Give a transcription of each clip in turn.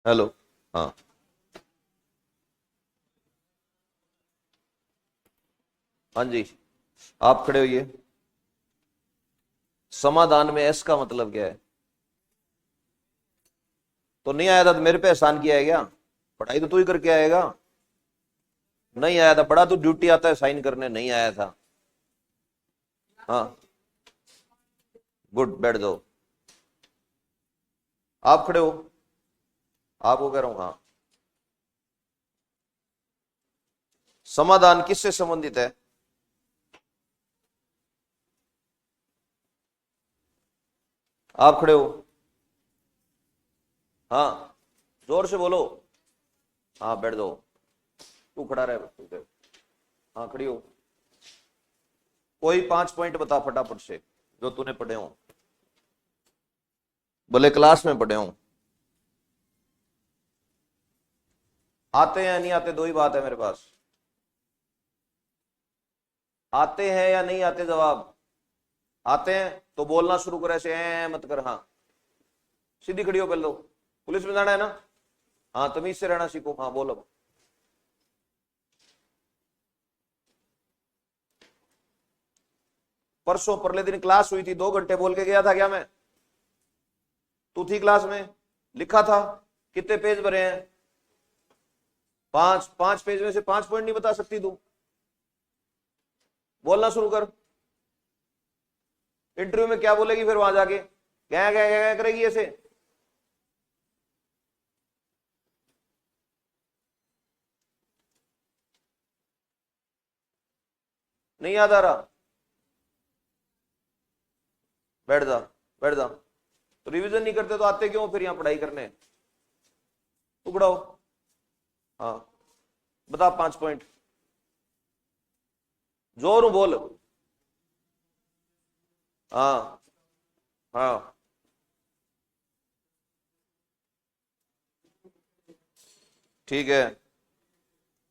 Hello. हाँ हाँ जी, आप खड़े होइए। समाधान में एस का मतलब क्या है? तो नहीं आया था तो मेरे पे एहसान किया है क्या? पढ़ाई तो तू ही करके आएगा। नहीं आया था, बड़ा तू ड्यूटी आता है साइन करने, नहीं आया था। हाँ, गुड, बैठ जाओ। आप खड़े हो, आपको कह रहा हूं। हाँ, समाधान किससे संबंधित है? आप खड़े हो। हाँ, जोर से बोलो। हाँ, बैठ जाओ। तू खड़ा रहे, तू दे। हाँ, खड़ी हो। कोई 5 पॉइंट बता फटाफट से जो तूने पढ़े हो, भले क्लास में पढ़े हो। आते हैं या नहीं आते, दो ही बात है मेरे पास। आते हैं या नहीं आते, जवाब। आते हैं तो बोलना शुरू कर, ऐसे मत कर। हाँ, सीधी खड़ी हो पहले तो। पुलिस में जाना है ना? हाँ, तमीज से रहना सीखो। हाँ, बोलो। परसों परले दिन क्लास हुई थी, 2 घंटे बोल के गया था क्या मैं? तू थी क्लास में? लिखा था। कितने पेज भरे हैं? 5। 5 पेज में से 5 पॉइंट नहीं बता सकती तू? बोलना शुरू कर। इंटरव्यू में क्या बोलेगी फिर वहां जाके? क्या क्या क्या करेगी ऐसे? नहीं याद आ रहा? बैठ जा, बैठ जा। तो रिवीजन नहीं करते तो आते क्यों फिर यहाँ पढ़ाई करने? टुकड़ाओ। हाँ, बता 5 पॉइंट। जोर बोल। हाँ हाँ, ठीक है।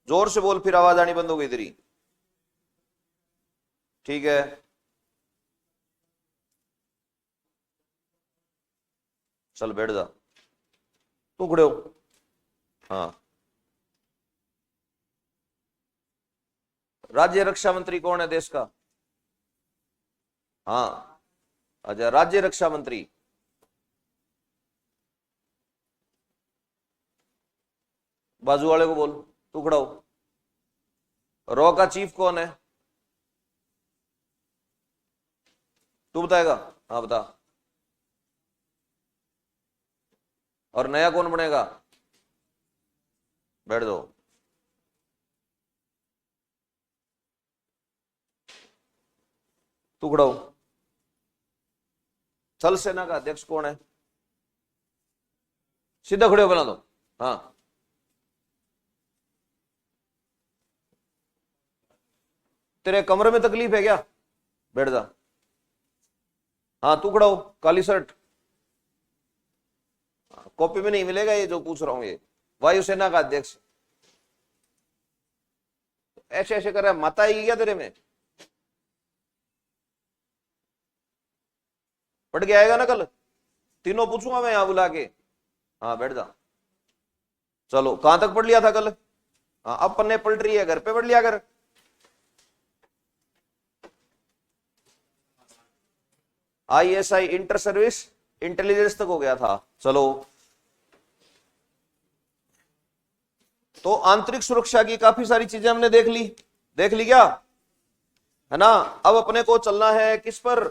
जोर से बोल, फिर आवाज आनी बंद हो गई तेरी। ठीक है। चल बैठ जा। तू खड़े हो। हाँ, राज्य रक्षा मंत्री कौन है देश का? हाँ, अच्छा, राज्य रक्षा मंत्री। बाजू वाले को बोल। तू खड़ा हो। रॉ का चीफ कौन है? तू बताएगा? हाँ, बता। और नया कौन बनेगा? बैठ दो। तू खड़ा हो। थल सेना का अध्यक्ष कौन है? सीधा खड़े हो बना दो। हाँ, तेरे कमरे में तकलीफ है क्या? बैठ जा। हाँ, तू खड़ा हो। काली शर्ट। कॉपी में नहीं मिलेगा ये जो पूछ रहा हूं, ये वायुसेना का अध्यक्ष। ऐसे ऐसे कर रहा है, माता आएगी क्या तेरे में? पढ़ के आएगा ना कल? तीनों पूछूंगा मैं यहां बुला के। हाँ, बैठ जा। चलो, कहां तक पढ़ लिया था कल? हाँ, अब पन्ने पलट रही है, घर पे पढ़ लिया कर। ISI, इंटर सर्विस इंटेलिजेंस तक हो गया था। चलो, तो आंतरिक सुरक्षा की काफी सारी चीजें हमने देख ली। देख ली क्या? है ना? अब अपने को चलना है किस पर?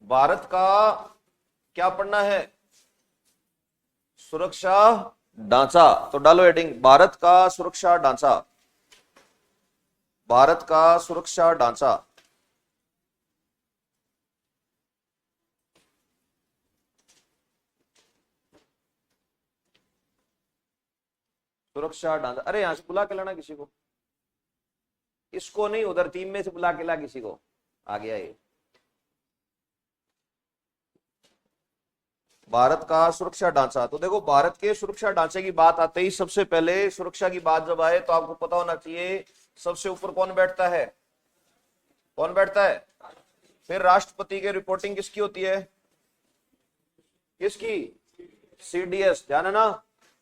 भारत का क्या पढ़ना है? सुरक्षा ढांचा। तो डालो हेडिंग, भारत का सुरक्षा ढांचा। भारत का सुरक्षा ढांचा। सुरक्षा ढांचा, अरे यहां से बुला के लाना किसी को। इसको नहीं, उधर टीम में से बुला के ला किसी को। आ गया ये। भारत का सुरक्षा ढांचा। तो देखो, भारत के सुरक्षा ढांचे की बात आते ही सबसे पहले सुरक्षा की बात जब आए तो आपको पता होना चाहिए सबसे ऊपर कौन बैठता है? कौन बैठता है? फिर राष्ट्रपति की रिपोर्टिंग किसकी होती है? किसकी? सीडीएस, ध्यान है ना।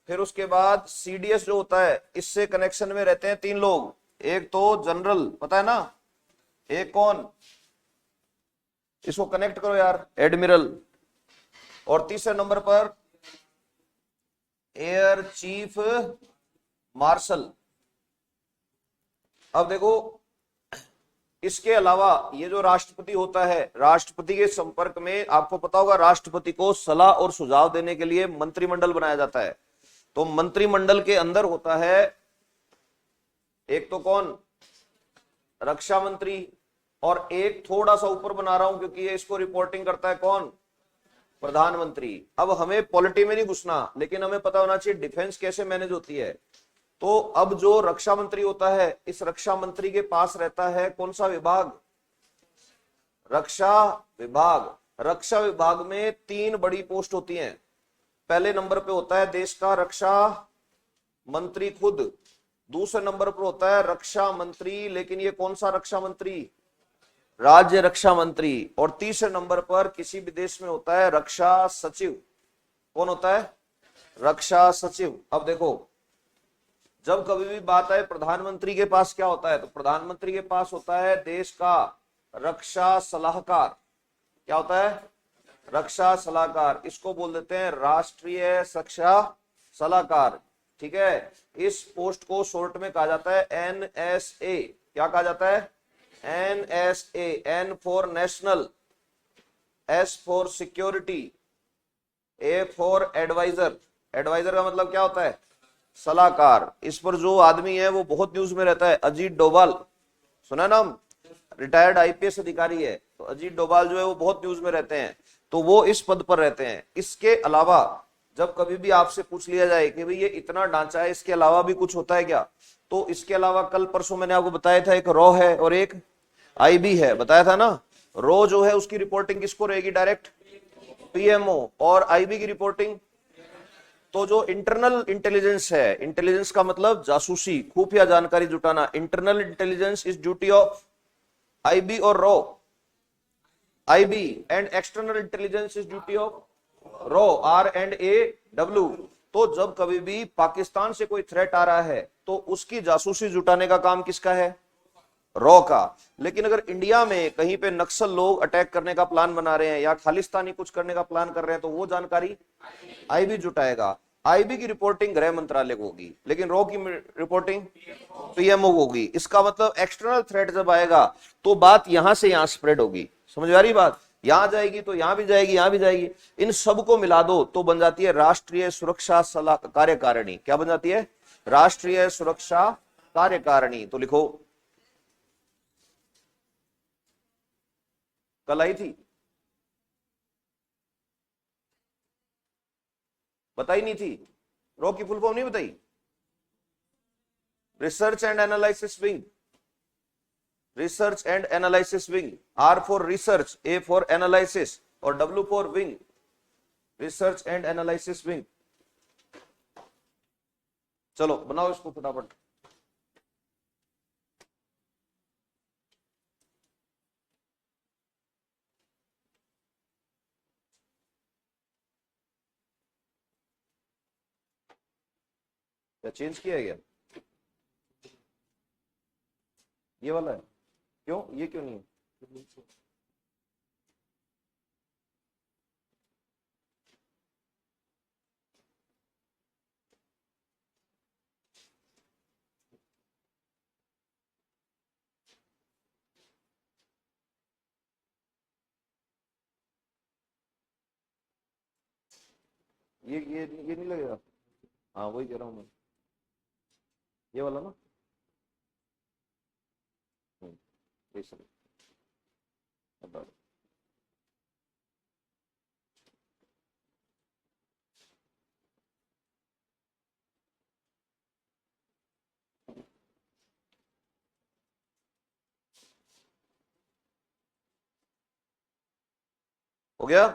फिर उसके बाद सीडीएस जो होता है, इससे कनेक्शन में रहते हैं तीन लोग। एक तो जनरल, पता है ना, एक कौन, इसको कनेक्ट करो यार, एडमिरल। और तीसरे नंबर पर एयर चीफ मार्शल। अब देखो, इसके अलावा ये जो राष्ट्रपति होता है, राष्ट्रपति के संपर्क में, आपको पता होगा, राष्ट्रपति को सलाह और सुझाव देने के लिए मंत्रिमंडल बनाया जाता है। तो मंत्रिमंडल के अंदर होता है एक तो कौन, रक्षा मंत्री, और एक थोड़ा सा ऊपर बना रहा हूं क्योंकि ये इसको रिपोर्टिंग करता है कौन, प्रधानमंत्री। अब हमें पॉलिटी में नहीं घुसना, लेकिन हमें पता होना चाहिए डिफेंस कैसे मैनेज होती है। तो अब जो रक्षा मंत्री होता है, इस रक्षा मंत्री के पास रहता है कौन सा विभाग, रक्षा विभाग। रक्षा विभाग में तीन बड़ी पोस्ट होती हैं। पहले नंबर पे होता है देश का रक्षा मंत्री खुद, दूसरे नंबर पर होता है रक्षा मंत्री, लेकिन ये कौन सा रक्षा मंत्री, राज्य रक्षा मंत्री, और तीसरे नंबर पर किसी भी देश में होता है रक्षा सचिव। कौन होता है, रक्षा सचिव। अब देखो, जब कभी भी बात आए प्रधानमंत्री के पास क्या होता है, तो प्रधानमंत्री के पास होता है देश का रक्षा सलाहकार। क्या होता है, रक्षा सलाहकार। इसको बोल देते हैं राष्ट्रीय रक्षा सलाहकार। ठीक है, इस पोस्ट को शॉर्ट में कहा जाता है एनएसए। क्या कहा जाता है, NSA. N for national, S for security, A for adviser. Adviser का मतलब क्या होता है, सलाहकार। इस पर जो आदमी है वो बहुत न्यूज में रहता है, अजीत डोभाल, सुना नाम, रिटायर्ड आईपीएस अधिकारी है। तो अजीत डोभाल जो है वो बहुत न्यूज में रहते हैं, तो वो इस पद पर रहते हैं। इसके अलावा जब कभी भी आपसे पूछ लिया जाए कि भाई ये इतना ढांचा है, इसके अलावा भी कुछ होता है क्या, तो इसके अलावा कल परसों मैंने आपको बताया था, एक रॉ है और एक आईबी है, बताया था ना। रॉ जो है उसकी रिपोर्टिंग किसको रहेगी, डायरेक्ट पीएमओ, और आईबी की रिपोर्टिंग, तो जो इंटरनल इंटेलिजेंस है, इंटेलिजेंस का मतलब जासूसी, खुफिया जानकारी जुटाना, internal intelligence is duty of IB और रॉ, IB, and external intelligence is duty of रॉ, R&A W। तो जब कभी भी पाकिस्तान से कोई थ्रेट आ रहा है तो उसकी जासूसी जुटाने का काम किसका है, रॉ का। लेकिन अगर इंडिया में कहीं पे नक्सल लोग अटैक करने का प्लान बना रहे हैं या खालिस्तानी कुछ करने का प्लान कर रहे हैं, तो वो जानकारी आईबी जुटाएगा। आईबी की रिपोर्टिंग गृह मंत्रालय को होगी, लेकिन रॉ की रिपोर्टिंग पीएमओ को होगी। इसका मतलब एक्सटर्नल थ्रेट जब आएगा तो बात यहां से यहां स्प्रेड होगी। समझ आ रही बात, यहां जाएगी तो यहां भी जाएगी, यहां भी जाएगी। इन सबको मिला दो तो बन जाती है राष्ट्रीय सुरक्षा सलाह कार्यकारिणी। क्या बन जाती है, राष्ट्रीय सुरक्षा कार्यकारिणी। तो लिखो, कल आई थी, बताई नहीं थी, रॉ की फुल फॉर्म नहीं बताई, research and analysis wing, research and analysis wing. R for research, A for analysis, और W for wing, research and analysis wing. चलो बनाओ इसको फटाफट। क्या चेंज किया है क्या, ये वाला है, क्यों, ये क्यों नहीं है, ये नहीं लगेगा। हाँ वही कह रहा हूँ मैं, ये वाला ना। ये सही, हटा दो। हो गया।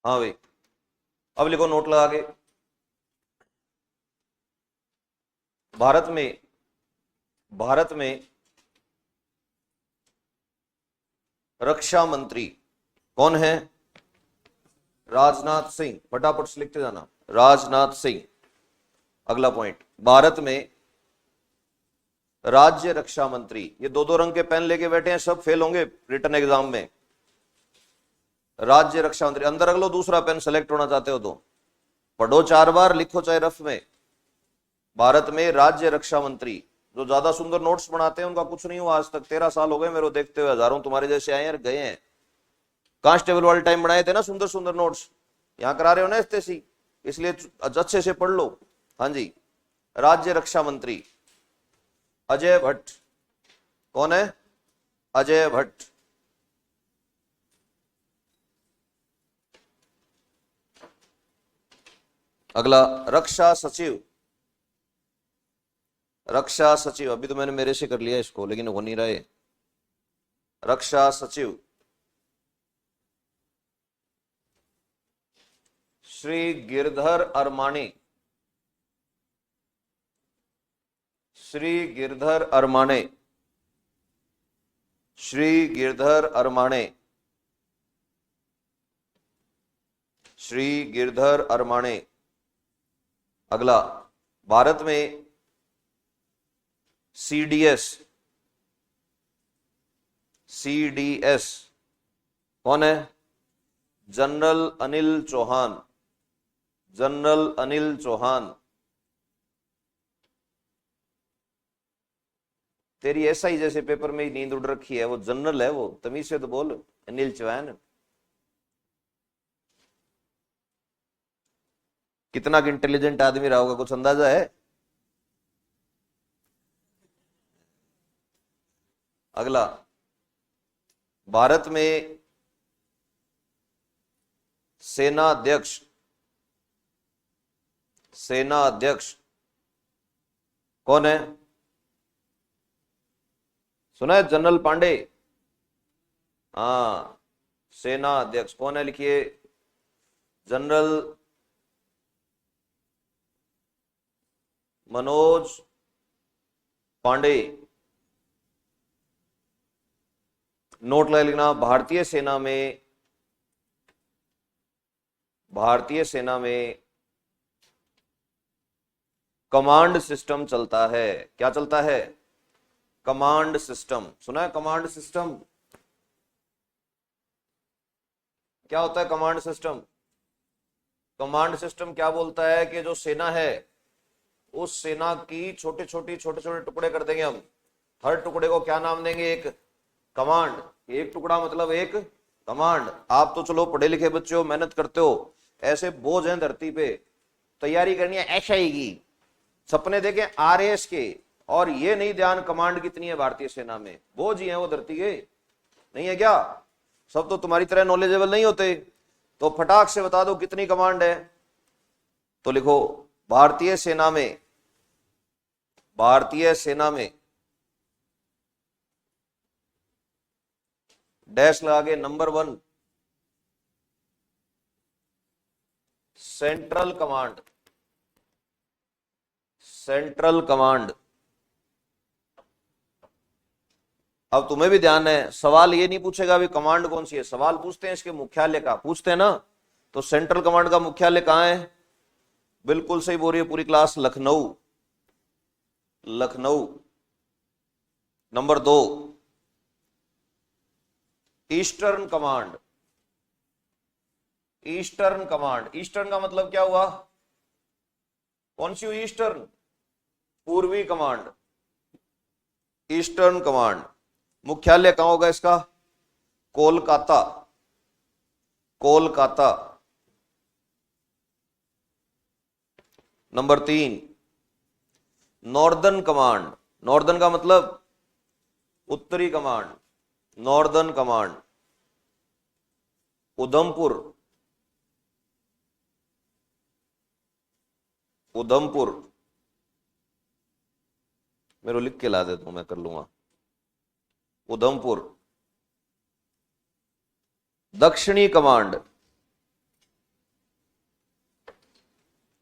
हाँ भाई, अब लिखो नोट लगा के। भारत में रक्षा मंत्री कौन है? राजनाथ सिंह। फटाफट से लिखते जाना, राजनाथ सिंह। अगला पॉइंट, भारत में राज्य रक्षा मंत्री। ये दो दो रंग के पेन लेके बैठे हैं, सब फेल होंगे रिटन एग्जाम में। राज्य रक्षा मंत्री, अंदर रख लो दूसरा पेन, सेलेक्ट होना चाहते हो तो पढ़ो 4 बार, लिखो चाहे रफ में। भारत में राज्य रक्षा मंत्री। जो ज्यादा सुंदर नोट्स बनाते हैं उनका कुछ नहीं हुआ आज तक। 13 साल हो गए मेरे देखते हुए, हजारों तुम्हारे जैसे आए हैं, गए हैं। कांस्टेबल वाले टाइम बनाए थे ना सुंदर सुंदर नोट्स, यहां करा रहे हो ना एसटीसी, इसलिए अच्छे से पढ़ लो। हाँ जी, राज्य रक्षा मंत्री अजय भट्ट। कौन है? अजय भट्ट। अगला, रक्षा सचिव। रक्षा सचिव, अभी तो मैंने मेरे से कर लिया इसको, लेकिन हो नहीं रहा है। रक्षा सचिव श्री गिरधर अरमानी। श्री गिरधर अरमाने। श्री गिरधर अरमाने। श्री गिरधर अरमाने। अगला, भारत में सीडीएस। सीडीएस कौन है? जनरल अनिल चौहान। जनरल अनिल चौहान। तेरी ऐसा ही जैसे पेपर में ही नींद उड़ रखी है, वो जनरल है, वो तमीज से तो बोल। अनिल चौहान कितना इंटेलिजेंट आदमी रहा होगा, कुछ अंदाजा है? अगला, भारत में सेना अध्यक्ष। सेना अध्यक्ष कौन है? सुना है? जनरल पांडे। हाँ, सेना अध्यक्ष कौन है? लिखिए, जनरल मनोज पांडे। नोट ले लिखना, भारतीय सेना में कमांड सिस्टम चलता है। क्या चलता है? Command system. सुना है कमांड सिस्टम? क्या होता है कमांड सिस्टम? कमांड सिस्टम क्या बोलता है कि जो सेना है, उस सेना की छोटे छोटे टुकड़े कर देंगे हम। हर टुकड़े को क्या नाम देंगे? एक कमांड। एक टुकड़ा मतलब एक कमांड। आप तो चलो पढ़े लिखे बच्चे हो, मेहनत करते हो, ऐसे बोझ हैं धरती पे, तैयारी करनी है एसआई की, सपने देखे आरएएस के, और ये नहीं ध्यान कमांड कितनी है भारतीय सेना में। बोझ ही है वो धरती के, नहीं है क्या? सब तो तुम्हारी तरह नॉलेजेबल नहीं होते, तो फटाक से बता दो कितनी कमांड है। तो लिखो, भारतीय सेना में डैश लगा के number 1 central command. Central command. अब तुम्हें भी ध्यान है, सवाल ये नहीं पूछेगा अभी कमांड कौन सी है, सवाल पूछते हैं इसके मुख्यालय का, पूछते हैं ना। तो सेंट्रल कमांड का मुख्यालय कहां है? बिल्कुल सही बोल रही है पूरी class, Lucknow. Lucknow. Number 2 eastern command. Eastern command. Eastern का मतलब क्या हुआ? कौन सी हुई ईस्टर्न? पूर्वी कमांड। Eastern command. मुख्यालय कहां होगा इसका? Kolkata. Kolkata. Number 3 northern command. Northern का मतलब उत्तरी command. Northern command Udhampur. Udhampur मेरे लिख के ला दे तो मैं कर लूंगा। उधमपुर। दक्षिणी कमांड।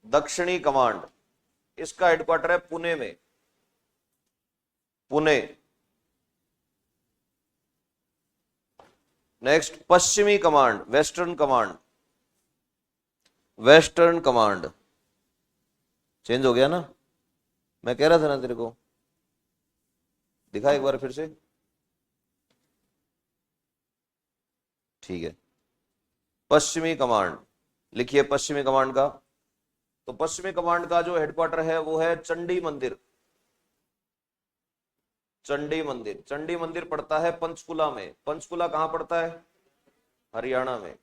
दक्षिणी कमांड, इसका हेडक्वार्टर है पुणे में, पुणे। नेक्स्ट पश्चिमी command, western command, western command change हो गया ना, मैं कह रहा था ना तेरे को, दिखा एक बार फिर से, ठीक है। पश्चिमी कमांड लिखिए, पश्चिमी कमांड का, तो पश्चिमी कमांड का जो हेडक्वार्टर है वो है चंडी मंदिर, चंडी मंदिर। चंडी मंदिर पड़ता है पंचकुला में। पंचकुला कहां पड़ता है? हरियाणा में।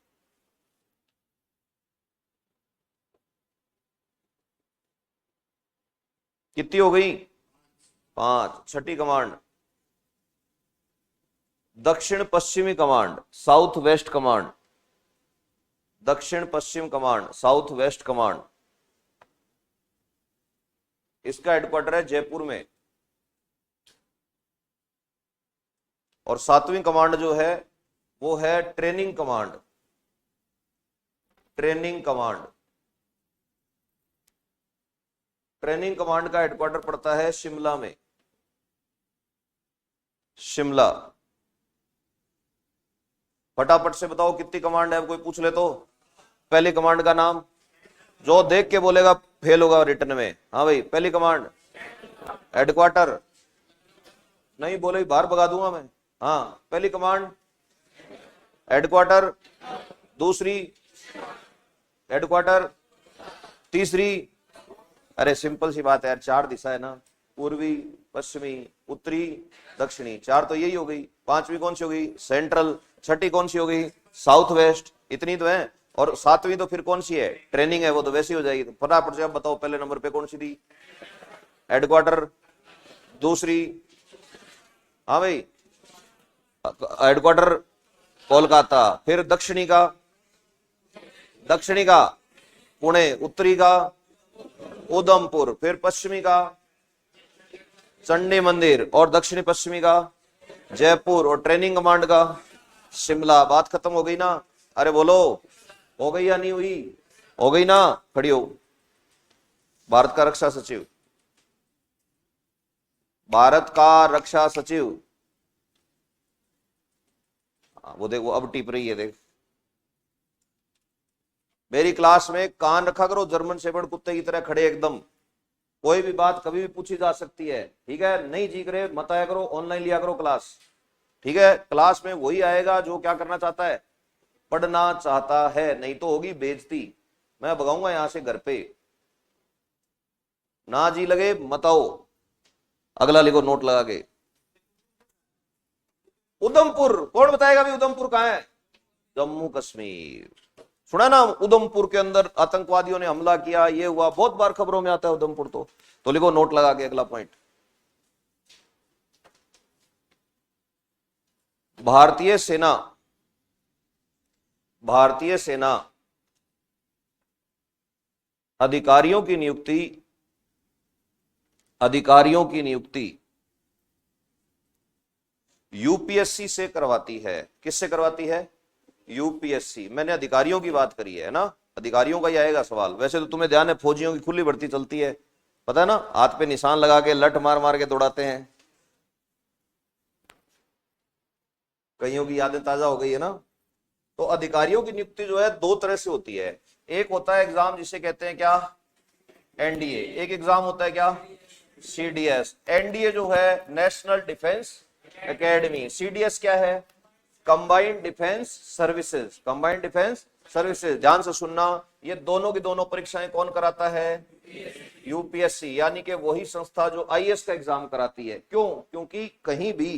कितनी हो गई? 5। छठी कमांड दक्षिण पश्चिमी कमांड, साउथ वेस्ट कमांड, दक्षिण पश्चिम कमांड, साउथ वेस्ट कमांड, इसका हेडक्वार्टर है जयपुर में। और 7वीं कमांड जो है वो है training command, training command. Training command का हेडक्वार्टर पड़ता है शिमला में, शिमला। फटाफट से बताओ कितनी कमांड है, कोई पूछ ले तो। पहली कमांड का नाम, जो देख के बोलेगा फेल होगा रिटर्न में। हाँ भाई, पहली कमांड हेडक्वार्टर, नहीं बोले बाहर भगा दूंगा मैं। हाँ, पहली कमांड हेडक्वार्टर, दूसरी हेडक्वार्टर, तीसरी, अरे सिंपल सी बात है यार, 4 दिशा है ना, पूर्वी, पश्चिमी, उत्तरी, दक्षिणी, 4 तो यही हो गई। 5वीं कौन सी हो गई? सेंट्रल। छठी कौन सी हो गई? South west. इतनी तो है। और 7वीं तो फिर कौन सी है? ट्रेनिंग है, वो तो वैसी हो जाएगी। तो फटाफट से आप बताओ पहले नंबर पे कौन सी थी? हेडक्वार्टर। दूसरी, हाँ भाई, हेडक्वार्टर कोलकाता। फिर दक्षिणी का, दक्षिणी का पुणे, उत्तरी का उधमपुर, फिर पश्चिमी का चंडी मंदिर, और दक्षिणी पश्चिमी का जयपुर, और ट्रेनिंग कमांड का शिमला। बात खत्म हो गई ना? अरे बोलो, हो गई या नहीं हुई? हो गई ना? खड़ी हो। भारत का रक्षा सचिव, भारत का रक्षा सचिव, वो देख, वो अब टिप रही है, देख। मेरी क्लास में कान रखा करो, जर्मन शेफर्ड कुत्ते की तरह खड़े एकदम। कोई भी बात कभी भी पूछी जा सकती है, ठीक है? नहीं जीत रहे मत आया करो, ऑनलाइन लिया करो क्लास, ठीक है? क्लास में वही आएगा जो क्या करना चाहता है, पढ़ना चाहता है, नहीं तो होगी बेइज्जती। मैं भगाऊंगा यहां से घर पे। ना जी लगे मत आओ। अगला लिखो नोट लगा के। उधमपुर, कौन बताएगा भी उधमपुर कहां है? जम्मू कश्मीर। सुना ना, उधमपुर के अंदर आतंकवादियों ने हमला किया, ये हुआ, बहुत बार खबरों में आता है उधमपुर। तो लिखो नोट लगा के अगला पॉइंट। भारतीय सेना, भारतीय सेना अधिकारियों की नियुक्ति, अधिकारियों की नियुक्ति यूपीएससी से करवाती है। किससे करवाती है? यूपीएससी। मैंने अधिकारियों की बात करी है ना, अधिकारियों का ही आएगा सवाल। वैसे तो तुम्हें ध्यान है फौजियों की खुली भर्ती चलती है, पता है ना, हाथ पे निशान लगा के लठ मार मार के दौड़ाते हैं। कईयों की यादें ताजा हो गई है ना। तो अधिकारियों की नियुक्ति जो है 2 तरह से होती है। एक होता है एग्जाम जिसे कहते हैं क्या? एनडीए। एक एग्जाम होता है क्या? सीडीएस। एनडीए जो है नेशनल डिफेंस एकेडमी, सीडीएस क्या है? Combined defence services, combined defence services. ध्यान से सुनना, ये दोनों की दोनों परीक्षाएं कौन कराता है? यूपीएससी, यानी कि वही संस्था जो आईएएस का एग्जाम कराती है। क्यों? क्योंकि कहीं भी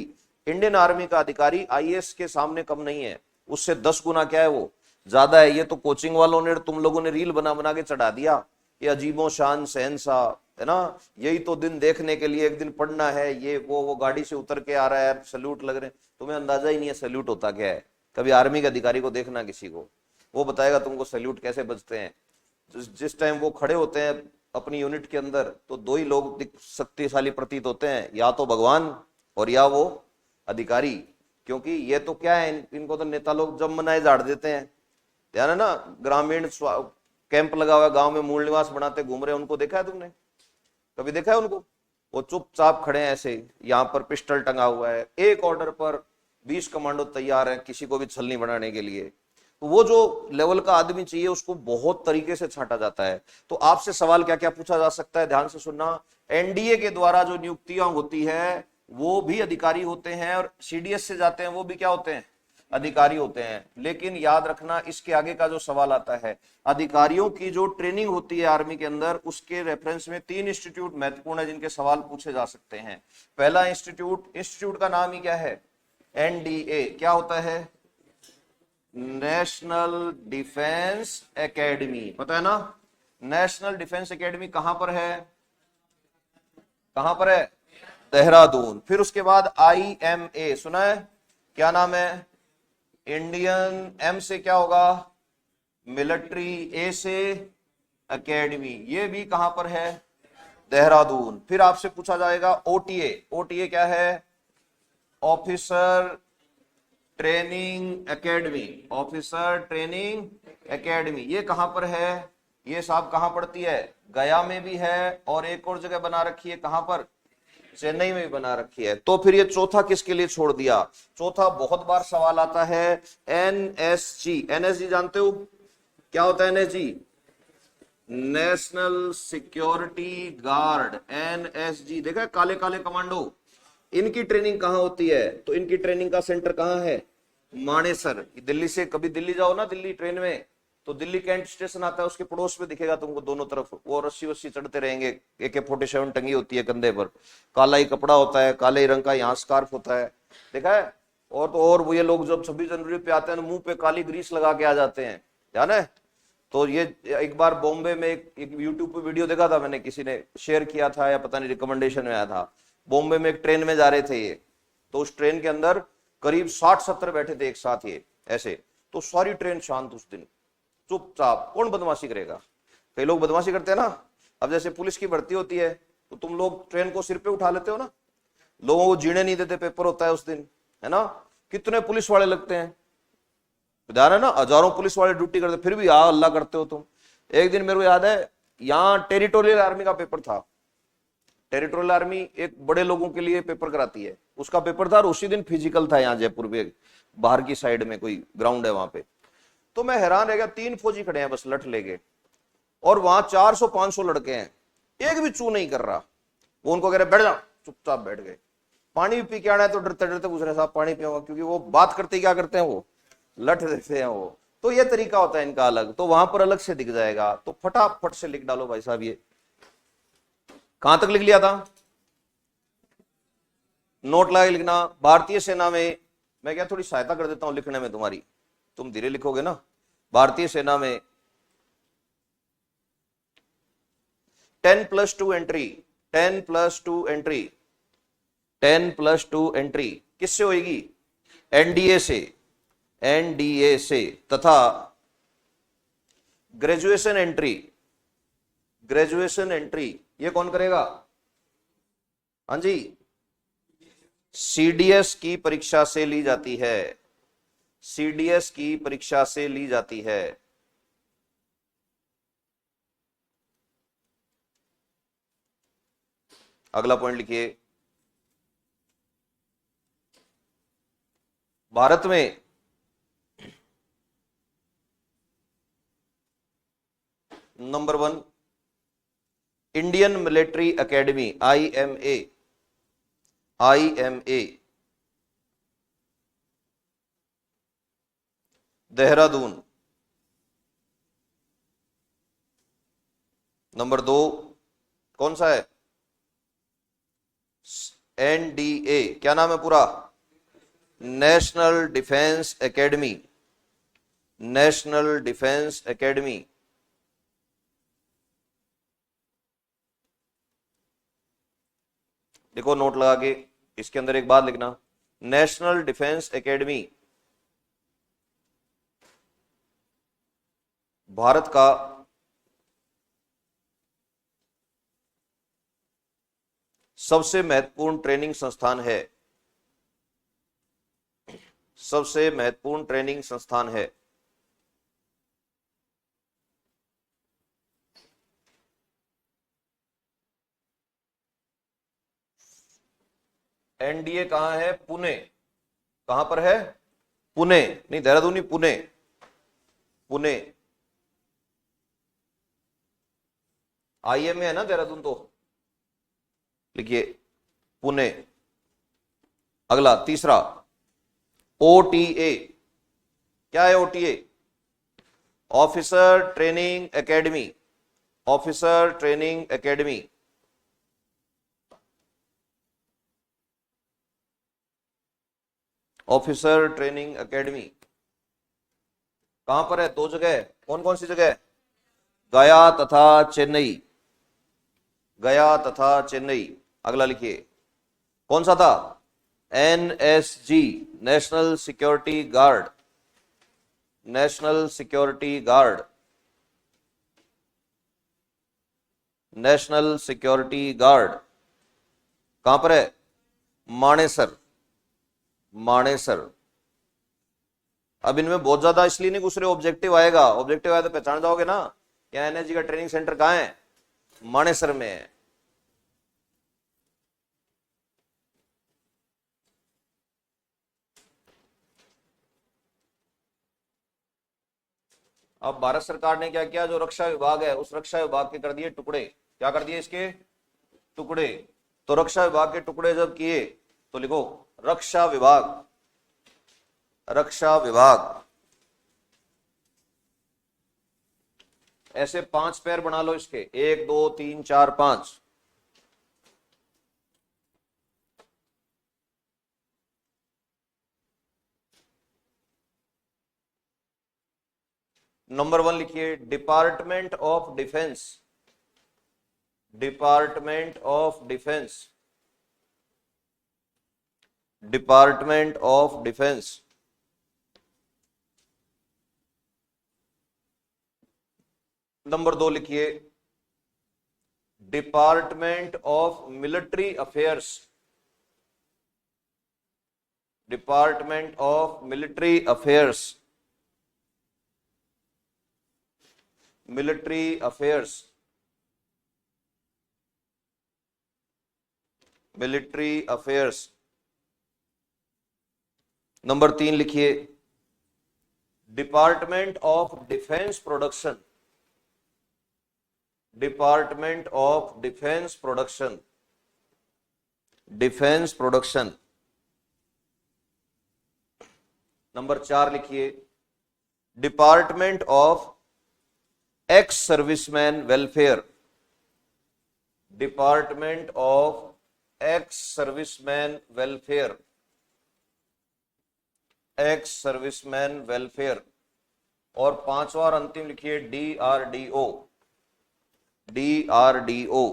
इंडियन आर्मी का अधिकारी आईएएस के सामने कम नहीं है, उससे 10 गुना क्या है वो ज्यादा है। ये तो कोचिंग वालों ने, तुम लोगों ने रील बना बना के चढ़ा दिया, ये अजीबो शान शहंशाह है ना, यही तो दिन देखने के लिए एक दिन पढ़ना है, ये वो गाड़ी से उतर के आ रहा है, सैल्यूट लग रहे हैं। तुम्हें अंदाजा ही नहीं है सैल्यूट होता क्या है। कभी आर्मी के अधिकारी को देखना किसी को, वो बताएगा तुमको सैल्यूट कैसे बजते हैं। जिस टाइम वो खड़े होते हैं अपनी यूनिट के अंदर, तो 2 ही लोग शक्तिशाली प्रतीत होते हैं, या तो भगवान और या वो अधिकारी। क्योंकि ये तो क्या है, इनको तो नेता लोग जब मनाए झाड़ देते हैं। ध्यान है ना, ग्रामीण कैंप लगा हुआ है, गांव में मूल निवास बनाते घूम रहे हैं, उनको देखा है तुमने? कभी देखा है उनको? वो चुपचाप खड़े हैं ऐसे, यहाँ पर पिस्टल टंगा हुआ है, एक ऑर्डर पर 20 कमांडो तैयार हैं किसी को भी छलनी बनाने के लिए। तो वो जो लेवल का आदमी चाहिए उसको बहुत तरीके से छांटा जाता है। तो आपसे सवाल क्या क्या पूछा जा सकता है, ध्यान से सुनना। एनडीए के द्वारा जो नियुक्तियां होती है वो भी अधिकारी होते हैं, और सीडीएस से जाते हैं वो भी क्या होते हैं, अधिकारी होते हैं। लेकिन याद रखना इसके आगे का जो सवाल आता है, अधिकारियों की जो ट्रेनिंग होती है आर्मी के अंदर, उसके रेफरेंस में 3 इंस्टीट्यूट महत्वपूर्ण है जिनके सवाल पूछे जा सकते हैं। पहला इंस्टीट्यूट का नाम ही क्या है, एनडीए। क्या होता है, नेशनल डिफेंस एकेडमी, पता है ना? नेशनल डिफेंस एकेडमी कहां पर है, कहां पर है, देहरादून। फिर उसके बाद IMA सुना है, क्या नाम है, इंडियन, एम से क्या होगा, मिलिट्री, ए से एकेडमी, ये भी कहां पर है, देहरादून। फिर आपसे पूछा जाएगा OTA क्या है, officer training academy, officer training academy, ये कहां पर है, ये साहब कहां पड़ती है, गया में भी है, और एक और जगह बना रखी है, कहां पर, चेन्नई में भी बना रखी है। तो फिर ये चौथा किसके लिए छोड़ दिया, चौथा बहुत बार सवाल आता है, NSG जानते हो क्या होता है, NSG, national security guard, NSG, देखा है, काले काले कमांडो। इनकी ट्रेनिंग कहां होती है, तो इनकी ट्रेनिंग का सेंटर कहां है, मानेसर। दिल्ली से कभी दिल्ली जाओ ना, दिल्ली ट्रेन में, तो दिल्ली कैंट स्टेशन आता है, उसके पड़ोस में दिखेगा तुमको दोनों तरफ, वो रस्सी वस्सी चढ़ते रहेंगे, AK-47 टंगी होती है कंधे पर, काला ही कपड़ा होता है, काले ही रंग का यहाँ स्कार्फ होता है, देखा है। और तो और वो ये लोग जब 26 जनवरी पे आते हैं मुंह पे काली ग्रीस लगा के आ जाते हैं, ध्यान है। तो ये एक बार बॉम्बे में एक यूट्यूब पे वीडियो देखा था मैंने, किसी ने शेयर किया था या पता नहीं रिकमेंडेशन में आया था। बॉम्बे में एक ट्रेन में जा रहे थे ये, तो उस ट्रेन के अंदर करीब 60-70 बैठे थे एक साथ ये ऐसे, तो सारी ट्रेन शांत उस दिन, चुपचाप। कौन बदमाशी करेगा, कई लोग बदमाशी करते हैं ना। अब जैसे पुलिस की भर्ती होती है तो तुम लोग ट्रेन को सिर पे उठा लेते हो ना, लोगों को जीने नहीं देते, पेपर होता है उस दिन, है ना, कितने पुलिस वाले लगते हैं, ध्यान है ना, हजारों पुलिस वाले ड्यूटी करते, फिर भी या अल्लाह करते हो तुम। एक दिन मेरे को याद है, यहाँ टेरिटोरियल आर्मी का पेपर था। टेरिटोरियल आर्मी एक बड़े लोगों के लिए पेपर कराती है, उसका पेपर था, और उसी दिन फिजिकल था यहाँ जयपुर में, बाहर की साइड में कोई ग्राउंड है वहां पे। तो मैं हैरान रह गया, 3 फौजी खड़े हैं बस लठ लेके, और वहां 400-500 लड़के हैं, एक भी चू नहीं कर रहा। वो उनको कह रहे बैठ जाओ, चुपचाप बैठ गए। पानी भी पी के आना है तो डरते डरते पूछ रहे साहब पानी पियोगा, क्योंकि वो बात करते क्या करते हैं, वो लठ देते हैं वो। तो ये तरीका होता है इनका अलग, तो वहां पर अलग से दिख जाएगा। तो फटाफट से लिख डालो भाई साहब, ये कहां तक लिख लिया था, नोट लगा लिखना। भारतीय सेना में, मैं क्या थोड़ी सहायता कर देता हूं लिखने में तुम्हारी, तुम धीरे लिखोगे ना। भारतीय सेना में 10+2 एंट्री, 10+2 एंट्री, 10+2 एंट्री किससे होगी, एनडीए से, एनडीए से, तथा ग्रेजुएशन एंट्री, ग्रेजुएशन एंट्री ये कौन करेगा, हाँ जी, सीडीएस की परीक्षा से ली जाती है, सीडीएस की परीक्षा से ली जाती है। अगला पॉइंट लिखिए, भारत में number 1 Indian military academy, IMA, IMA Dehradun. Number 2 कौन सा है, NDA, क्या नाम है पूरा, national defence academy, national defence academy. देखो नोट लगा के, इसके अंदर एक बात लिखना, नेशनल डिफेंस एकेडमी भारत का सबसे महत्वपूर्ण ट्रेनिंग संस्थान है, सबसे महत्वपूर्ण ट्रेनिंग संस्थान है। एनडीए कहां है? पुणे। कहां पर है? पुणे, नहीं देहरादून नहीं, पुणे। पुणे आईएमए है ना देहरादून, तो लिखिए पुणे। अगला तीसरा, ओटीए। क्या है OTA? Officer training academy. Officer training academy. Officer training academy कहां पर है? दो जगह है। कौन कौन सी जगह? गया तथा चेन्नई। गया तथा चेन्नई। अगला लिखिए, कौन सा था? NSG, national security guard. National security guard. National security guard कहां पर है? मानेसर। मानेसर। अब इनमें बहुत ज्यादा इसलिए नहीं घुस रहे, ऑब्जेक्टिव आएगा। ऑब्जेक्टिव आया तो पहचान जाओगे ना, क्या एनएसजी का ट्रेनिंग सेंटर कहां है? मानेसर में है। अब भारत सरकार ने क्या किया? जो रक्षा विभाग है, उस रक्षा विभाग के कर दिए टुकड़े। क्या कर दिए? इसके टुकड़े। तो रक्षा विभाग के टुकड़े जब किए तो लिखो रक्षा विभाग। रक्षा विभाग। ऐसे 5 पैर बना लो इसके, 1 2 3 4 5। नंबर 1 लिखिए, department of defence. Department of defence. Department of defence. Number 2 लिखिए, department of military affairs. Department of military affairs. Military affairs. Military affairs. Number 3 लिखिए, department of defence production. Department of defence production. Defence production. Number 4 लिखिए, department of ex serviceman welfare. Department of ex serviceman welfare. Ex serviceman welfare. और 5वां और अंतिम लिखिए, DRDO. DRDO.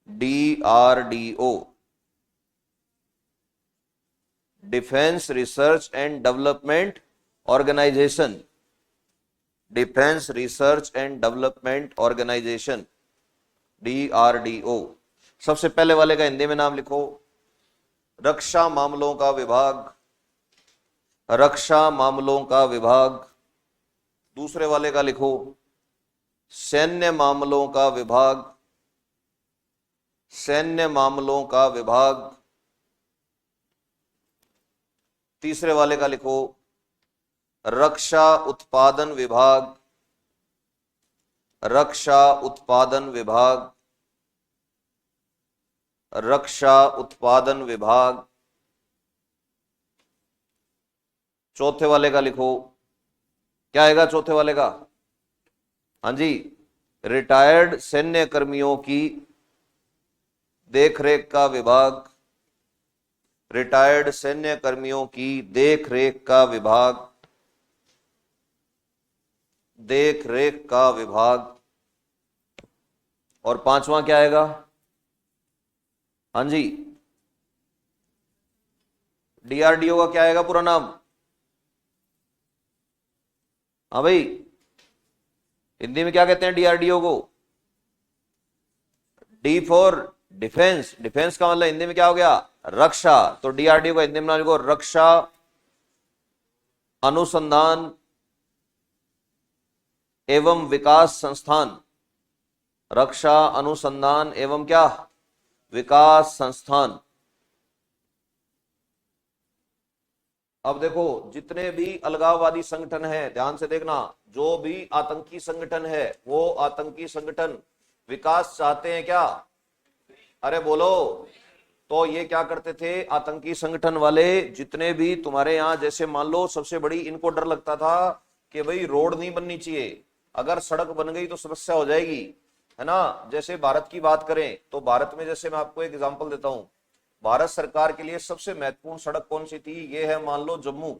DRDO, defence research and development organisation. Defence research and development organisation, DRDO. सबसे पहले वाले का हिंदी में नाम लिखो, रक्षा मामलों का विभाग। रक्षा मामलों का विभाग। दूसरे वाले का लिखो, सैन्य मामलों का विभाग। सैन्य मामलों का विभाग। तीसरे वाले का लिखो, रक्षा उत्पादन विभाग। रक्षा उत्पादन विभाग। रक्षा उत्पादन विभाग। चौथे वाले का लिखो, क्या आएगा चौथे वाले का? हाँ जी, रिटायर्ड सैन्य कर्मियों की देखरेख का विभाग। रिटायर्ड सैन्य कर्मियों की देखरेख का विभाग। देखरेख का विभाग। और 5वां क्या आएगा? हाँ जी, डीआरडीओ का क्या आएगा पूरा नाम? हाँ भाई, हिंदी में क्या कहते हैं डीआरडीओ को? D for defence. डिफेंस का मतलब हिंदी में क्या हो गया? रक्षा। तो डीआरडीओ का हिंदी में नाम लिखो, रक्षा अनुसंधान एवं विकास संस्थान। रक्षा अनुसंधान एवं क्या? विकास संस्थान। अब देखो, जितने भी अलगाववादी संगठन हैं, ध्यान से देखना, जो भी आतंकी संगठन है, वो आतंकी संगठन विकास चाहते हैं क्या? अरे बोलो। तो ये क्या करते थे आतंकी संगठन वाले? जितने भी तुम्हारे यहां, जैसे मान लो, सबसे बड़ी इनको डर लगता था कि भाई रोड नहीं बननी चाहिए, अगर सड़क बन गई तो समस्या हो जाएगी, है ना। जैसे भारत की बात करें तो भारत में, जैसे मैं आपको एक एग्जांपल देता हूं, भारत सरकार के लिए सबसे महत्वपूर्ण सड़क कौन सी थी? ये है, मान लो, जम्मू।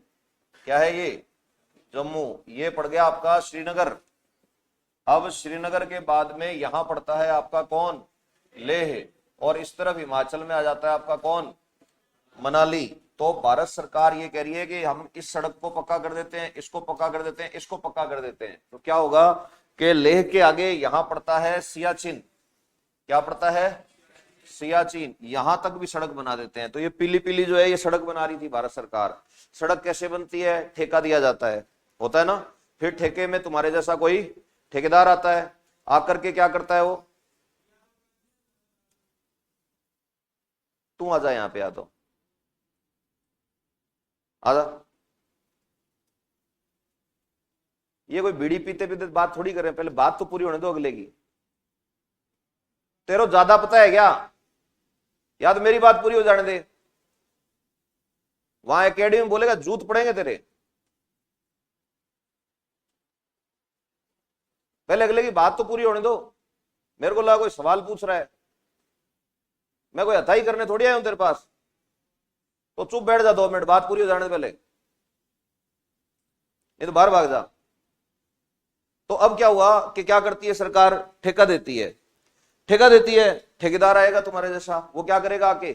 क्या है ये? जम्मू। ये पड़ गया आपका श्रीनगर। अब श्रीनगर के बाद में यहां पड़ता है आपका कौन? लेह। और इस तरफ हिमाचल में आ जाता है आपका कौन? मनाली। तो भारत सरकार ये कह रही है कि हम इस सड़क को पक्का कर देते हैं, इसको पक्का कर देते हैं, इसको पक्का कर देते हैं, तो क्या होगा कि लेह के आगे यहां पड़ता है सियाचिन। क्या पड़ता है? सियाचिन। यहां तक भी सड़क बना देते हैं। तो ये पीली पीली जो है, ये सड़क बना रही थी भारत सरकार। सड़क कैसे बनती है? ठेका दिया जाता है, होता है ना। फिर ठेके में तुम्हारे जैसा कोई ठेकेदार आता है, आकर के क्या करता है वो? तू आजा यहां पे, आ तो आजा। ये कोई बीड़ी पीते पीते बात थोड़ी करें, पहले बात तो पूरी होने दो अगले की। तेरे ज्यादा पता है क्या? या तो मेरी बात पूरी हो जाने दे। वहां एकेडमी में बोलेगा जूत पड़ेंगे तेरे। पहले अगले की बात तो पूरी होने दो। मेरे को लगा कोई सवाल पूछ रहा है, मैं कोई हथाई करने थोड़ी आया हूं तेरे पास। तो चुप बैठ जा, 2 मिनट बात पूरी हो जाने से पहले, नहीं तो बाहर भाग जा। तो अब क्या हुआ कि क्या करती है सरकार? ठेका देती है। ठेका देती है, ठेकेदार आएगा तुम्हारे जैसा, वो क्या करेगा? आके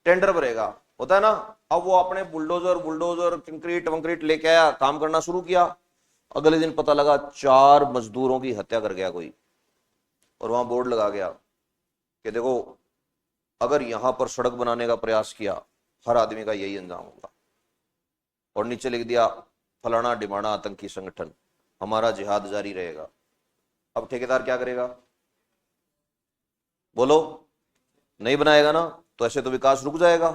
टेंडर भरेगा, होता है ना। अब वो अपने बुलडोजर बुलडोजर कंक्रीट वंक्रीट लेके आया, काम करना शुरू किया। अगले दिन पता लगा 4 मजदूरों की हत्या कर गया कोई, और वहां बोर्ड लगा गया कि देखो, अगर यहां पर सड़क बनाने का प्रयास किया, हर आदमी का यही अंजाम होगा। और नीचे लिख दिया, फलाना डिमाना आतंकी संगठन, हमारा जिहाद जारी रहेगा। अब ठेकेदार क्या करेगा? बोलो। नहीं बनाएगा ना, तो ऐसे तो विकास रुक जाएगा।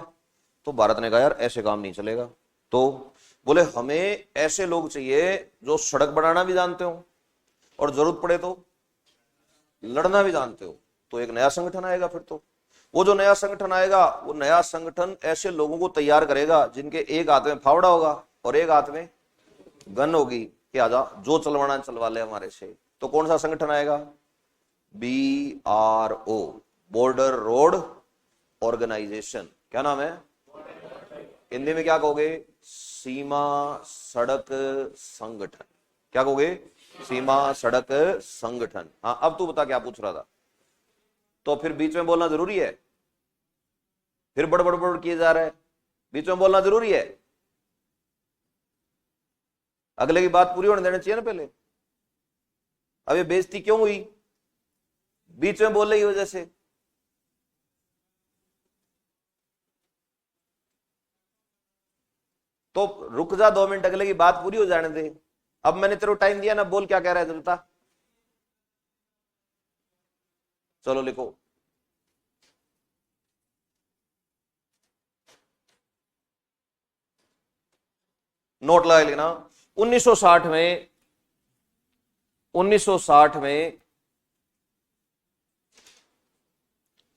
तो भारत ने कहा यार ऐसे काम नहीं चलेगा। तो बोले हमें ऐसे लोग चाहिए जो सड़क बनाना भी जानते हो और जरूरत पड़े तो लड़ना भी जानते हो। तो एक नया संगठन आएगा। फिर तो वो जो नया संगठन आएगा, वो नया संगठन ऐसे लोगों को तैयार करेगा जिनके एक हाथ में फावड़ा होगा और एक हाथ में गन होगी कि आजा जो चलवाना चलवा ले हमारे से। तो कौन सा संगठन आएगा? BRO, border road organisation. क्या नाम है? हिंदी में क्या कहोगे? सीमा सड़क संगठन। क्या कहोगे? सीमा सड़क संगठन। हाँ, अब तू बता क्या पूछ रहा था। तो फिर बीच में बोलना जरूरी है? फिर बड़बड़ बड़ किए जा रहा है, बीच में बोलना जरूरी है? अगले की बात पूरी होने देना चाहिए ना पहले। अब ये बेइज्जती क्यों हुई? बीच में बोलने की वजह से। तो रुक जा 2 मिनट, अगले की बात पूरी हो जाने दे। अब मैंने तेरे को टाइम दिया ना, बोल क्या कह रहा है बता। चलो लिखो। नोट लगा लेना। 1960 में 1960 में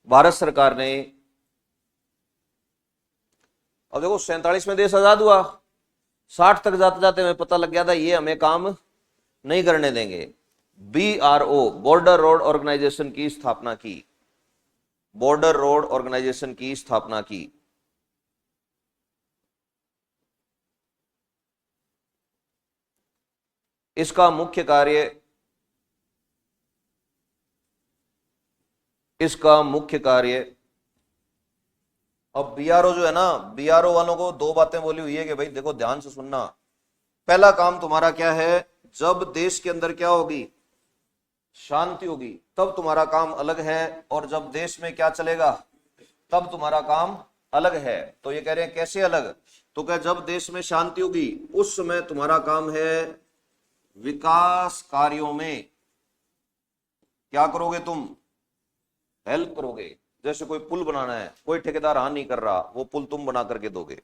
भारत सरकार ने, अब देखो 47 में देश आजाद हुआ, 60 तक जाते जाते हमें पता लग गया था ये हमें काम नहीं करने देंगे। BRO, बॉर्डर रोड ऑर्गेनाइजेशन की स्थापना की। बॉर्डर रोड ऑर्गेनाइजेशन की स्थापना की। इसका मुख्य कार्य अब BRO जो है ना, BRO वालों को 2 बातें बोली हुई है कि भाई देखो ध्यान से सुनना। पहला काम तुम्हारा क्या है? जब देश के अंदर क्या होगी? शांति होगी, तब तुम्हारा काम अलग है, और जब देश में क्या चलेगा तब तुम्हारा काम अलग है। तो ये कह रहे हैं कैसे अलग? तो क्या जब देश में शांति होगी उस समय तुम्हारा काम है विकास कार्यों में क्या करोगे तुम? हेल्प करोगे। जैसे कोई पुल बनाना है, कोई ठेकेदार हाँ नहीं कर रहा, वो पुल तुम बना करके दोगे।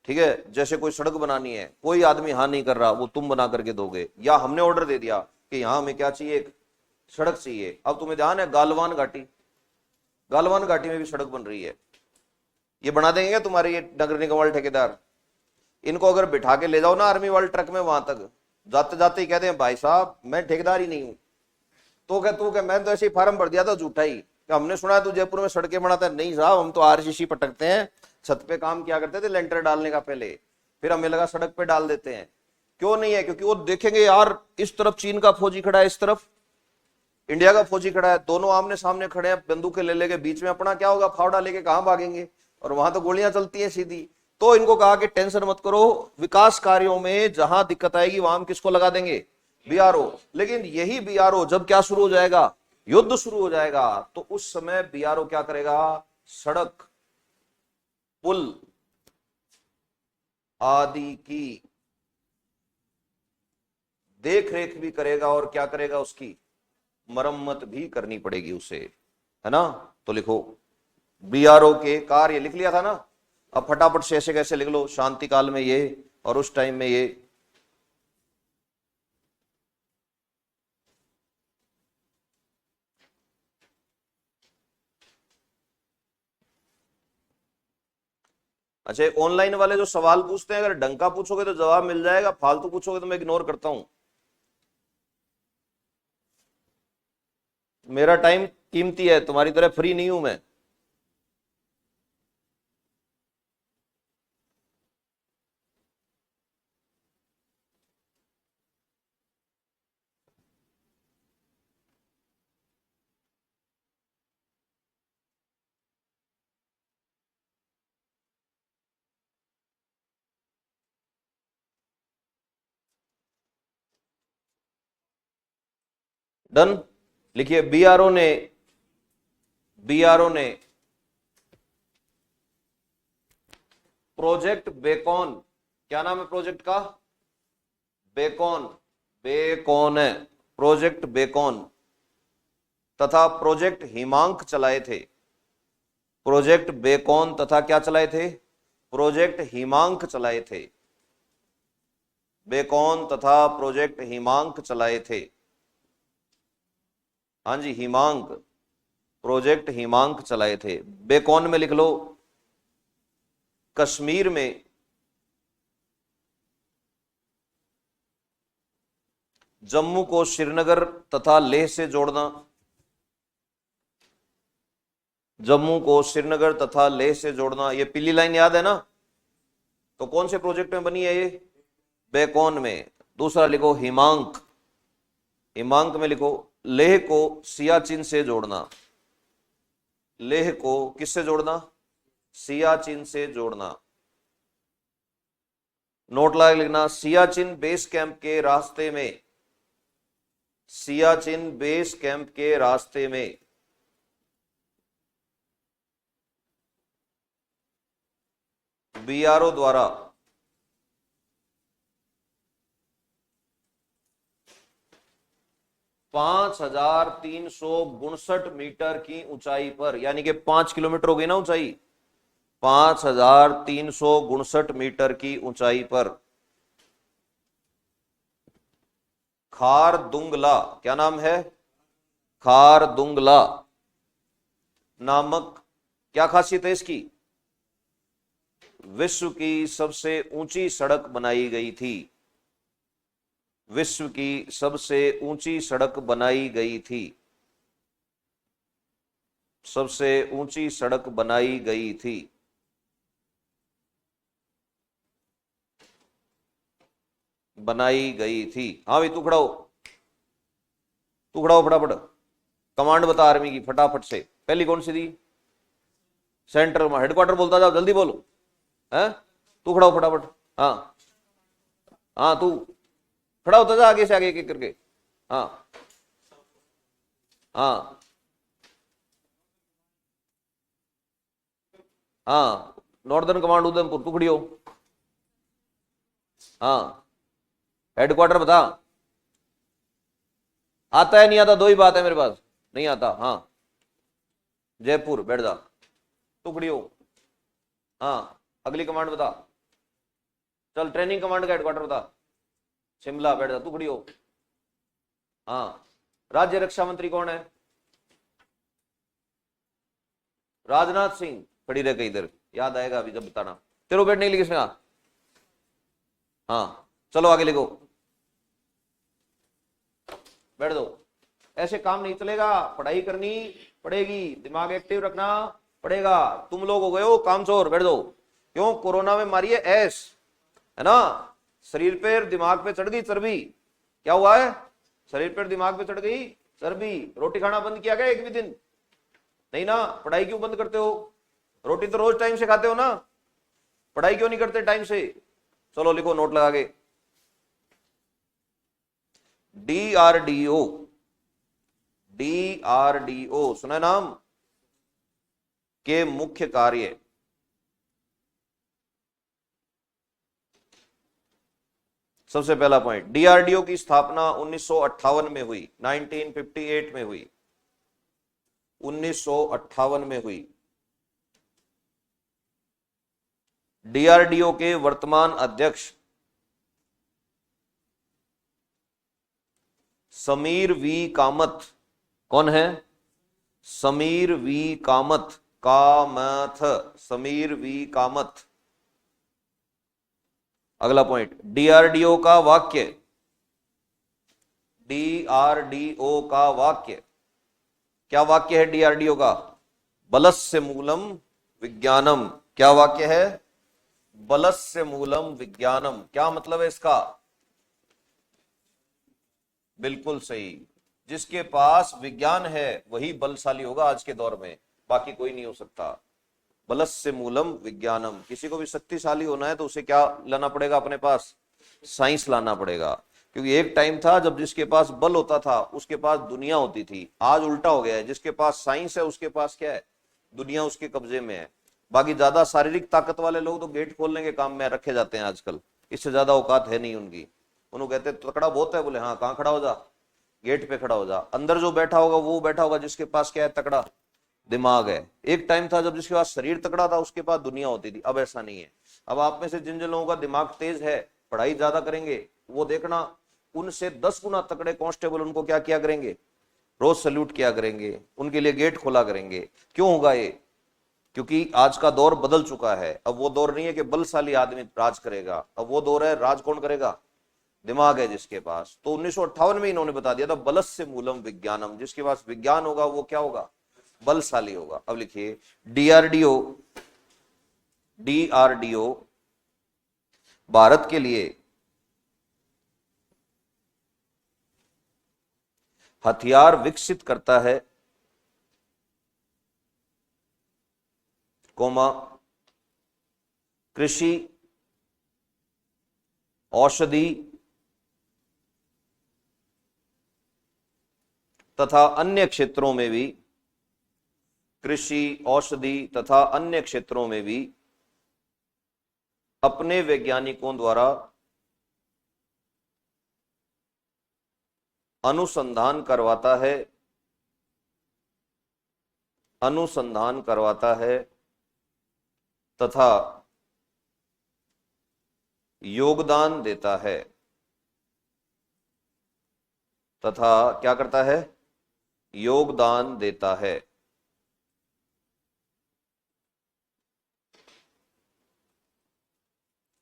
ठीक है, जैसे कोई सड़क बनानी है, कोई आदमी हाँ नहीं कर रहा, वो तुम बना करके दोगे। या हमने ऑर्डर दे दिया कि यहाँ हमें क्या चाहिए, एक सड़क चाहिए। अब तुम्हें ध्यान है गालवान घाटी, गालवान घाटी में भी सड़क बन रही है, ये बना देंगे तुम्हारे ये नगर निगम वाले ठेकेदार। इनको अगर बिठा के ले जाओ ना आर्मी वाले ट्रक में, वहां तक जाते जाते ही कहते हैं भाई साहब मैं ठेकेदार ही नहीं हूं। तो क्या तू क्या, मैं तो ऐसे ही फार्म भर दिया था झूठा ही, कि हमने सुना है तू जयपुर में सड़कें बनाता है। नहीं साहब, हम तो आरसीसी पटकते हैं, छत पे काम किया करते थे लेंटर डालने का पहले, फिर हमें लगा सड़क पे डाल देते हैं। क्यों नहीं है? क्योंकि वो देखेंगे यार इस तरफ चीन का फौजी खड़ा है, इस तरफ इंडिया का फौजी खड़ा है, दोनों आमने सामने खड़े हैं, बंदूकें ले लेके, बीच में अपना क्या होगा, फावड़ा लेके कहां भागेंगे, और वहां तो गोलियां चलती हैं सीधी। तो इनको कहा कि टेंशन मत करो, विकास कार्यों में जहां दिक्कत आएगी वहां हम किसको लगा देंगे, बीआरओ। लेकिन यही बीआरओ जब क्या शुरू हो जाएगा, युद्ध शुरू हो जाएगा, तो उस समय बीआरओ क्या करेगा, सड़क पुल आदि की देख रेख भी करेगा, और क्या करेगा, उसकी मरम्मत भी करनी पड़ेगी उसे, है ना। तो लिखो बीआरओ के कार्य, लिख लिया था ना। अब फटाफट से ऐसे कैसे लिख लो, शांति काल में ये और उस टाइम में ये। अच्छा, ऑनलाइन वाले जो सवाल पूछते हैं, अगर ढंग का पूछोगे तो जवाब मिल जाएगा, फालतू पूछोगे तो मैं इग्नोर करता हूं। मेरा टाइम कीमती है, तुम्हारी तरह फ्री नहीं हूं मैं। डन। लिखिए बीआरओ ने प्रोजेक्ट बेकॉन, क्या नाम है प्रोजेक्ट का, बेकॉन, बेकॉन है, प्रोजेक्ट बेकॉन तथा प्रोजेक्ट हिमांक चलाए थे। प्रोजेक्ट बेकॉन तथा क्या चलाए थे, प्रोजेक्ट हिमांक चलाए थे। बेकॉन तथा प्रोजेक्ट हिमांक चलाए थे। हाँ जी, हिमांक, प्रोजेक्ट हिमांक चलाए थे। बेकॉन में लिख लो कश्मीर में जम्मू को श्रीनगर तथा लेह से जोड़ना, जम्मू को श्रीनगर तथा लेह से जोड़ना। ये पीली लाइन याद है ना। तो कौन से प्रोजेक्ट में बनी है ये, बेकॉन में। दूसरा लिखो हिमांक, हिमांक में लिखो लेह को सियाचिन से जोड़ना, लेह को किससे जोड़ना, सियाचिन से जोड़ना। नोट लगा लिखना, सियाचिन बेस कैंप के रास्ते में, सियाचिन बेस कैंप के रास्ते में बीआरओ द्वारा मीटर की ऊंचाई पर, यानी कि 5 किलोमीटर हो गई ना ऊंचाई, 5359 मीटर की ऊंचाई पर खारदुंगला, क्या नाम है, खारदुंगला नामक, क्या खासियत है इसकी, विश्व की सबसे ऊंची सड़क बनाई गई थी, विश्व की सबसे ऊंची सड़क बनाई गई थी, सबसे ऊंची सड़क बनाई गई थी। बनाई गई थी। हाँ भाई तू खड़ा हो, तू खड़ा हो फटाफट, कमांड बता आर्मी की फटाफट से। पहली कौन सी दी, सेंटर में, हेडक्वार्टर बोलता जाओ, जल्दी बोलो है। तू खड़ा हो फटाफट। हाँ हाँ, तू खड़ा होता जा आगे से आगे एक एक करके। हाँ हाँ हाँ, नॉर्दर्न कमांड उधमपुर, तू खड़ी हो। हाँ, हेडक्वार्टर बता। आता है नहीं आता, दो ही बात है मेरे पास, नहीं आता। हाँ जयपुर बैठ जा। टुकड़ियों, हाँ अगली कमांड बता। चल ट्रेनिंग कमांड का हेडक्वार्टर बता। शिमला बैठ जा। टुकड़ियों, हाँ राज्य रक्षा मंत्री कौन है? राजनाथ सिंह। खड़ी रह गई इधर, याद आएगा अभी जब बताना। तेरे बैठने के लिए किसने कहा? हाँ चलो आगे लिखो, बैठ दो। ऐसे काम नहीं चलेगा, पढ़ाई करनी पड़ेगी, दिमाग एक्टिव रखना पड़ेगा। तुम लोग हो गए हो कामचोर, बैठ दो। क्यों? कोरोना में मारी है ऐश, है ना? शरीर पे दिमाग पे चढ़ गई चर्बी। क्या हुआ है? शरीर पर दिमाग पे चढ़ गई चर्बी। रोटी खाना बंद किया गया एक भी दिन? नहीं ना। पढ़ाई क्यों बंद करते हो? रोटी तो रोज टाइम से खाते हो ना, पढ़ाई क्यों नहीं करते टाइम से? चलो लिखो नोट लगा के। डीआरडीओ, डीआरडीओ सुना नाम के मुख्य कार्य। सबसे पहला पॉइंट, डीआरडीओ की स्थापना 1958 में हुई, 1958 में हुई, 1958 में हुई। डीआरडीओ के वर्तमान अध्यक्ष समीर वी कामत। कौन है? Sameer V Kamat, Kamath, Sameer V Kamat. अगला पॉइंट, डीआरडीओ का वाक्य, डीआरडीओ का वाक्य, क्या वाक्य है डीआरडीओ का? बलस्य मूलम विज्ञानम। क्या वाक्य है? बलस्य मूलम विज्ञानम। क्या मतलब है इसका? बिल्कुल सही, जिसके पास विज्ञान है वही बलशाली होगा आज के दौर में, बाकी कोई नहीं हो सकता। बलस्य मूलम विज्ञानम। किसी को भी शक्तिशाली होना है तो उसे क्या लाना पड़ेगा अपने पास? साइंस लाना पड़ेगा। क्योंकि एक टाइम था जब जिसके पास बल होता था उसके पास दुनिया होती थी। आज उल्टा हो गया है, जिसके पास साइंस है उसके पास क्या है? दुनिया उसके कब्जे में है। बाकी ज्यादा शारीरिक ताकत वाले लोग तो गेट खोलने के काम में रखे जाते हैं आजकल, इससे ज्यादा औकात है नहीं उनकी। उन्होंने कहते तकड़ा बहुत है, बोले हाँ कहाँ खड़ा हो जा? गेट पे खड़ा हो जा। अंदर जो बैठा होगा वो बैठा होगा जिसके पास क्या है? तकड़ा दिमाग है। एक टाइम था जब जिसके पास शरीर तकड़ा था उसके पास दुनिया होती थी, अब ऐसा नहीं है। अब आप में से जिन जिन लोगों का दिमाग तेज है, पढ़ाई ज्यादा करेंगे, वो देखना उनसे 10 गुना तकड़े कांस्टेबल उनको क्या किया करेंगे? रोज सल्यूट किया करेंगे, उनके लिए गेट खोला करेंगे। क्यों होगा ये? क्योंकि आज का दौर बदल चुका है। अब वो दौर नहीं है कि बलशाली आदमी राज करेगा, अब वो दौर है राज कौन करेगा? दिमाग है जिसके पास। तो 1958 में इन्होंने बता दिया था बलस्य मूलम विज्ञानम, जिसके पास विज्ञान होगा वो क्या होगा? बलशाली होगा। अब लिखिए डीआरडीओ, डीआरडीओ भारत के लिए हथियार विकसित करता है, कोमा कृषि, औषधि तथा अन्य क्षेत्रों में भी, कृषि, औषधि तथा अन्य क्षेत्रों में भी अपने वैज्ञानिकों द्वारा अनुसंधान करवाता है, अनुसंधान करवाता है तथा योगदान देता है, तथा क्या करता है? योगदान देता है।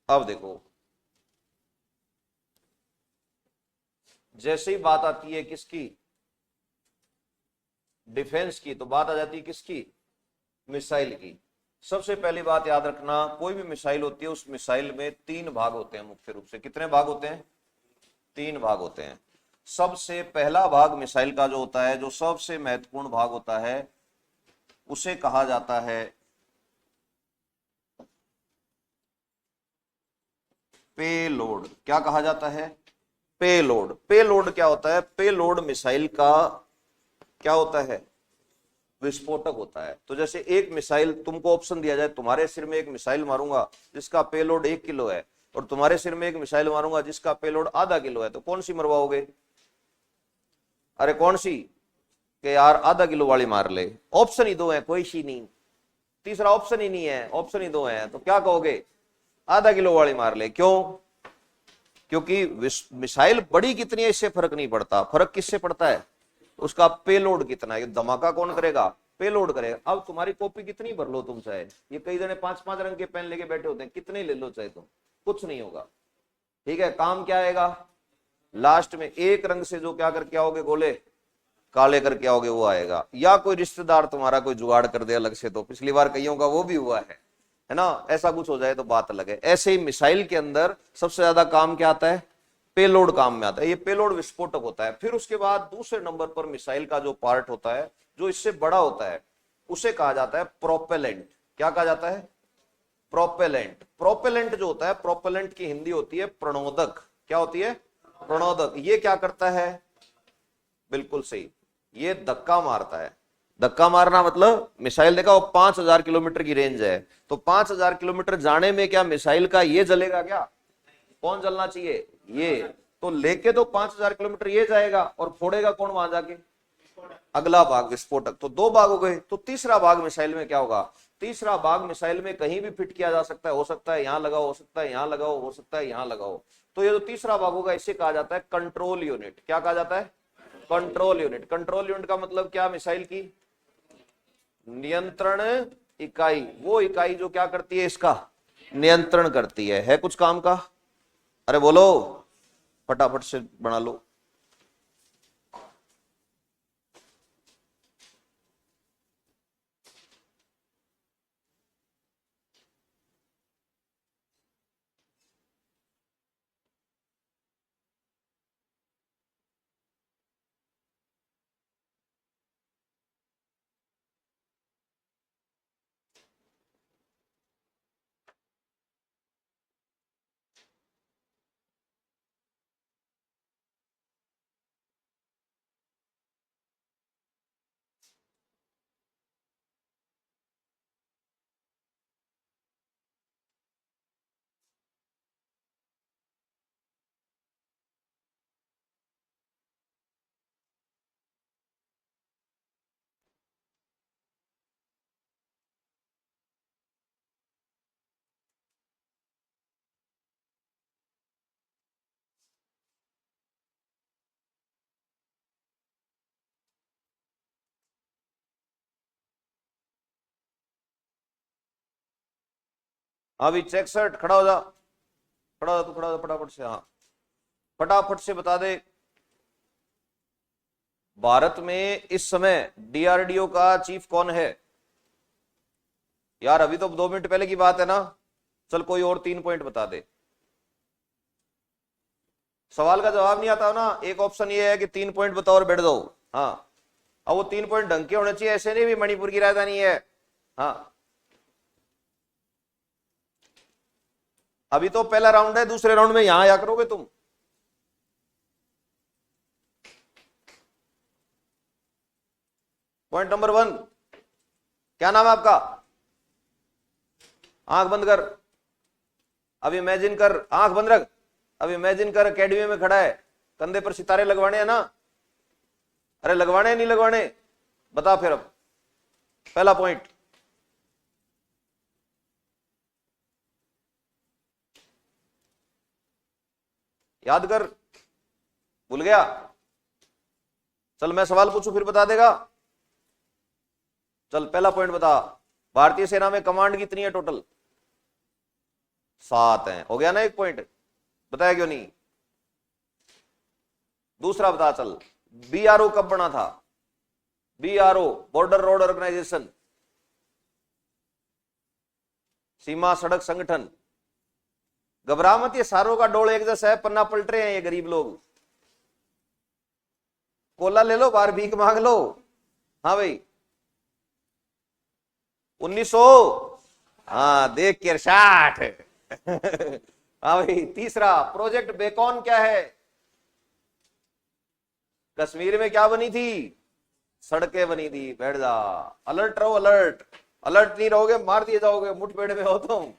अब देखो, जैसे ही बात आती है किसकी? डिफेंस की, तो बात आ जाती है किसकी? मिसाइल की। सबसे पहली बात याद रखना, कोई भी मिसाइल होती है उस मिसाइल में 3 भाग होते हैं मुख्य रूप से। कितने भाग होते हैं? 3 भाग होते हैं। सबसे पहला भाग मिसाइल का जो होता है, जो सबसे महत्वपूर्ण भाग होता है, उसे कहा जाता है पेलोड। क्या कहा जाता है? पेलोड। पेलोड क्या होता है? पेलोड मिसाइल का क्या होता है? विस्फोटक होता है। तो जैसे एक मिसाइल, तुमको ऑप्शन दिया जाए, तुम्हारे सिर में एक मिसाइल मारूंगा जिसका पेलोड 1 किलो है, और तुम्हारे सिर में एक मिसाइल मारूंगा जिसका पेलोड ½ किलो है, तो कौन सी मरवाओगे? अरे कौन सी? कि यार आधा किलो वाली मार ले, ऑप्शन ही दो है, कोई शी नहीं, तीसरा ऑप्शन ही नहीं है, ऑप्शन ही दो है, तो क्या कहोगे? आधा किलो वाली मार ले। क्यों? क्योंकि मिसाइल बड़ी कितनी है इससे फर्क नहीं पड़ता, फर्क किससे पड़ता है? उसका पेलोड कितना है। धमाका कौन करेगा? पेलोड करेगा। अब तुम्हारी कॉपी कितनी भर लो तुम, चाहे ये कई जने 5-5 रंग के पेन लेके बैठे होते हैं, कितने ले लो चाहे तुम, कुछ नहीं होगा। ठीक है, काम क्या आएगा लास्ट में? एक रंग से जो क्या करके आओगे, गोले काले करके आओगे, वो आएगा। या कोई रिश्तेदार तुम्हारा कोई जुगाड़ कर दे अलग से, तो पिछली बार कईयों का वो भी हुआ है ना, ऐसा कुछ हो जाए तो बात अलग है। ऐसे ही मिसाइल के अंदर सबसे ज्यादा काम क्या आता है? पेलोड काम में आता है। ये पेलोड विस्फोटक होता है। फिर उसके बाद दूसरे नंबर पर मिसाइल का जो पार्ट होता है, जो इससे बड़ा होता है, उसे कहा जाता है प्रोपेलेंट। क्या कहा जाता है? प्रोपेलेंट। प्रोपेलेंट जो होता है, प्रोपेलेंट की हिंदी होती है प्रणोदक। क्या होती है? प्रणोदक। ये क्या करता है? बिल्कुल सही, ये धक्का मारता है। धक्का मारना मतलब मिसाइल देखा वो 5000 किलोमीटर की रेंज है, तो 5000 किलोमीटर जाने में क्या मिसाइल का ये जलेगा क्या? कौन जलना चाहिए? ये। तो लेके तो 5000 किलोमीटर ये जाएगा, और फोड़ेगा कौन वहां जाके? अगला भाग विस्फोटक। तो 2 भाग हो गए। तो तीसरा भाग मिसाइल में क्या होगा? तीसरा भाग मिसाइल में कहीं भी फिट किया जा सकता है, हो सकता है यहां लगाओ, हो सकता है यहां लगाओ, हो सकता है यहां लगाओ। तो ये जो तीसरा भाग होगा, इसे कहा जाता है कंट्रोल यूनिट। क्या कहा जाता है? Control unit. कंट्रोल यूनिट का मतलब क्या? मिसाइल की नियंत्रण इकाई। वो इकाई जो क्या करती है? इसका नियंत्रण करती है कुछ काम का। अरे बोलो, फटाफट से बना लो। अभी चेक शर्ट खड़ा हो जा, खड़ा हो जा, तू खड़ा हो जा फटाफट से। हाँ, फटाफट से बता दे। भारत में इस समय डीआरडीओ का चीफ कौन है? यार अभी तो 2 मिनट पहले की बात है ना। चल कोई और 3 पॉइंट बता दे। सवाल का जवाब नहीं आता ना, एक ऑप्शन ये है कि 3 पॉइंट बताओ और बैठ जाओ। हाँ, अब वो 3 पॉइंट ढंग के होने चाहिए, ऐसे नहीं भी मणिपुर की राजधानी है। हाँ, अभी तो पहला राउंड है, दूसरे राउंड में यहां आया करोगे तुम। पॉइंट नंबर 1, क्या नाम है आपका? आंख बंद कर, अब इमेजिन कर, आंख बंद रख। अब इमेजिन कर अकेडमी में खड़ा है, कंधे पर सितारे लगवाने हैं ना? अरे लगवाने नहीं लगवाने? बता फिर। अब पहला पॉइंट, याद कर, भूल गया? चल मैं सवाल पूछूं फिर बता देगा। चल पहला पॉइंट बता, भारतीय सेना में कमांड कितनी है टोटल? 7 है। हो गया ना एक पॉइंट, बताया क्यों नहीं? दूसरा बता चल, बीआरओ कब बना था? बीआरओ, बॉर्डर रोड ऑर्गेनाइजेशन, सीमा सड़क संगठन। घबरा मत, ये सारों का डोल एक जैसा है, पन्ना पलट रहे हैं ये गरीब लोग। कोला ले लो, बाहर भीख मांग लो। हाँ भाई, 1900। हाँ देख के 60। हाँ भाई। तीसरा, प्रोजेक्ट बेकॉन क्या है? कश्मीर में क्या बनी थी? सड़कें बनी थी। बैठ जा, अलर्ट रहो, अलर्ट। अलर्ट नहीं रहोगे मार दिए जाओगे, मुठभेड़ में हो तुम,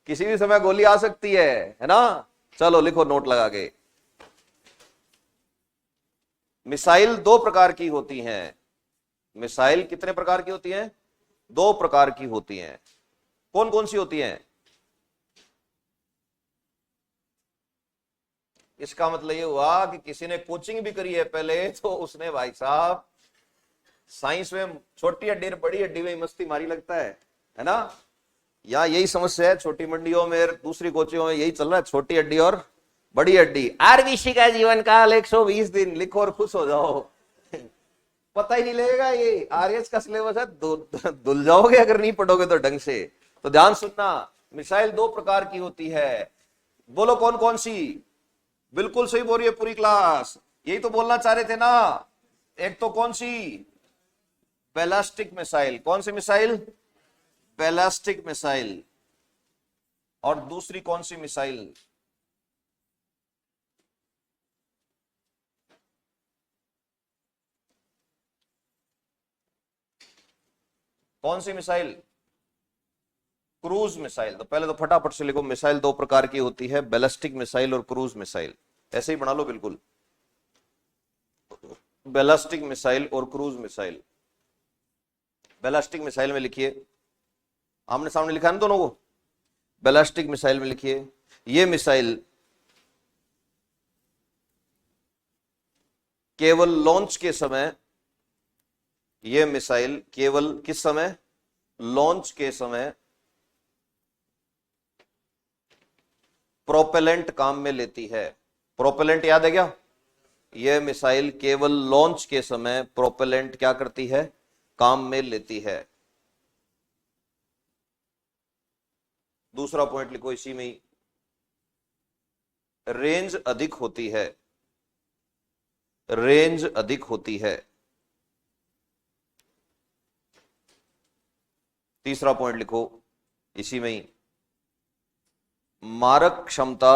किसी भी समय गोली आ सकती है ना? चलो लिखो नोट लगा के। मिसाइल 2 प्रकार की होती हैं, मिसाइल कितने प्रकार की होती हैं? 2 प्रकार की होती हैं। कौन कौन सी होती हैं? इसका मतलब ये हुआ कि किसी ने कोचिंग भी करी है पहले, तो उसने भाई साहब साइंस में छोटी हड्डी और बड़ी हड्डी में मस्ती मारी लगता है ना। यहाँ यही समस्या है छोटी मंडियों में, दूसरी कोचिंगों में यही चल रहा है, छोटी हड्डी और बड़ी हड्डी। आरबीसी का जीवन काल 120 दिन, लिखो और खुश हो जाओ। पता ही नहीं लगेगा, ये आरएस का सिलेबस है, धुल जाओगे अगर नहीं पढ़ोगे तो ढंग से। तो ध्यान सुनना, मिसाइल 2 प्रकार की होती है। बोलो कौन कौन सी? बिल्कुल सही बोल रही है पूरी क्लास, यही तो बोलना चाह रहे थे ना। एक तो कौन सी? Ballistic missile. कौन सी मिसाइल? Ballistic missile. और दूसरी कौन सी मिसाइल? कौन सी मिसाइल? Cruise missile. तो पहले तो फटाफट से लिखो, मिसाइल 2 प्रकार की होती है, बैलिस्टिक मिसाइल और क्रूज मिसाइल। ऐसे ही बना लो बिल्कुल, बैलिस्टिक मिसाइल और क्रूज मिसाइल। बैलिस्टिक मिसाइल में लिखिए, आमने सामने लिखा है ना दोनों को। बैलिस्टिक मिसाइल में लिखिए, ये मिसाइल केवल लॉन्च के समय, ये मिसाइल केवल किस समय? लॉन्च के समय प्रोपेलेंट काम में लेती है। प्रोपेलेंट याद है क्या? यह मिसाइल केवल लॉन्च के समय प्रोपेलेंट क्या करती है? काम में लेती है। दूसरा पॉइंट लिखो इसी में ही, रेंज अधिक होती है। रेंज अधिक होती है। तीसरा पॉइंट लिखो इसी में ही, मारक क्षमता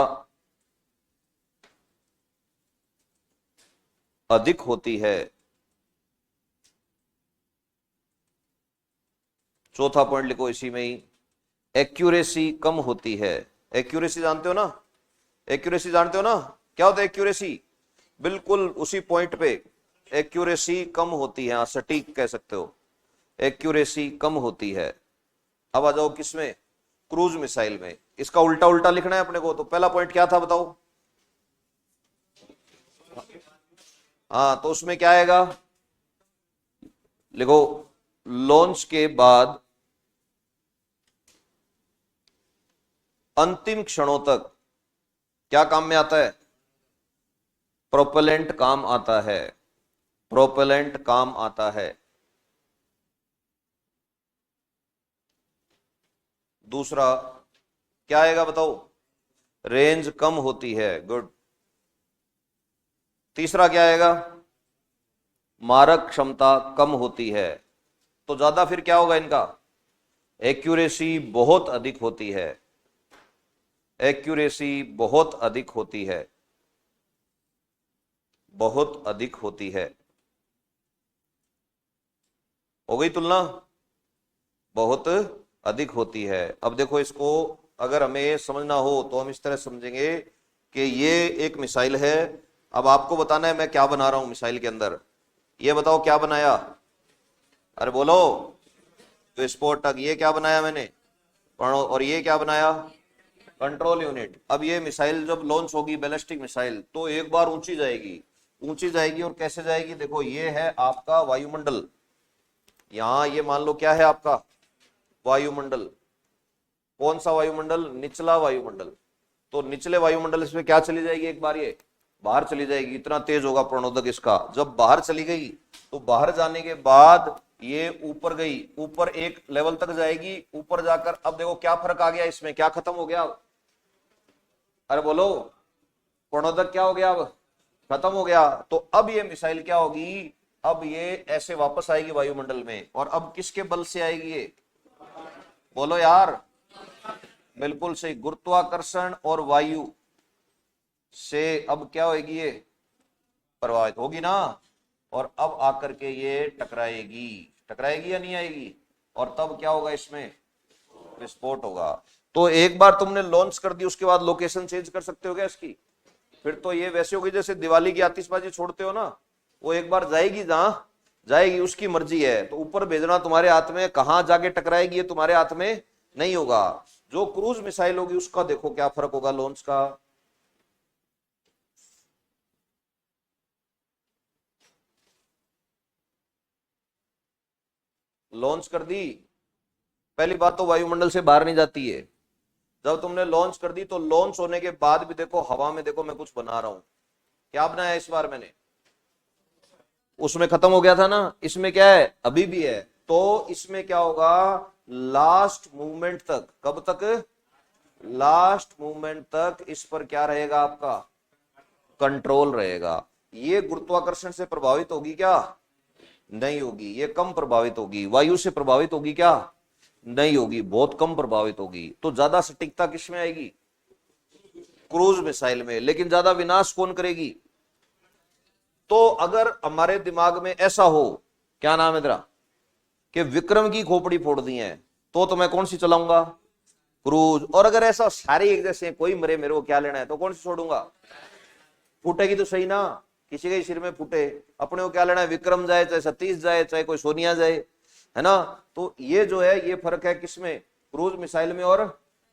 अधिक होती है। चौथा पॉइंट लिखो इसी में ही, एक्यूरेसी कम होती है। एक्यूरेसी जानते हो ना? एक्यूरेसी जानते हो ना? क्या होता है एक्यूरेसी? बिल्कुल उसी पॉइंट पे, एक्यूरेसी कम होती है। सटीक कह सकते हो, एक्यूरेसी कम होती है। अब आ जाओ किसमें? क्रूज मिसाइल में। इसका उल्टा उल्टा लिखना है अपने को। तो पहला पॉइंट क्या था बताओ? हाँ, तो उसमें क्या आएगा? लिखो, लॉन्च के बाद अंतिम क्षणों तक क्या काम में आता है? प्रोपेलेंट काम आता है। प्रोपेलेंट काम आता है। दूसरा क्या आएगा बताओ? रेंज कम होती है। गुड। तीसरा क्या आएगा? मारक क्षमता कम होती है। तो ज्यादा फिर क्या होगा इनका? एक्यूरेसी बहुत अधिक होती है। एक्यूरेसी बहुत अधिक होती है। बहुत अधिक होती है। हो गई तुलना? बहुत अधिक होती है। अब देखो, इसको अगर हमें समझना हो तो हम इस तरह समझेंगे कि ये एक मिसाइल है। अब आपको बताना है मैं क्या बना रहा हूं मिसाइल के अंदर। ये बताओ क्या बनाया? अरे बोलो। विस्फोटक। ये क्या बनाया मैंने? और ये क्या बनाया? Control unit. अब ये मिसाइल जब लॉन्च होगी, बैलिस्टिक मिसाइल, तो एक बार ऊंची जाएगी। ऊंची जाएगी और कैसे जाएगी? देखो, ये है आपका वायुमंडल। यहां ये मान लो क्या है आपका? वायुमंडल। कौन सा वायुमंडल? निचला वायुमंडल। तो निचले वायुमंडल इसमें क्या चली जाएगी? एक बार ये बाहर चली जाएगी। इतना तेज होगा प्रणोदक इसका। जब बाहर चली गई तो बाहर जाने के बाद ये ऊपर गई, ऊपर एक लेवल तक जाएगी। ऊपर जाकर अब देखो क्या फर्क आ गया इसमें, क्या खत्म हो गया? अरे बोलो, प्रणोदक क्या हो गया? अब खत्म हो गया। तो अब ये मिसाइल क्या होगी? अब ये ऐसे वापस आएगी वायुमंडल में। और अब किसके बल से आएगी ये? बोलो यार। बिल्कुल सही, गुरुत्वाकर्षण और वायु से अब क्या होगी? ये प्रभावित होगी ना। और अब आकर के ये टकराएगी। टकराएगी या नहीं आएगी? और तब क्या होगा? इसमें विस्फोट होगा। तो एक बार तुमने लॉन्च कर दी, उसके बाद लोकेशन चेंज कर सकते हो क्या इसकी? फिर तो ये वैसे होगी जैसे दिवाली की आतिशबाजी छोड़ते हो ना, वो एक बार जाएगी जाएगी, उसकी मर्जी है। तो ऊपर भेजना तुम्हारे हाथ में, कहां जाके टकराएगी ये तुम्हारे हाथ में नहीं होगा। जो क्रूज मिसाइल होगी उसका देखो क्या फर्क होगा लॉन्च का। लॉन्च कर दी, पहली बात तो वायुमंडल से बाहर नहीं जाती है। जब तुमने लॉन्च कर दी तो लॉन्च होने के बाद भी देखो हवा में, देखो मैं कुछ बना रहा हूं। क्या बनाया इस बार मैंने? उसमें खत्म हो गया था ना, इसमें क्या है अभी भी है। तो इसमें क्या होगा, लास्ट मूवमेंट तक, कब तक? लास्ट मूवमेंट तक इस पर क्या रहेगा आपका? कंट्रोल रहेगा। ये गुरुत्वाकर्षण से प्रभावित होगी क्या? नहीं होगी। ये कम प्रभावित होगी। वायु से प्रभावित होगी क्या? नहीं होगी, बहुत कम प्रभावित होगी। तो ज्यादा सटीकता किसमें आएगी? क्रूज मिसाइल में। लेकिन ज्यादा विनाश कौन करेगी? तो अगर हमारे दिमाग में ऐसा हो, क्या नाम है तेरा, कि विक्रम की खोपड़ी फोड़ दी है, तो मैं कौन सी चलाऊंगा? क्रूज। और अगर ऐसा सारे एक जैसे हैं, कोई मरे मेरे को क्या लेना है, तो कौन सी छोड़ूंगा? फूटेगी तो सही ना, किसी के सिर में फूटे, अपने को क्या लेना है? विक्रम जाए चाहे सतीश जाए चाहे कोई सोनिया जाए, है ना। तो ये जो है ये फर्क है किसमें? क्रूज मिसाइल में और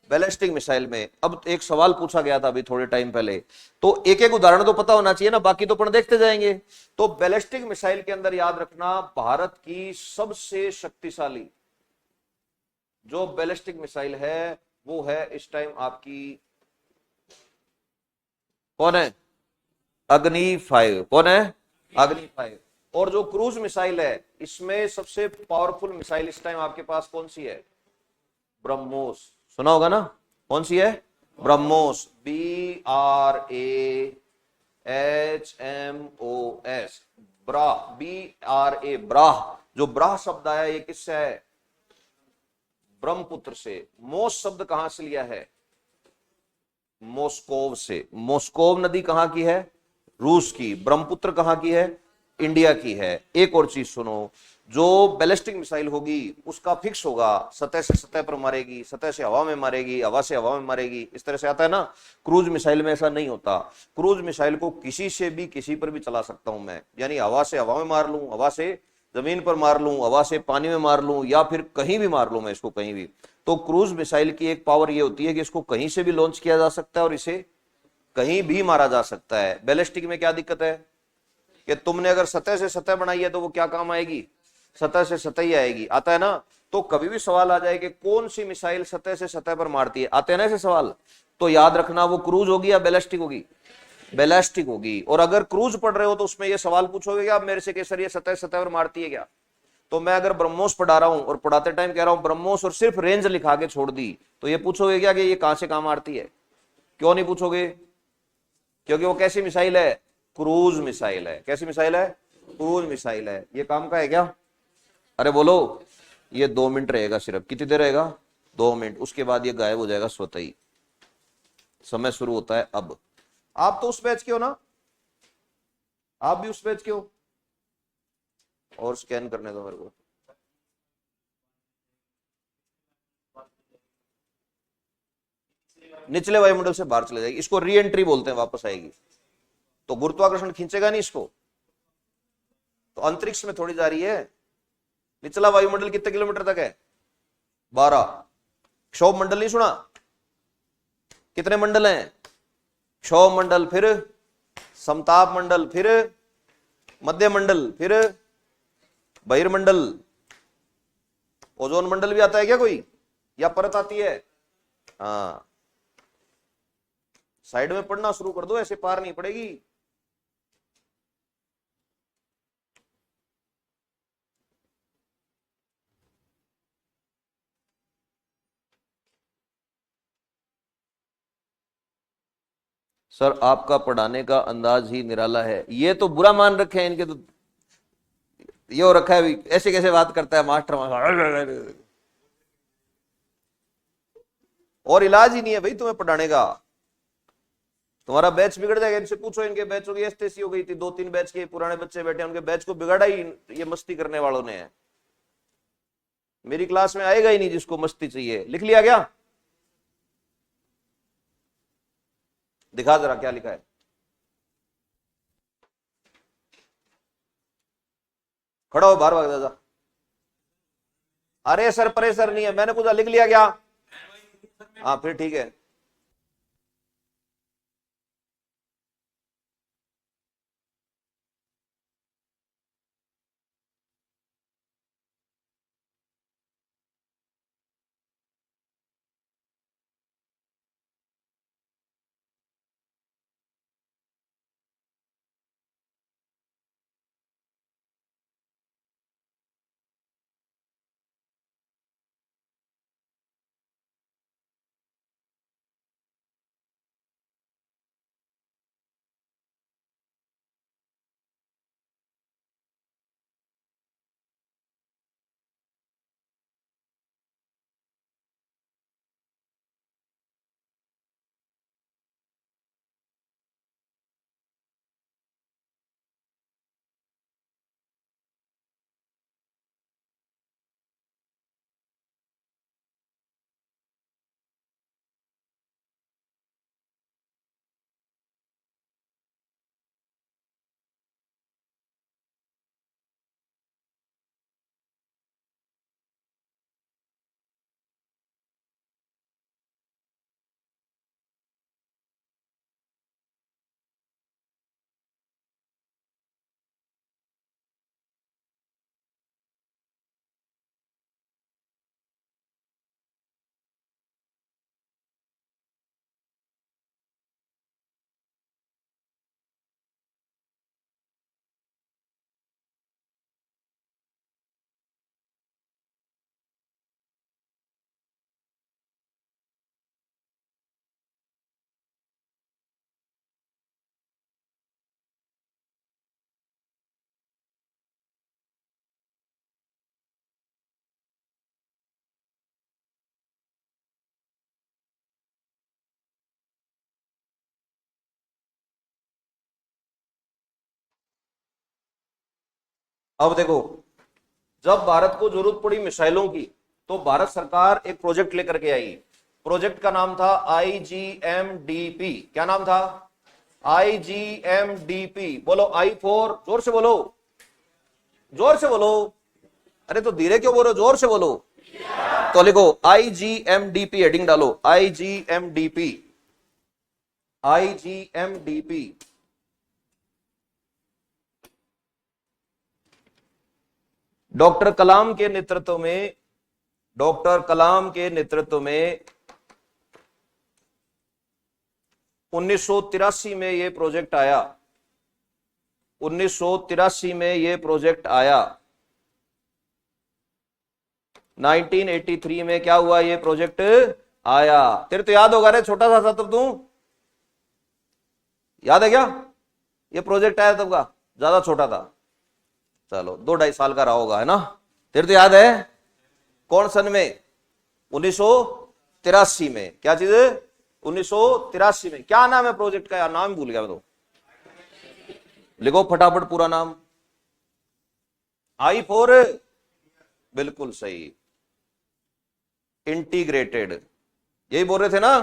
बैलिस्टिक मिसाइल में। अब एक सवाल पूछा गया था अभी थोड़े टाइम पहले, तो एक एक उदाहरण तो पता होना चाहिए ना, बाकी तो अपन देखते जाएंगे। तो बैलिस्टिक मिसाइल के अंदर याद रखना, भारत की सबसे शक्तिशाली जो बैलिस्टिक मिसाइल है वो है इस टाइम आपकी, कौन है? अग्नि 5। कौन है? अग्नि 5। और जो क्रूज मिसाइल है इसमें सबसे पावरफुल मिसाइल इस टाइम आपके पास कौन सी है? ब्रह्मोस। सुना होगा ना, कौन सी है? ब्रह्मोस। BRAHMOS, ब्रा, BRA, ब्राह। जो ब्राह शब्द आया ये किससे है? ब्रह्मपुत्र से। मोस शब्द कहां से लिया है? मोस्कोव से। मोस्कोव नदी कहां की है? रूस की। ब्रह्मपुत्र कहां की है? इंडिया की है। एक और चीज सुनो, जो बैलिस्टिक मिसाइल होगी उसका फिक्स होगा, सतह से सतह पर मारेगी, सतह से हवा में मारेगी, हवा से हवा में मारेगी, इस तरह से आता है ना। क्रूज मिसाइल में ऐसा नहीं होता। क्रूज मिसाइल को किसी से भी किसी पर भी चला सकता हूं मैं, यानी हवा से हवा में मार लूं, हवा से जमीन पर मार लूं, हवा से पानी में मार लूं, या फिर कहीं भी मार लूं मैं इसको, कहीं भी। तो क्रूज मिसाइल की एक पावर ये होती है कि इसको कहीं से भी लॉन्च किया जा सकता है और इसे कहीं भी मारा जा सकता है। बैलिस्टिक में क्या दिक्कत है कि तुमने अगर सतह से सतह बनाई है तो वो क्या काम आएगी? सतह से सतह ही आएगी। आता है ना। तो कभी भी सवाल आ जाए कि कौन सी मिसाइल सतह से सतह पर मारती है, आते हैं ना ऐसे सवाल, तो याद रखना वो क्रूज होगी या बैलिस्टिक होगी? बैलिस्टिक होगी। और अगर क्रूज पढ़ रहे हो तो उसमें ये सवाल पूछोगे कि आप मेरे से सर ये सतह सतह पर मारती है क्या? तो मैं अगर ब्रह्मोस पढ़ा रहा हूं और पढ़ाते टाइम कह रहा हूं ब्रह्मोस और सिर्फ रेंज लिखा के छोड़ दी, तो ये पूछोगे क्या कि ये कहां से कहां मारती है? क्यों नहीं पूछोगे? क्योंकि वो कैसी मिसाइल है? क्रूज मिसाइल है। कैसी मिसाइल है? क्रूज मिसाइल है। ये काम का है क्या? अरे बोलो। ये 2 मिनट रहेगा सिर्फ। कितनी देर रहेगा? 2 मिनट। उसके बाद ये गायब हो जाएगा स्वतः ही। समय शुरू होता है अब। आप तो उस बैच के हो ना? आप भी उस बैच के हो? और स्कैन करने दो मेरे को। निचले वायुमंडल से बाहर चले जाएगी, इसको री एंट्री बोलते हैं, वापस आएगी। तो गुरुत्वाकर्षण खींचेगा नहीं इसको, तो अंतरिक्ष में थोड़ी जा रही है। निचला वायुमंडल कितने किलोमीटर तक है? 12। क्षोभ मंडल नहीं सुना? कितने मंडल हैं? क्षोभ मंडल, फिर समताप मंडल, फिर मध्य मंडल, फिर बहिर्मंडल। ओजोन मंडल भी आता है क्या कोई, या परत आती है? हाँ, साइड में पढ़ना शुरू कर दो, ऐसे पार नहीं पड़ेगी। सर आपका पढ़ाने का अंदाज ही निराला है। ये तो बुरा मान रखे हैं इनके, तो ये हो रखा है ऐसे कैसे बात करता है मास्टर। और इलाज ही नहीं है भाई तुम्हें पढ़ाने का। तुम्हारा बैच बिगड़ जाएगा। इनसे पूछो, इनके बैचों की एसटीसी हो गई थी, 2-3 बैच के पुराने बच्चे बैठे, उनके बैच को बिगाड़ा ही ये मस्ती करने वालों ने है। मेरी क्लास में आएगा ही नहीं जिसको मस्ती चाहिए। लिख लिया क्या? दिखा जरा क्या लिखा है। खड़ा हो, बाहर भाग जा। अरे सर प्रेशर नहीं है, मैंने कुछ लिख लिया क्या? हाँ फिर ठीक है। अब देखो, जब भारत को जरूरत पड़ी मिसाइलों की, तो भारत सरकार एक प्रोजेक्ट लेकर के आई। प्रोजेक्ट का नाम था IGMDP। क्या नाम था? IGMDP। बोलो आई फोर, जोर से बोलो, जोर से बोलो। अरे तो धीरे क्यों बोल रहे हो, जोर से बोलो। तो लिखो IGMDP, हेडिंग डालो IGMDP। IGMDP डॉक्टर कलाम के नेतृत्व में, डॉक्टर कलाम के नेतृत्व में 1983 में यह प्रोजेक्ट आया। 1983 में यह प्रोजेक्ट आया। 1983 में क्या हुआ, यह प्रोजेक्ट आया। तेरे तो याद होगा रे, छोटा सा था तब तू, याद है क्या? यह प्रोजेक्ट आया तब का, ज्यादा छोटा था। चलो 2-2.5 साल का रहा होगा, है ना? तेरे तो याद है। कौन सन में? 1983 में। क्या चीज? 1983 में। क्या नाम है प्रोजेक्ट का? यार नाम भूल गया मैं तो। लिखो फटाफट पूरा नाम। I4, बिल्कुल सही, इंटीग्रेटेड, यही बोल रहे थे ना,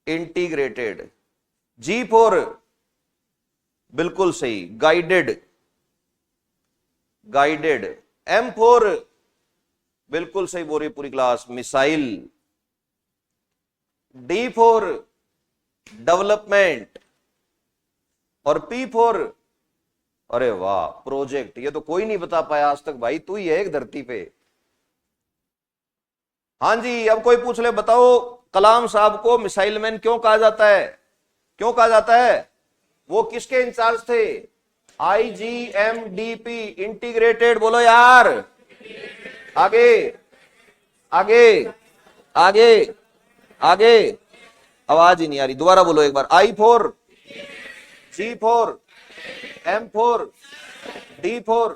इंटीग्रेटेड। G4, बिल्कुल सही, गाइडेड, गाइडेड। M4, बिल्कुल सही बोल रही पूरी क्लास, मिसाइल। D4, development. और P4, अरे वाह, प्रोजेक्ट। ये तो कोई नहीं बता पाया आज तक भाई, तू ही है एक धरती पे। हाँ जी, अब कोई पूछ ले, बताओ कलाम साहब को मिसाइल मैन क्यों कहा जाता है? क्यों कहा जाता है? वो किसके इंचार्ज थे? IGMDP, integrated. बोलो यार, आगे आगे आगे आगे। आवाज ही नहीं आ रही, दोबारा बोलो एक बार। I4, G4, M4, D4,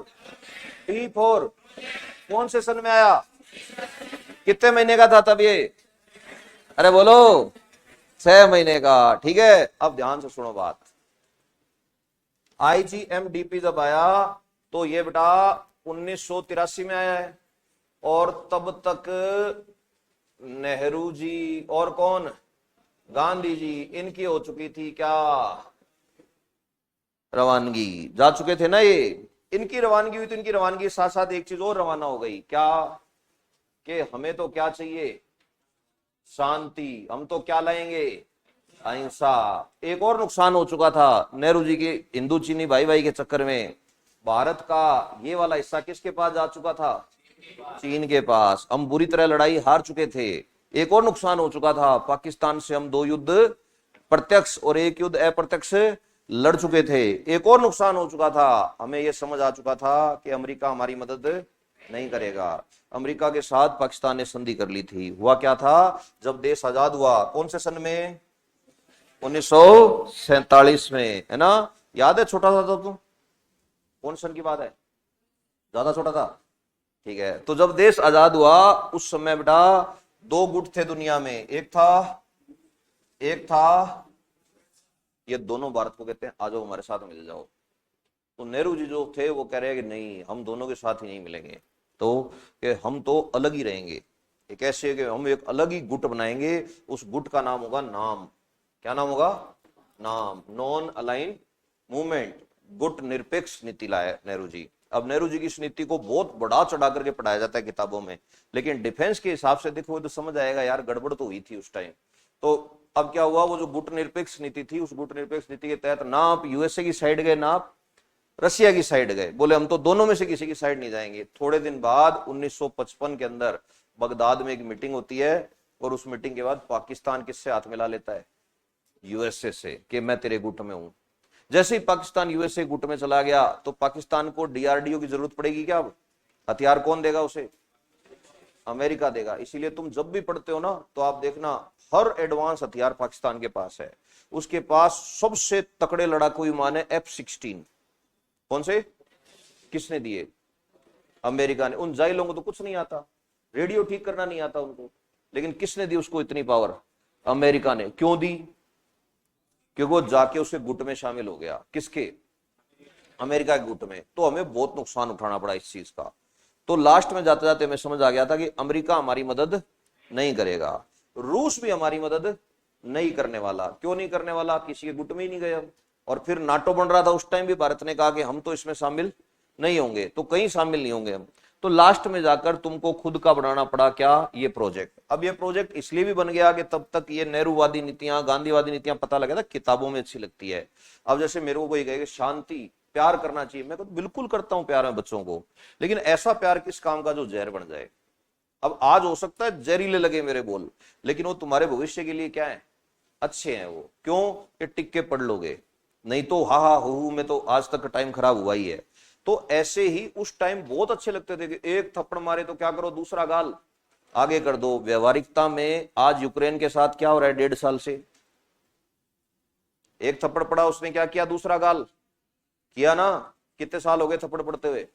T4 कौन से सन में आया? कितने महीने का था तब ये? अरे बोलो, 6 महीने का। ठीक है, अब ध्यान से सुनो बात। IGMDP जब आया तो ये बेटा 1983 में आया है, और तब तक नेहरू जी और कौन, गांधी जी, इनकी हो चुकी थी क्या, रवानगी, जा चुके थे ना ये। इनकी रवानगी हुई तो इनकी रवानगी के साथ साथ एक चीज और रवाना हो गई, क्या कि हमें तो क्या चाहिए, शांति। हम तो क्या लाएंगे, अहिंसा। एक और नुकसान हो चुका था नेहरू जी के हिंदू चीनी भाई भाई के चक्कर में, भारत का ये वाला हिस्सा किसके पास जा चुका था, चीन के पास। हम बुरी तरह लड़ाई हार चुके थे। एक और नुकसान हो चुका था, पाकिस्तान से हम 2 युद्ध प्रत्यक्ष और 1 युद्ध अप्रत्यक्ष लड़ चुके थे। एक और नुकसान हो चुका था, हमें यह समझ आ चुका था कि अमेरिका हमारी मदद नहीं करेगा। अमेरिका के साथ पाकिस्तान ने संधि कर ली थी। हुआ क्या था, जब देश आजाद हुआ, कौन से सन में, 1947 में, है ना, याद है, छोटा सा था तुम, कौन सन की बात है, ज्यादा छोटा था, ठीक है। तो जब देश आजाद हुआ उस समय बेटा 2 गुट थे दुनिया में, एक था ये दोनों भारत को कहते हैं आ जाओ हमारे साथ मिल जाओ। तो नेहरू जी जो थे वो कह रहे हैं कि नहीं, हम दोनों के साथ ही नहीं मिलेंगे, तो कि हम तो अलग ही रहेंगे। एक ऐसे कि हम एक अलग ही गुट बनाएंगे, उस गुट का नाम होगा नाम। क्या नाम होगा, नाम, नॉन अलाइन मूवमेंट, गुट निरपेक्ष नीति लाए नेहरू जी। अब नेहरू जी की इस नीति को बहुत बढ़ा चढ़ा करके पढ़ाया जाता है किताबों में, लेकिन डिफेंस के हिसाब से देखो तो समझ आएगा यार गड़बड़ तो हुई थी उस टाइम। तो अब क्या हुआ, वो जो गुट निरपेक्ष नीति थी, उस गुट निरपेक्ष नीति के तहत ना आप यूएसए की साइड गए, ना आप रसिया की साइड गए, बोले हम तो दोनों में से किसी की साइड नहीं जाएंगे। थोड़े दिन बाद 1955 के अंदर बगदाद में एक मीटिंग होती है, और उस मीटिंग के बाद पाकिस्तान किससे हाथ मिला लेता है, यूएसए से, कि मैं तेरे गुट में हूं। जैसे ही पाकिस्तान यूएसए गुट में चला गया तो पाकिस्तान को डीआरडीओ की जरूरत पड़ेगी क्या, अब हथियार कौन देगा उसे, अमेरिका देगा। इसीलिए तुम जब भी पढ़ते हो ना तो आप देखना हर एडवांस हथियार पाकिस्तान के पास है। उसके पास सबसे तकड़े लड़ाकू विमान है F-16। कौन से, किसने दिए, अमेरिका ने। उन जाइलों को तो कुछ नहीं आता, रेडियो ठीक करना नहीं आता उनको, लेकिन किसने दी उसको इतनी पावर, अमेरिका ने। क्यों दी, क्योंकि वो जाके उसके गुट में शामिल हो गया, किसके, अमेरिका के गुट में। तो हमें बहुत नुकसान उठाना पड़ा इस चीज का। तो लास्ट में जाते जाते हमें समझ आ गया था कि अमेरिका हमारी मदद नहीं करेगा, रूस भी हमारी मदद नहीं करने वाला। क्यों नहीं करने वाला, किसी के गुट में ही नहीं गए हम। और फिर नाटो बन रहा था उस टाइम भी, भारत ने कहा कि हम तो इसमें शामिल नहीं होंगे, तो कहीं शामिल नहीं होंगे हम। तो लास्ट में जाकर तुमको खुद का बनाना पड़ा क्या, ये प्रोजेक्ट। अब ये प्रोजेक्ट इसलिए भी बन गया कि तब तक ये नेहरूवादी नीतियां, गांधीवादी नीतियां पता लगा था, किताबों में अच्छी लगती है। अब जैसे मेरे को कोई कहे शांति, प्यार करना चाहिए, मैं तो बिल्कुल करता हूं प्यार में बच्चों को, लेकिन ऐसा प्यार किस काम का जो जहर बन जाए। अब आज हो सकता है जहरीले लगे मेरे बोल, लेकिन वो तुम्हारे भविष्य के लिए क्या है, अच्छे हैं वो। क्यों, कि टिक के पढ़ लोगे, नहीं तो हा हा हु में तो आज तक टाइम खराब हुआ ही है। तो ऐसे ही उस टाइम बहुत अच्छे लगते थे कि एक थप्पड़ मारे तो क्या करो, दूसरा गाल आगे कर दो। व्यवहारिकता में आज यूक्रेन के साथ क्या हो रहा है, 1.5 साल से, एक थप्पड़ पड़ा उसने क्या किया, दूसरा गाल किया ना। कितने साल हो गए थप्पड़ पड़ते हुए,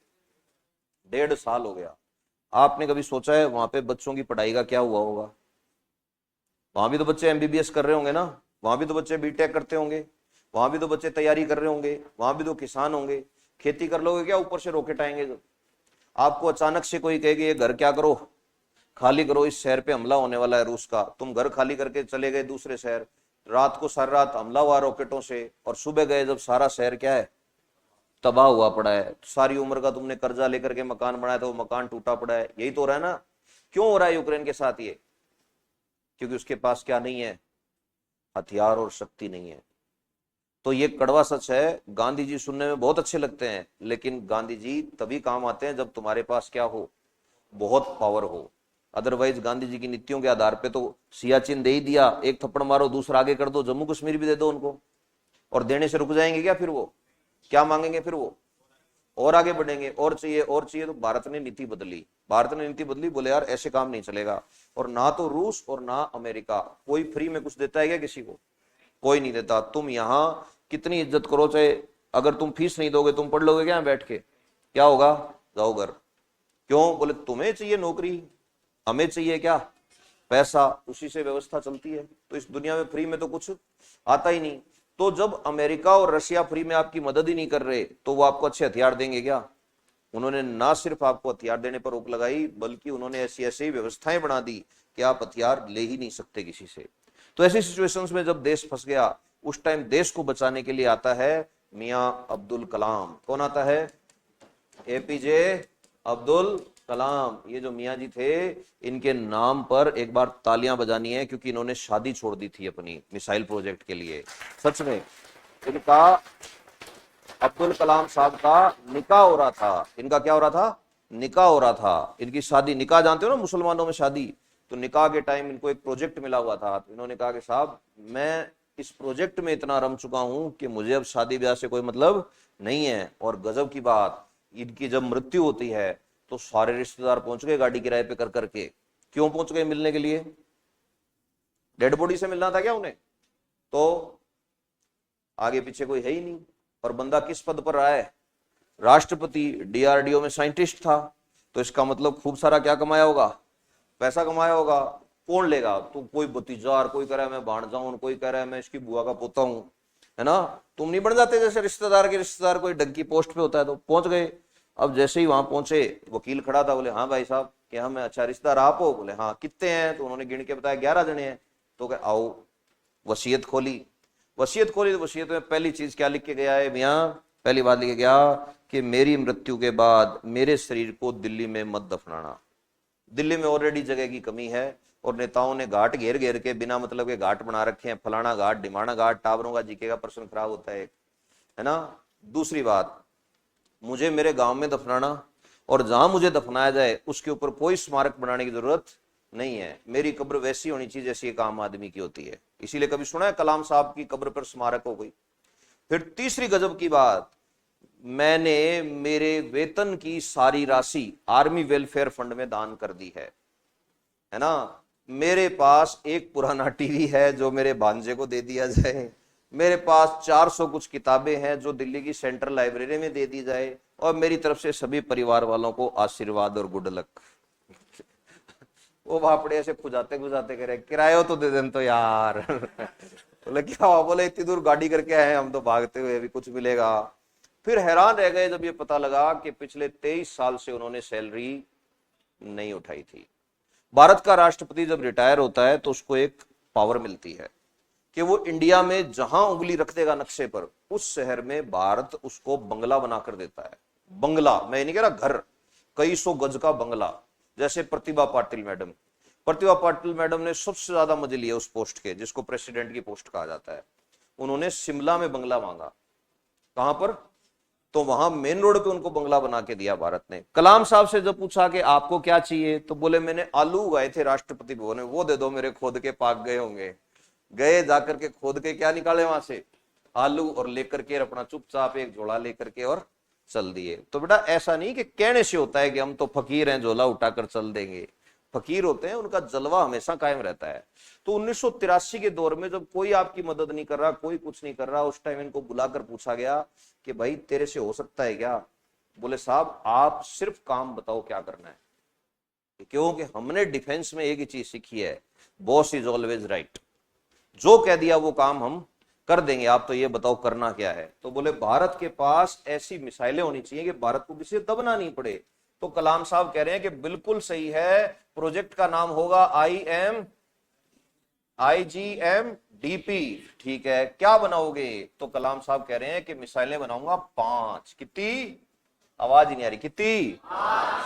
1.5 साल हो गया। आपने कभी सोचा है वहां पे बच्चों की पढ़ाई का क्या हुआ होगा, वहां भी तो बच्चे एमबीबीएस कर रहे होंगे ना, वहां भी तो बच्चे बीटेक करते होंगे, वहां भी तो बच्चे तैयारी कर रहे होंगे, वहां भी तो किसान होंगे। खेती कर लोगे क्या, ऊपर से रॉकेट आएंगे जब आपको अचानक से कोई कहेगा ये घर क्या करो, खाली करो, इस शहर पे हमला होने वाला है रूस का। तुम घर खाली करके चले गए दूसरे शहर, रात को सारी रात हमला हुआ रॉकेटों से, और सुबह गए जब सारा शहर क्या है, तबाह हुआ पड़ा है। सारी उम्र का तुमने कर्जा लेकर के मकान बनाया था, वो मकान टूटा पड़ा है। यही तो हो रहा है ना। क्यों हो रहा है यूक्रेन के साथ ये, क्योंकि उसके पास क्या नहीं है, हथियार और शक्ति नहीं है। तो ये कड़वा सच है। गांधी जी सुनने में बहुत अच्छे लगते हैं, लेकिन गांधी जी तभी काम आते हैं जब तुम्हारे पास क्या हो, बहुत पावर हो। अदरवाइज गांधी जी की नीतियों के आधार पे तो सियाचिन दे ही दिया, एक थप्पड़ मारो दूसरा आगे कर दो, जम्मू कश्मीर भी दे दो उनको, और देने से रुक जाएंगे क्या, फिर वो क्या मांगेंगे, फिर वो और आगे बढ़ेंगे, और चाहिए और चाहिए। तो भारत ने नीति बदली, भारत ने नीति बदली, बोले यार ऐसे काम नहीं चलेगा। और ना तो रूस और ना अमेरिका कोई फ्री में कुछ देता है क्या किसी को, कोई नहीं देता। तुम यहाँ कितनी इज्जत करो, चाहे अगर तुम फीस नहीं दोगे तुम पढ़ लोगे क्या बैठ के, क्या होगा, जाओ घर। क्यों, बोले तुम्हें चाहिए नौकरी, हमें चाहिए क्या, पैसा, उसी से व्यवस्था चलती है। तो इस दुनिया में फ्री में तो कुछ आता ही नहीं। तो जब अमेरिका और रशिया फ्री में आपकी मदद ही नहीं कर रहे तो वो आपको अच्छे हथियार देंगे क्या। उन्होंने ना सिर्फ आपको हथियार देने पर रोक लगाई, बल्कि उन्होंने ऐसी ऐसी व्यवस्थाएं बना दी कि आप हथियार ले ही नहीं सकते किसी से। तो ऐसी सिचुएशंस में जब देश फंस गया, उस टाइम देश को बचाने के लिए आता है मियां अब्दुल कलाम। कौन आता है, एपीजे अब्दुल कलाम। ये जो मियाँ जी थे, इनके नाम पर एक बार तालियां बजानी है, क्योंकि इन्होंने शादी छोड़ दी थी अपनी मिसाइल प्रोजेक्ट के लिए। सच में इनका, अब्दुल कलाम साहब का निकाह हो रहा था। इनका क्या हो रहा था? निकाह हो रहा था। इनकी शादी, निकाह जानते हो ना मुसलमानों में शादी, तो निकाह के टाइम इनको एक प्रोजेक्ट मिला हुआ था। तो इन्होंने कहा कि साहब मैं इस प्रोजेक्ट में इतना रम चुका हूं कि मुझे अब शादी ब्याह से कोई मतलब नहीं है। और गजब की बात, इनकी जब मृत्यु होती है तो सारे रिश्तेदार पहुंच गए गाड़ी किराए पे कर करके। क्यों पहुंच गए? मिलने के लिए। डेड बॉडी से मिलना था क्या उन्हें? तो आगे पीछे कोई है ही नहीं। और बंदा किस पद पर रहा है? राष्ट्रपति, डीआरडीओ में साइंटिस्ट था। तो इसका मतलब खूब सारा क्या कमाया होगा? पैसा कमाया होगा। कौन लेगा? तो कोई भतीजा, कोई कह रहा है मैं भांजा हूं, कोई कह रहा है मैं इसकी बुआ का पोता हूं, है ना। तुम नहीं बन जाते जैसे रिश्तेदार के रिश्तेदार कोई डंकी पोस्ट पे होता है। तो पहुंच गए। अब जैसे ही वहां पहुंचे, वकील खड़ा था। बोले हाँ भाई साहब, क्या हम? अच्छा रिश्तेदार आप हो? बोले हाँ। कितने हैं? तो उन्होंने गिन के बताया 11 जने हैं। तो कहे आओ। वसीयत खोली। वसीयत खोली तो वसीयत में पहली चीज क्या लिख के गया है मियाँ? पहली बात लिख के गया कि मेरी मृत्यु के बाद मेरे शरीर को दिल्ली में मत दफनाना। दिल्ली में ऑलरेडी जगह की कमी है, और नेताओं ने घाट घेर घेर के बिना मतलब के घाट बना रखे हैं। फलाना घाट, ढिमाना घाट, टावरों का जीके का पर्सन खराब होता है ना। दूसरी बात, मुझे मेरे गांव में दफनाना, और जहां मुझे दफनाया जाए उसके ऊपर कोई स्मारक बनाने की जरूरत नहीं है। मेरी कब्र वैसी होनी चाहिए जैसी एक आम आदमी की होती है। इसीलिए कभी सुना है कलाम साहब की कब्र पर स्मारक हो गई? फिर तीसरी गजब की बात, मैंने मेरे वेतन की सारी राशि आर्मी वेलफेयर फंड में दान कर दी है ना। मेरे पास एक पुराना टीवी है जो मेरे भांजे को दे दिया जाए। मेरे पास 400 कुछ किताबें हैं जो दिल्ली की सेंट्रल लाइब्रेरी में दे दी जाए। और मेरी तरफ से सभी परिवार वालों को आशीर्वाद और गुड लक। वो भापड़े ऐसे खुजाते खुजाते कह रहे किराया तो दे दें तो यार। बोले क्या हुआ? बोले इतनी दूर गाड़ी करके आए हम तो भागते हुए, अभी कुछ मिलेगा। फिर हैरान रह गए जब ये पता लगा कि पिछले 23 साल से उन्होंने सैलरी नहीं उठाई थी। भारत का राष्ट्रपति जब रिटायर होता है तो उसको एक पावर मिलती है कि वो इंडिया में जहां उंगली रख देगा नक्शे पर, उस शहर में भारत उसको बंगला बनाकर देता है। बंगला, मैं नहीं कह रहा घर, कई सौ गज का बंगला। जैसे प्रतिभा पाटिल मैडम, प्रतिभा पाटिल मैडम ने सबसे ज्यादा मजे लिए उस पोस्ट के, जिसको प्रेसिडेंट की पोस्ट कहा जाता है। उन्होंने शिमला में बंगला मांगा। कहां पर? तो वहां मेन रोड पे उनको बंगला बना के दिया भारत ने। कलाम साहब से जब पूछा कि आपको क्या चाहिए, तो बोले मैंने आलू उगाए थे राष्ट्रपति भवन में, वो दे दो, मेरे खोद के पाक गए होंगे। गए, जाकर के खोद के क्या निकाले वहां से? आलू, और लेकर के अपना चुपचाप एक झोला लेकर के और चल दिए। तो बेटा ऐसा नहीं कि कहने से होता है कि हम तो फकीर हैं, झोला उठाकर चल देंगे। फकीर होते हैं, उनका जलवा हमेशा कायम रहता है। तो 1983 के दौर में जब कोई आपकी मदद नहीं कर रहा, कोई कुछ नहीं कर रहा, उस टाइम इनको बुलाकर पूछा गया कि भाई तेरे से हो सकता है क्या? बोले साहब आप सिर्फ काम बताओ क्या करना है। क्योंकि हमने डिफेंस में एक ही चीज सीखी है, बॉस इज ऑलवेज राइट। जो कह दिया वो काम हम कर देंगे, आप तो ये बताओ करना क्या है। तो बोले भारत के पास ऐसी मिसाइलें होनी चाहिए कि भारत को किसी दबना नहीं पड़े। तो कलाम साहब कह रहे हैं कि बिल्कुल सही है, प्रोजेक्ट का नाम होगा IGM-DP। ठीक है, क्या बनाओगे? तो कलाम साहब कह रहे हैं कि मिसाइलें बनाऊंगा 5। कितनी? आवाज ही नहीं आ रही। कितनी?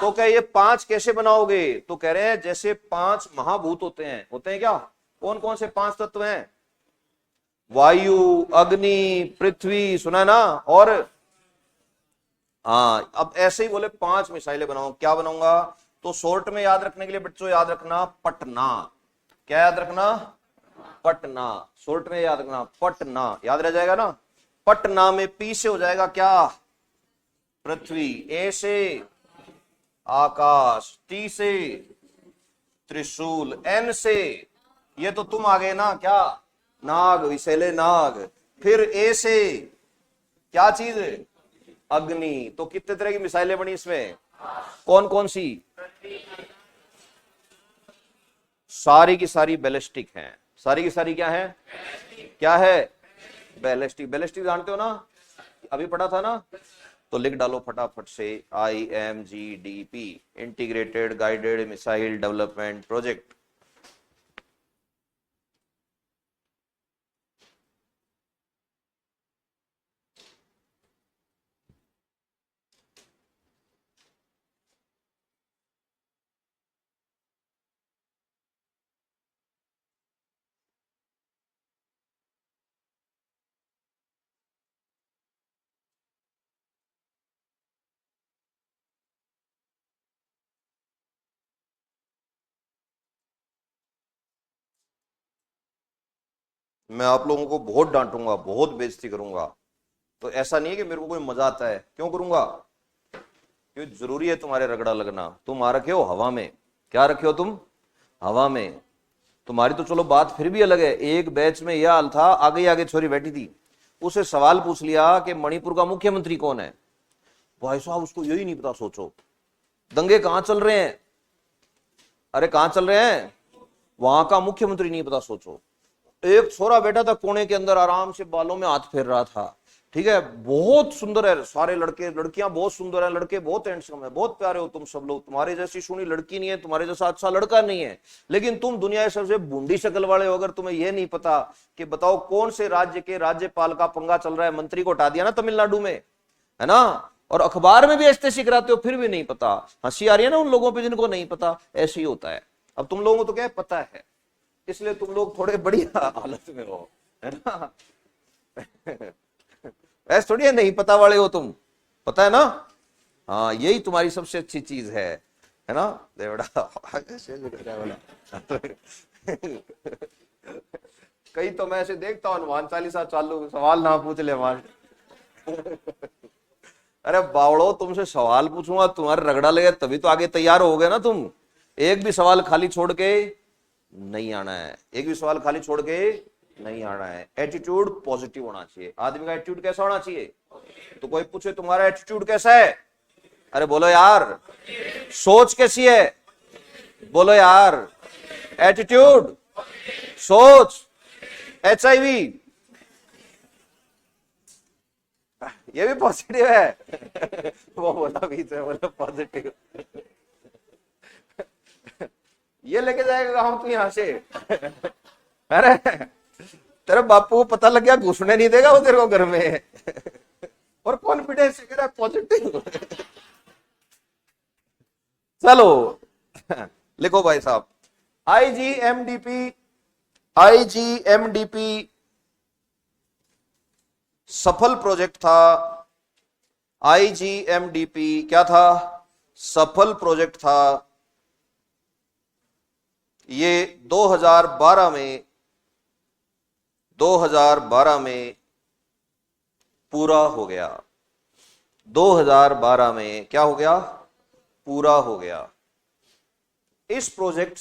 तो क्या ये 5 कैसे बनाओगे? तो कह रहे हैं जैसे 5 महाभूत होते हैं क्या? कौन कौन से 5 तत्व हैं? वायु, अग्नि, पृथ्वी, सुना ना, और हाँ, अब ऐसे ही बोले 5 मिसाइलें बनाओ। क्या बनाऊंगा? तो शॉर्ट में याद रखने के लिए बच्चों याद रखना पटना। क्या याद रखना? पटना। शॉर्ट में याद रखना पटना, याद रह जाएगा ना। पटना में पी से हो जाएगा क्या? पृथ्वी। ए से आकाश, टी से त्रिशूल, एन से, ये तो तुम आ गए ना, क्या? नाग, विषैले नाग। फिर ए से क्या चीज? अग्नि। तो कितने तरह की मिसाइलें बनी इसमें? कौन कौन सी? सारी की सारी बैलिस्टिक हैं। सारी की सारी क्या है? क्या है? बैलिस्टिक। बैलिस्टिक जानते हो ना, अभी पढ़ा था ना। तो लिख डालो फटाफट से, IMGDP, integrated guided missile development project. मैं आप लोगों को बहुत डांटूंगा, बहुत बेइज्जती करूंगा। तो ऐसा नहीं है कि मेरे को कोई मजा आता है, क्यों करूंगा? क्योंकि जरूरी है तुम्हारे रगड़ा लगना। तुम आ रखे हो हवा में। क्या रखे हो तुम? हवा में। तुम्हारी तो चलो बात फिर भी अलग है। एक बैच में यह हाल था, आगे आगे छोरी बैठी थी, उसे सवाल पूछ लिया कि मणिपुर का मुख्यमंत्री कौन है। भाई साहब उसको यही नहीं पता। सोचो दंगे कहां चल रहे हैं, अरे कहां चल रहे हैं, वहां का मुख्यमंत्री नहीं पता। सोचो एक छोरा बैठा था कोने के अंदर, आराम से बालों में हाथ फेर रहा था, ठीक है, बहुत सुंदर है, सारे लड़के लड़कियां बहुत सुंदर है, लड़के बहुत हैंडसम है, बहुत प्यारे हो तुम सब लोग, तुम्हारे जैसी सुनी लड़की नहीं है, तुम्हारे जैसा अच्छा लड़का नहीं है, लेकिन तुम दुनिया के सबसे बूंदी शक्ल वाले हो। अगर तुम्हें यह नहीं पता कि बताओ कौन से राज्य के राज्यपाल का पंगा चल रहा है, मंत्री को हटा दिया ना तमिलनाडु में, है ना, और अखबार में भी ऐसे कराते हो, फिर भी नहीं पता। हंसी आ रही है ना उन लोगों पर जिनको नहीं पता। ऐसे ही होता है। अब तुम लोगों को तो क्या पता है, इसलिए तुम लोग थोड़े बढ़िया हालत में हो, है ना। ऐसे थोड़ी है नहीं पता वाले हो तुम, पता है ना। हाँ यही तुम्हारी सबसे अच्छी चीज है ना देवड़ा। कई तो मैं ऐसे देखता हूँ हनुमान चालीसा चालू, सवाल ना पूछ ले मान। अरे बावड़ो तुमसे सवाल पूछूंगा, तुम्हारे रगड़ा लगे तभी तो आगे तैयार हो गए ना तुम। एक भी सवाल खाली छोड़ के नहीं आना है, एक भी सवाल खाली छोड़ के नहीं आना है। एटीट्यूड पॉजिटिव होना चाहिए। आदमी का एटीट्यूड कैसा होना चाहिए? तो कोई पूछे तुम्हारा एटीट्यूड कैसा है, अरे बोलो यार। सोच कैसी है, बोलो यार। एटीट्यूड, सोच, HIV, ये भी पॉजिटिव है। वो बोला बीच में, बोला पॉजिटिव। ये लेके जाएगा हम तू यहां से। अरे तेरे बापू को पता लग गया, घुसने नहीं देगा वो तेरे को घर में। और कॉन्फिडेंस कह रहा है पॉजिटिव। चलो लिखो भाई साहब, IGMDP, IGMDP सफल प्रोजेक्ट था। IGMDP क्या था? सफल प्रोजेक्ट था। ये 2012 में पूरा हो गया। 2012 में क्या हो गया? पूरा हो गया। इस प्रोजेक्ट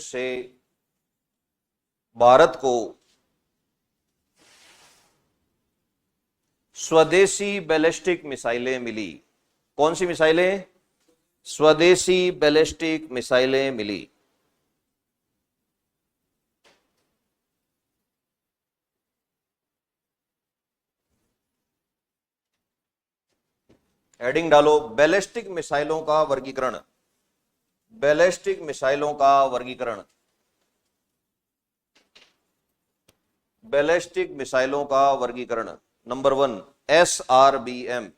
से भारत को स्वदेशी बैलिस्टिक मिसाइलें मिली। कौन सी मिसाइलें? स्वदेशी बैलिस्टिक मिसाइलें मिली। हेडिंग डालो, बैलिस्टिक मिसाइलों का वर्गीकरण। बैलिस्टिक मिसाइलों का वर्गीकरण। बैलिस्टिक मिसाइलों का वर्गीकरण। Number 1 SRBM।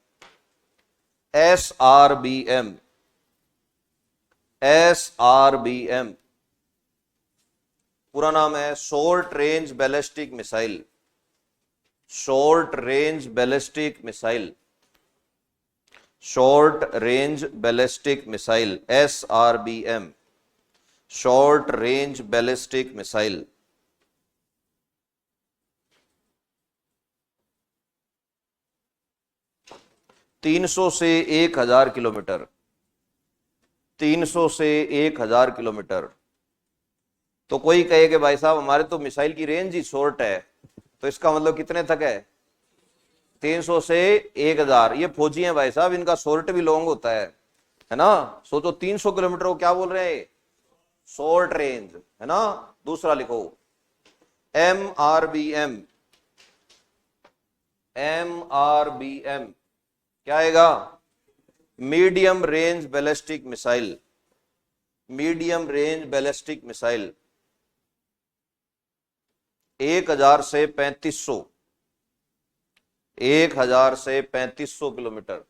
SRBM, SRBM पूरा नाम है short range ballistic missile. Short range ballistic missile, short range ballistic missile, SRBM, short range ballistic missile. तीन सौ से 1000 किलोमीटर, 300 से 1000 किलोमीटर। तो कोई कहे कि भाई साहब हमारे तो मिसाइल की रेंज ही शॉर्ट है, तो इसका मतलब कितने तक है? 300 से 1000। ये फौजी हैं भाई साहब, इनका शॉर्ट भी लॉन्ग होता है ना। सोचो 300 किलोमीटर को क्या बोल रहे हैं? शॉर्ट रेंज, है ना। दूसरा लिखो MRBM। MRBM क्या आएगा? Medium range ballistic missile. Medium range ballistic missile 1000 से 3500, 1000 से 3500 किलोमीटर।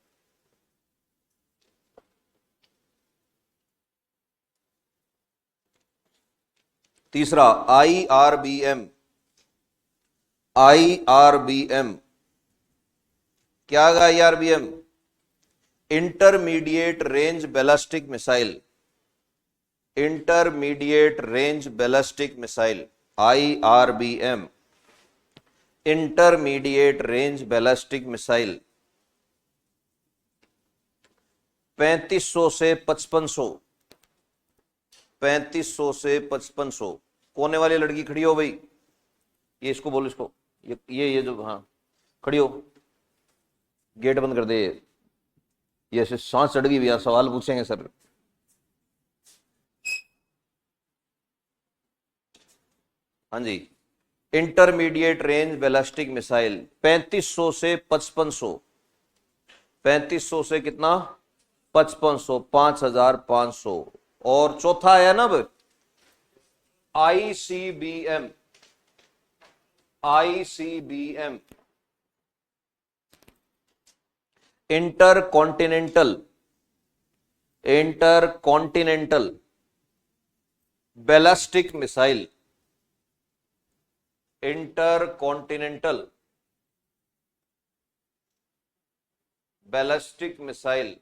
तीसरा IRBM। IRBM क्या आएगा? IRBM intermediate range ballistic missile. Intermediate range ballistic missile, IRBM, intermediate range ballistic missile 3500 से 5500, 3500 से 5500। कोने वाली लड़की खड़ी हो भाई, ये इसको बोलो, इसको ये जो, हाँ खड़ी हो, गेट बंद कर दे। ये ऐसे सांस चढ़ गई भैया, सवाल पूछेंगे सर। हाँ जी, इंटरमीडिएट रेंज बैलिस्टिक मिसाइल 3500 से 5500, 3500 से कितना, 5500, 5500। और चौथा है ना अब ICBM, ICBM intercontinental ballistic missile, intercontinental ballistic missile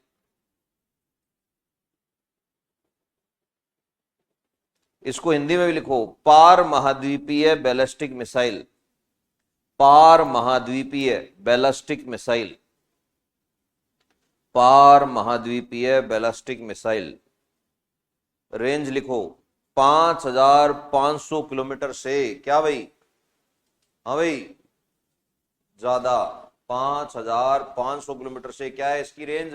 इसको हिंदी में भी लिखो, पार महाद्वीपीय बैलिस्टिक मिसाइल, पार महाद्वीपीय बैलिस्टिक मिसाइल, पार महाद्वीपीय बैलिस्टिक मिसाइल। रेंज लिखो 5500 किलोमीटर से, क्या भाई, हाँ भाई ज्यादा, 5500 किलोमीटर से क्या है इसकी रेंज,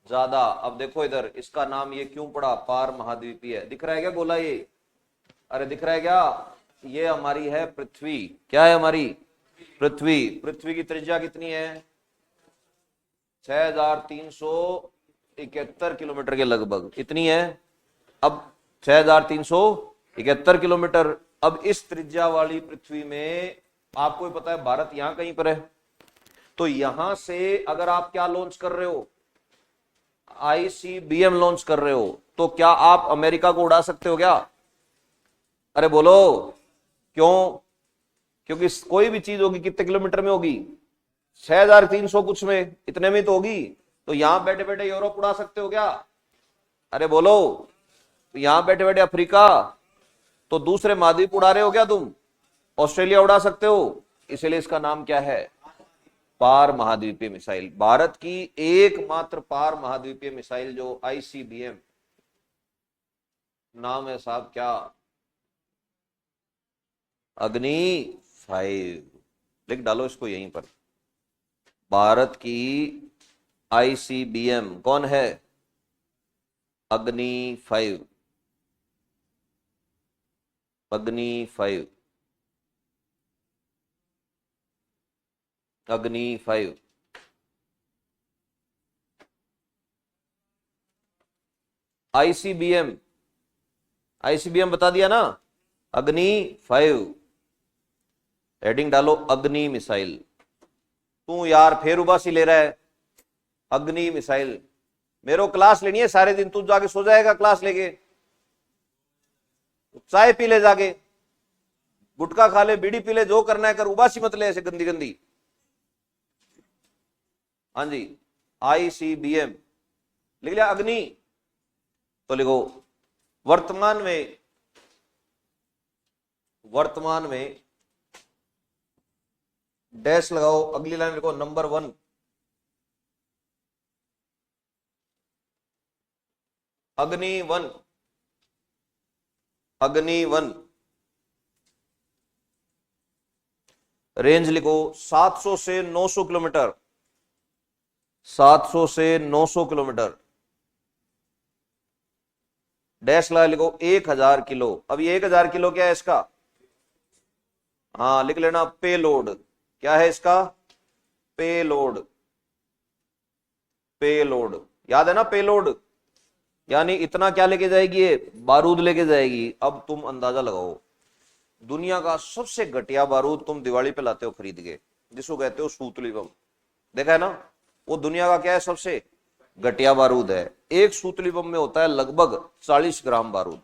ज्यादा। अब देखो इधर, इसका नाम ये क्यों पड़ा, पार महाद्वीपीय, दिख रहा है क्या गोला ये, अरे दिख रहा है क्या, ये हमारी है पृथ्वी, क्या है हमारी पृथ्वी। पृथ्वी की त्रिज्या कितनी है, 6371 किलोमीटर के लगभग, इतनी है। अब 6371 किलोमीटर। अब इस त्रिज्या वाली पृथ्वी में आपको पता है भारत यहां कहीं पर है, तो यहां से अगर आप क्या लॉन्च कर रहे हो, ICBM लॉन्च कर रहे हो, तो क्या आप अमेरिका को उड़ा सकते हो क्या, अरे बोलो क्यों, क्योंकि कोई भी चीज होगी कितने किलोमीटर में होगी, 6300 कुछ में, इतने में तो होगी। तो यहां बैठे बैठे यूरोप उड़ा सकते हो क्या, अरे बोलो, तो यहां बैठे बैठे अफ्रीका, तो दूसरे महाद्वीप उड़ा रहे हो क्या तुम, ऑस्ट्रेलिया उड़ा सकते हो, इसलिए इसका नाम क्या है, पार महाद्वीपीय मिसाइल। भारत की एकमात्र पार महाद्वीपीय मिसाइल जो ICBM, नाम है साहब क्या, अग्नि 5, लिख डालो इसको यहीं पर। भारत की ICBM कौन है, अग्नि 5, अग्नि 5, अग्नि 5। ICBM बता दिया ना, अग्नि 5, हेडिंग डालो अग्नि मिसाइल। तू यार फिर उबासी ले रहा है, अग्नि मिसाइल। मेरे को क्लास लेनी है सारे दिन, तू जाके सो जाएगा क्लास लेके, चाय पी ले जाके, गुटखा खा ले, बीड़ी पी ले, जो करना है कर, उबासी मत ले ऐसे गंदी गंदी। हाँ जी, ICBM लिख लिया, अग्नि, तो लिखो वर्तमान में डैश लगाओ, अगली लाइन लिखो नंबर 1, अग्नि 1, अग्नि 1। रेंज लिखो 700 से 900 किलोमीटर, 700 से 900 किलोमीटर। डैश लगा लिखो 1000 किलो। अब ये 1000 किलो क्या है इसका, हाँ लिख लेना पेलोड, क्या है इसका, पेलोड, पेलोड, याद है ना पेलोड, यानी इतना क्या लेके जाएगी ये, बारूद लेके जाएगी। अब तुम अंदाजा लगाओ, दुनिया का सबसे घटिया बारूद तुम दिवाली पे लाते हो खरीद के, जिसको कहते हो सूतली बम, देखा है ना, वो दुनिया का क्या है, सबसे घटिया बारूद है। एक सूतली बम में होता है लगभग 40 ग्राम बारूद,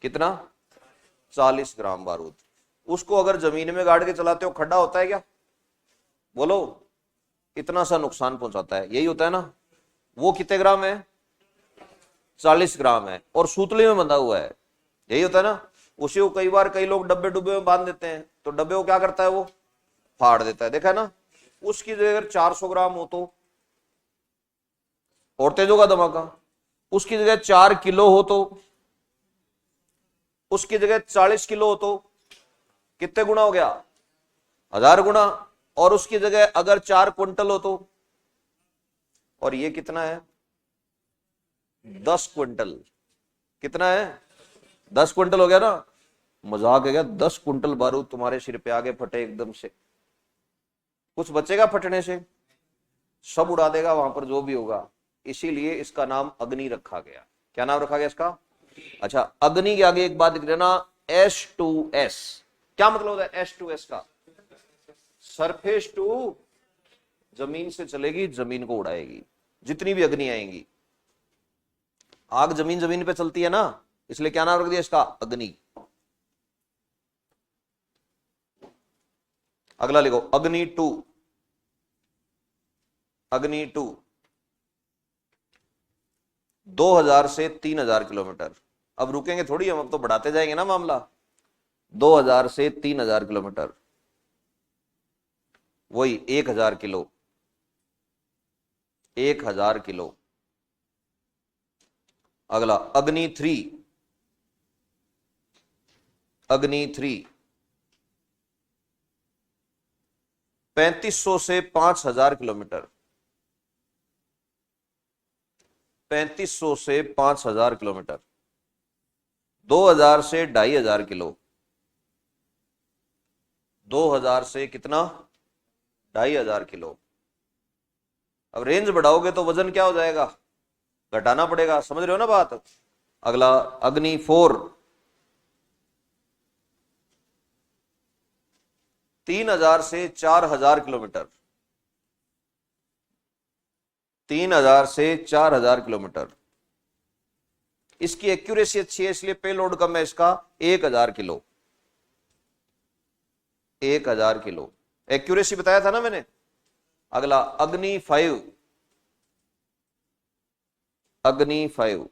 कितना, 40 ग्राम बारूद। उसको अगर जमीन में गाड़ के चलाते हो, खड्डा होता है क्या, बोलो, इतना सा नुकसान पहुंचाता है, यही होता है ना। वो कितने ग्राम है, 40 ग्राम है और सूतली में बंधा हुआ है, यही होता है ना। उसी को कई बार कई लोग डब्बे डुब्बे में बांध देते हैं, तो डब्बे को क्या करता है, वो फाड़ देता है, देखा है ना। उसकी जगह अगर 400 ग्राम हो तो और तेज होगा धमाका। उसकी जगह 4 किलो हो तो, उसकी जगह 40 किलो हो तो कितने गुना हो गया, 1000 गुना। और उसकी जगह अगर 4 क्विंटल हो तो, और ये कितना है, 10 क्विंटल। कितना है, 10 क्विंटल हो गया ना। मजाक है क्या, 10 क्विंटल बारूद तुम्हारे सिर पे आगे फटे एकदम से, कुछ बचेगा फटने से, सब उड़ा देगा वहां पर जो भी होगा। इसीलिए इसका नाम अग्नि रखा गया। क्या नाम रखा गया इसका? अच्छा, अग्नि के आगे एक बात लिख देना, H2S। क्या मतलब होता है H2S का? सरफेस टू, जमीन से चलेगी, जमीन को उड़ाएगी। जितनी भी अग्नि आएंगी, आग जमीन जमीन पे चलती है ना, इसलिए क्या नाम रख दिया इसका? अग्नि। अगला लिखो, अग्नि 2। अग्नि 2 2000 से 3000 किलोमीटर। अब रुकेंगे थोड़ी हम, अब तो बढ़ाते जाएंगे ना मामला। 2000 से 3000 किलोमीटर, वही 1000 किलो, 1000 किलो। अगला अग्नि 3। अग्नि 3 3500 से 5000 किलोमीटर, 3500 से 5000 किलोमीटर। 2000 से 2500 किलो, 2000 से कितना, 2500 किलो। अब रेंज बढ़ाओगे तो वजन क्या हो जाएगा, घटाना पड़ेगा, समझ रहे हो ना बात। अगला अग्नि 4। 3000 से 4000 किलोमीटर, 3000 से 4000 किलोमीटर। इसकी एक्यूरेसी अच्छी है, इसलिए पेलोड कम है इसका, 1000 किलो, 1000 किलो एक्यूरेसी बताया था ना मैंने। अगला अग्नि 5। अग्नि 5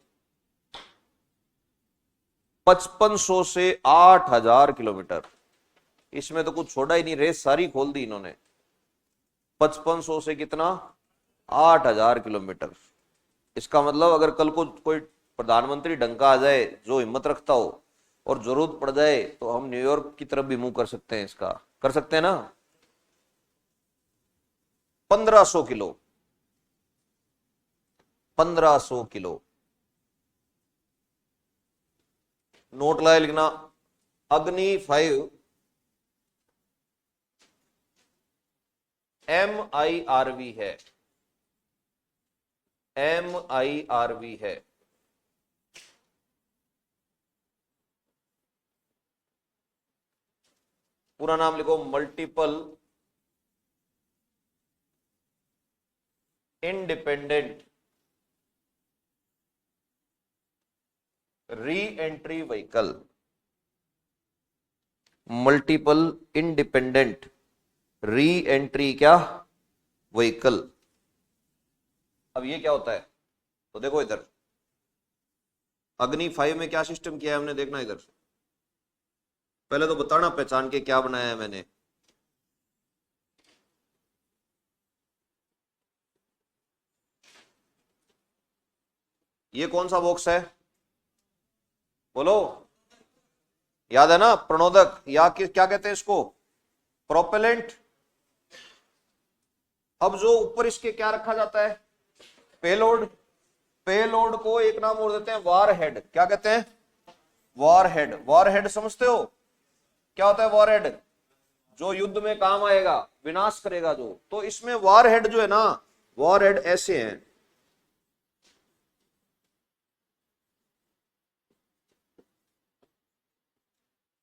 5500 से 8000 किलोमीटर। इसमें तो कुछ छोड़ा ही नहीं, रेस सारी खोल दी इन्होंने। 5500 से कितना, 8000 किलोमीटर। इसका मतलब अगर कल को कोई प्रधानमंत्री ढंग का आ जाए जो हिम्मत रखता हो और जरूरत पड़ जाए तो हम न्यूयॉर्क की तरफ भी मूव कर सकते हैं, इसका कर सकते हैं ना। 1500 किलो, 1500 किलो। नोट लाए लिखना, अग्नि 5 MIRV है, MIRV है। पूरा नाम लिखो, multiple independent re entry vehicle. Multiple independent re entry क्या, व्हीकल। अब ये क्या होता है, तो देखो इधर अग्नि 5 में क्या सिस्टम किया है हमने, देखना इधर। पहले तो बताना पहचान के क्या बनाया है मैंने। ये कौन सा बॉक्स है, बोलो, याद है ना, प्रणोदक, या क्या कहते हैं इसको, प्रोपेलेंट। अब जो ऊपर इसके क्या रखा जाता है, पेलोड। पेलोड को एक नाम और देते हैं वार हेड। क्या कहते हैं, वार हेड। वार हेड समझते हो क्या होता है वार हेड? जो युद्ध में काम आएगा, विनाश करेगा जो। तो इसमें वार हेड जो है ना, वार हेड ऐसे हैं,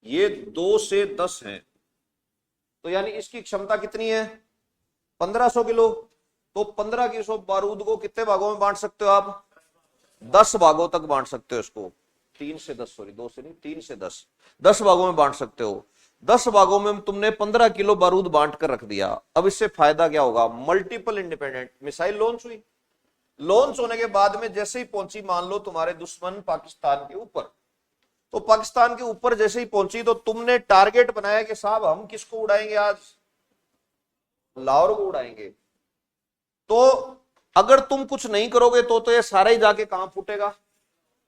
ये 2 से 10 हैं। तो यानी इसकी क्षमता कितनी है, 1500 किलो। तो 15 की 100 बारूद को कितने भागों में बांट सकते हो आप, 10 भागों तक बांट सकते हो इसको। 3 से 10, सॉरी 2 से नहीं, 3 से 10, 10 भागों में बांट सकते हो। 10 भागों में तुमने 15 किलो बारूद बांट कर रख दिया। अब इससे फायदा क्या होगा, मल्टीपल इंडिपेंडेंट मिसाइल लॉन्च हुई। लॉन्च होने के बाद में जैसे ही पहुंची, मान लो तुम्हारे दुश्मन पाकिस्तान के ऊपर, तो पाकिस्तान के ऊपर जैसे ही पहुंची तो तुमने टारगेट बनाया कि साहब हम किसको उड़ाएंगे आज, लाहौर को उड़ाएंगे। तो अगर तुम कुछ नहीं करोगे तो ये सारा ही जाके कहां फूटेगा,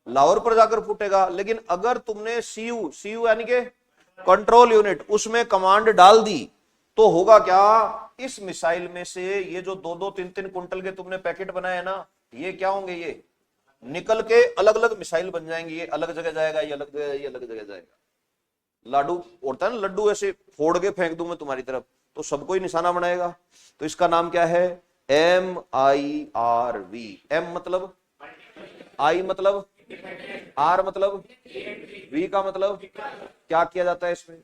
लाहौर पर जाकर फूटेगा। लेकिन अगर तुमने सीयू यानी कि कंट्रोल यूनिट, उसमें कमांड डाल दी तो होगा क्या, इस मिसाइल में से ये जो 2-2, 3-3 कुंटल के तुमने पैकेट बनाए ना, ये क्या होंगे, ये निकल के अलग अलग मिसाइल बन जाएंगे। ये अलग जगह जाएगा, ये अलग जगह, ये अलग जगह जाएगा। लाडू होता है ना, लड्डू ऐसे फोड़ के फेंक दूं मैं तुम्हारी तरफ तो सबको ही निशाना बनाएगा। तो इसका नाम क्या है, MIRV। एम मतलब, आई मतलब, आर मतलब, वी का मतलब, क्या किया जाता है इसमें,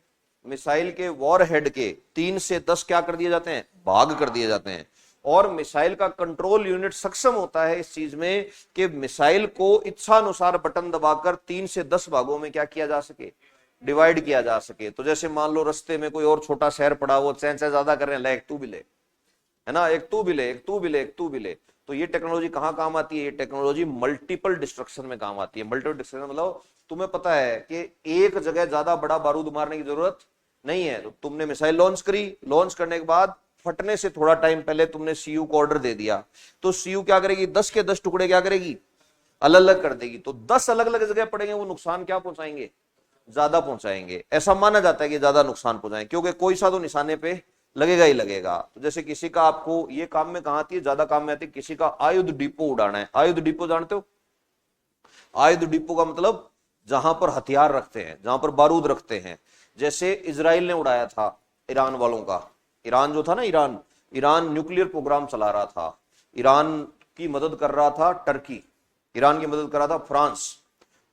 मिसाइल के वॉर हेड के 3 से 10 क्या कर दिए जाते हैं, भाग कर दिए जाते हैं। और मिसाइल का कंट्रोल यूनिट सक्षम होता है इस चीज में कि मिसाइल को इच्छा अनुसार बटन दबाकर 3 से 10 भागों में क्या किया जा सके, डिवाइड किया जा सके। तो जैसे मान लो रास्ते में कोई और छोटा शहर पड़ा, वो चैं ज्यादा कर रहे हैं, एक तू भी ले, है ना, एक तू भी ले, एक तू भी ले, एक तू भी ले। तो ये टेक्नोलॉजी कहां काम आती है, ये टेक्नोलॉजी मल्टीपल डिस्ट्रक्शन में काम आती है। मल्टीपल डिस्ट्रक्शन मतलब तुम्हें पता है कि एक जगह ज्यादा बड़ा बारूद मारने की जरूरत नहीं है, तो तुमने मिसाइल लॉन्च करी, लॉन्च करने के बाद फटने से थोड़ा टाइम पहले तुमने सीयू को ऑर्डर दे दिया, तो सीयू क्या करेगी, 10 के 10 टुकड़े क्या करेगी, अलग अलग कर देगी। तो 10 अलग अलग जगह पड़ेंगे, वो नुकसान क्या पहुंचाएंगे, ज्यादा पहुंचाएंगे। ऐसा माना जाता है कि ज्यादा नुकसान पहुंचाएंगे, क्योंकि कोई सा तो निशाने पे लगेगा ही लगेगा। तो जैसे किसी का, आपको ये काम में कहां आती है, ज्यादा काम में आती है, किसी का आयुध डिपो उड़ाना है। आयुध डिपो जानते हो, आयुध डिपो का मतलब जहां पर हथियार रखते हैं, जहां पर बारूद रखते हैं। जैसे इजराइल ने उड़ाया था ईरान वालों का, ईरान जो था ना, ईरान न्यूक्लियर प्रोग्राम चला रहा था, ईरान की मदद कर रहा था टर्की, ईरान की मदद कर रहा था फ्रांस,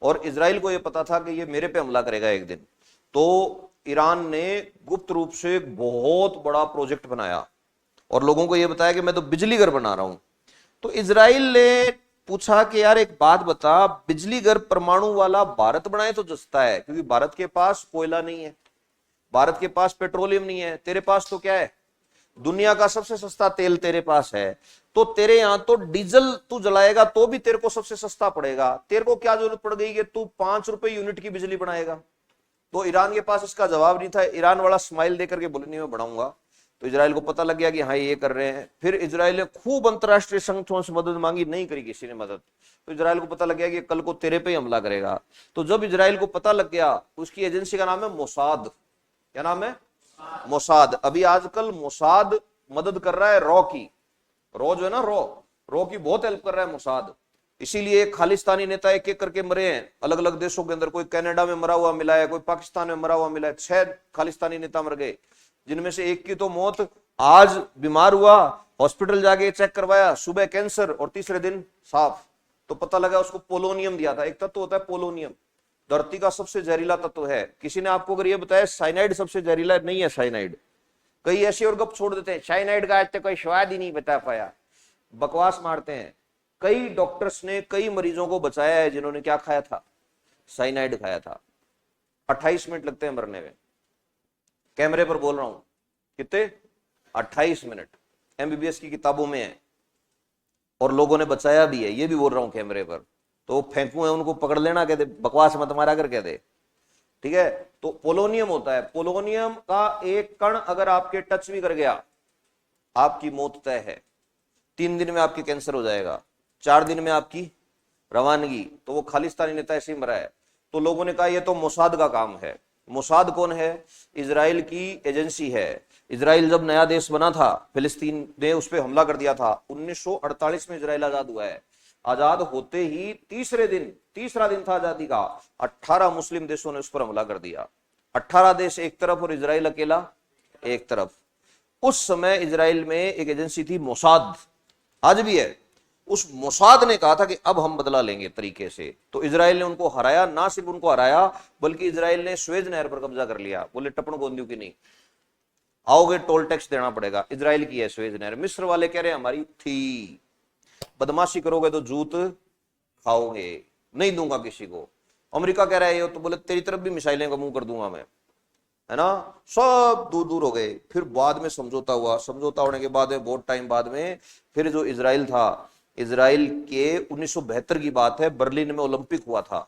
और इजराइल को यह पता था कि ये मेरे पे हमला करेगा एक दिन। तो ईरान ने गुप्त रूप से एक बहुत बड़ा प्रोजेक्ट बनाया और लोगों को यह बताया कि मैं तो बिजली घर बना रहा हूं। तो इजराइल ने पूछा कि यार एक बात बता, बिजली घर परमाणु वाला भारत बनाए तो जसता है, क्योंकि भारत के पास कोयला नहीं है, भारत के पास पेट्रोलियम नहीं है, तेरे पास तो क्या है, दुनिया का सबसे सस्ता तेल तेरे पास है। तो तेरे यहां तो डीजल तू जलाएगा तो भी तेरे को सबसे सस्ता पड़ेगा, तेरे को क्या जरूरत पड़ गई कि तू 5 रुपए यूनिट की बिजली बनाएगा। तो ईरान के पास इसका जवाब नहीं था। ईरान वाला स्माइल देकर के बोले नहीं मैं बढ़ाऊंगा। तो इजराइल को पता लग गया कि हाँ ये कर रहे हैं। फिर इजराइल ने खूब अंतरराष्ट्रीय संगठनों से मदद मांगी, नहीं करी किसी ने मदद। तो इजराइल को पता लग गया कि कल को तेरे पे ही हमला करेगा। तो जब इजराइल को पता लग गया, उसकी एजेंसी का नाम है मोसाद। क्या नाम है, मोसाद। अभी आजकल मोसाद मदद कर रहा है रॉ की, रॉ जो है ना, रॉ की बहुत हेल्प कर रहा है मोसाद। इसीलिए खालिस्तानी नेता एक एक करके मरे हैं अलग अलग देशों के अंदर। कोई कनाडा में मरा हुआ मिला है, कोई पाकिस्तान में मरा हुआ मिला है। 6 खालिस्तानी नेता मर गए, जिनमें से एक की तो मौत, आज बीमार हुआ, हॉस्पिटल जाके चेक करवाया, सुबह कैंसर और तीसरे दिन साफ। तो पता लगा उसको पोलोनियम दिया था। एक तत्व होता है पोलोनियम, धरती का सबसे जहरीला तत्व है। किसी ने आपको अगर ये बताया साइनाइड सबसे जहरीला नहीं है, साइनाइड। कई ऐसे और गप छोड़ देते हैं, साइनाइड का आज तक कोई स्वाद ही नहीं बता पाया, बकवास मारते हैं। कई डॉक्टर्स ने कई मरीजों को बचाया है जिन्होंने क्या खाया था, साइनाइड खाया था। 28 मिनट लगते हैं मरने में, कैमरे पर बोल रहा हूं, कितने, 28 मिनट। एमबीबीएस की किताबों में है और लोगों ने बचाया भी है, ये भी बोल रहा हूं कैमरे पर। तो फेंकू है, उनको पकड़ लेना, कहते बकवास मत मारा कर, कहते ठीक है। तो पोलोनियम होता है, पोलोनियम का एक कण अगर आपके टच भी कर गया, आपकी मौत तय है। 3 दिन में आपकी कैंसर हो जाएगा, 4 दिन में आपकी रवानगी। तो वो खालिस्तानी नेता ऐसे ही मरा है। तो लोगों ने कहा ये तो मोसाद का काम है। मोसाद कौन है, इजराइल की एजेंसी है। इजराइल जब नया देश बना था, फिलिस्तीन ने उस पर हमला कर दिया था। 1948 में इजराइल आजाद हुआ है। आजाद होते ही तीसरा दिन था आजादी का, 18 मुस्लिम देशों ने उस पर हमला कर दिया। 18 देश एक तरफ और इजराइल अकेला एक तरफ। उस समय इजराइल में एक एजेंसी थी मोसाद, आज भी है। उस मोसाद ने कहा था कि अब हम बदला लेंगे तरीके से। तो इजराइल ने उनको हराया, ना सिर्फ उनको हराया बल्कि इजराइल ने स्वेज नहर पर कब्जा कर लिया। बोले टपन गोंदियों की नहीं, आओगे टोल टैक्स देना पड़ेगा। इजराइल की है स्वेज नहर। मिस्र वाले कह रहे हैं हमारी थी, बदमाशी करोगे तो जूत खाओगे, नहीं दूंगा किसी को। अमेरिका कह रहा है ये, तो बोले तेरी तरफ भी मिसाइलें का मुंह कर दूंगा मैं, है ना। सब दूर दूर हो गए। फिर बाद में समझौता हुआ। समझौता होने के बाद में बहुत टाइम बाद में फिर जो इजराइल था इजराइल के 1972 की बात है, बर्लिन में ओलंपिक हुआ था।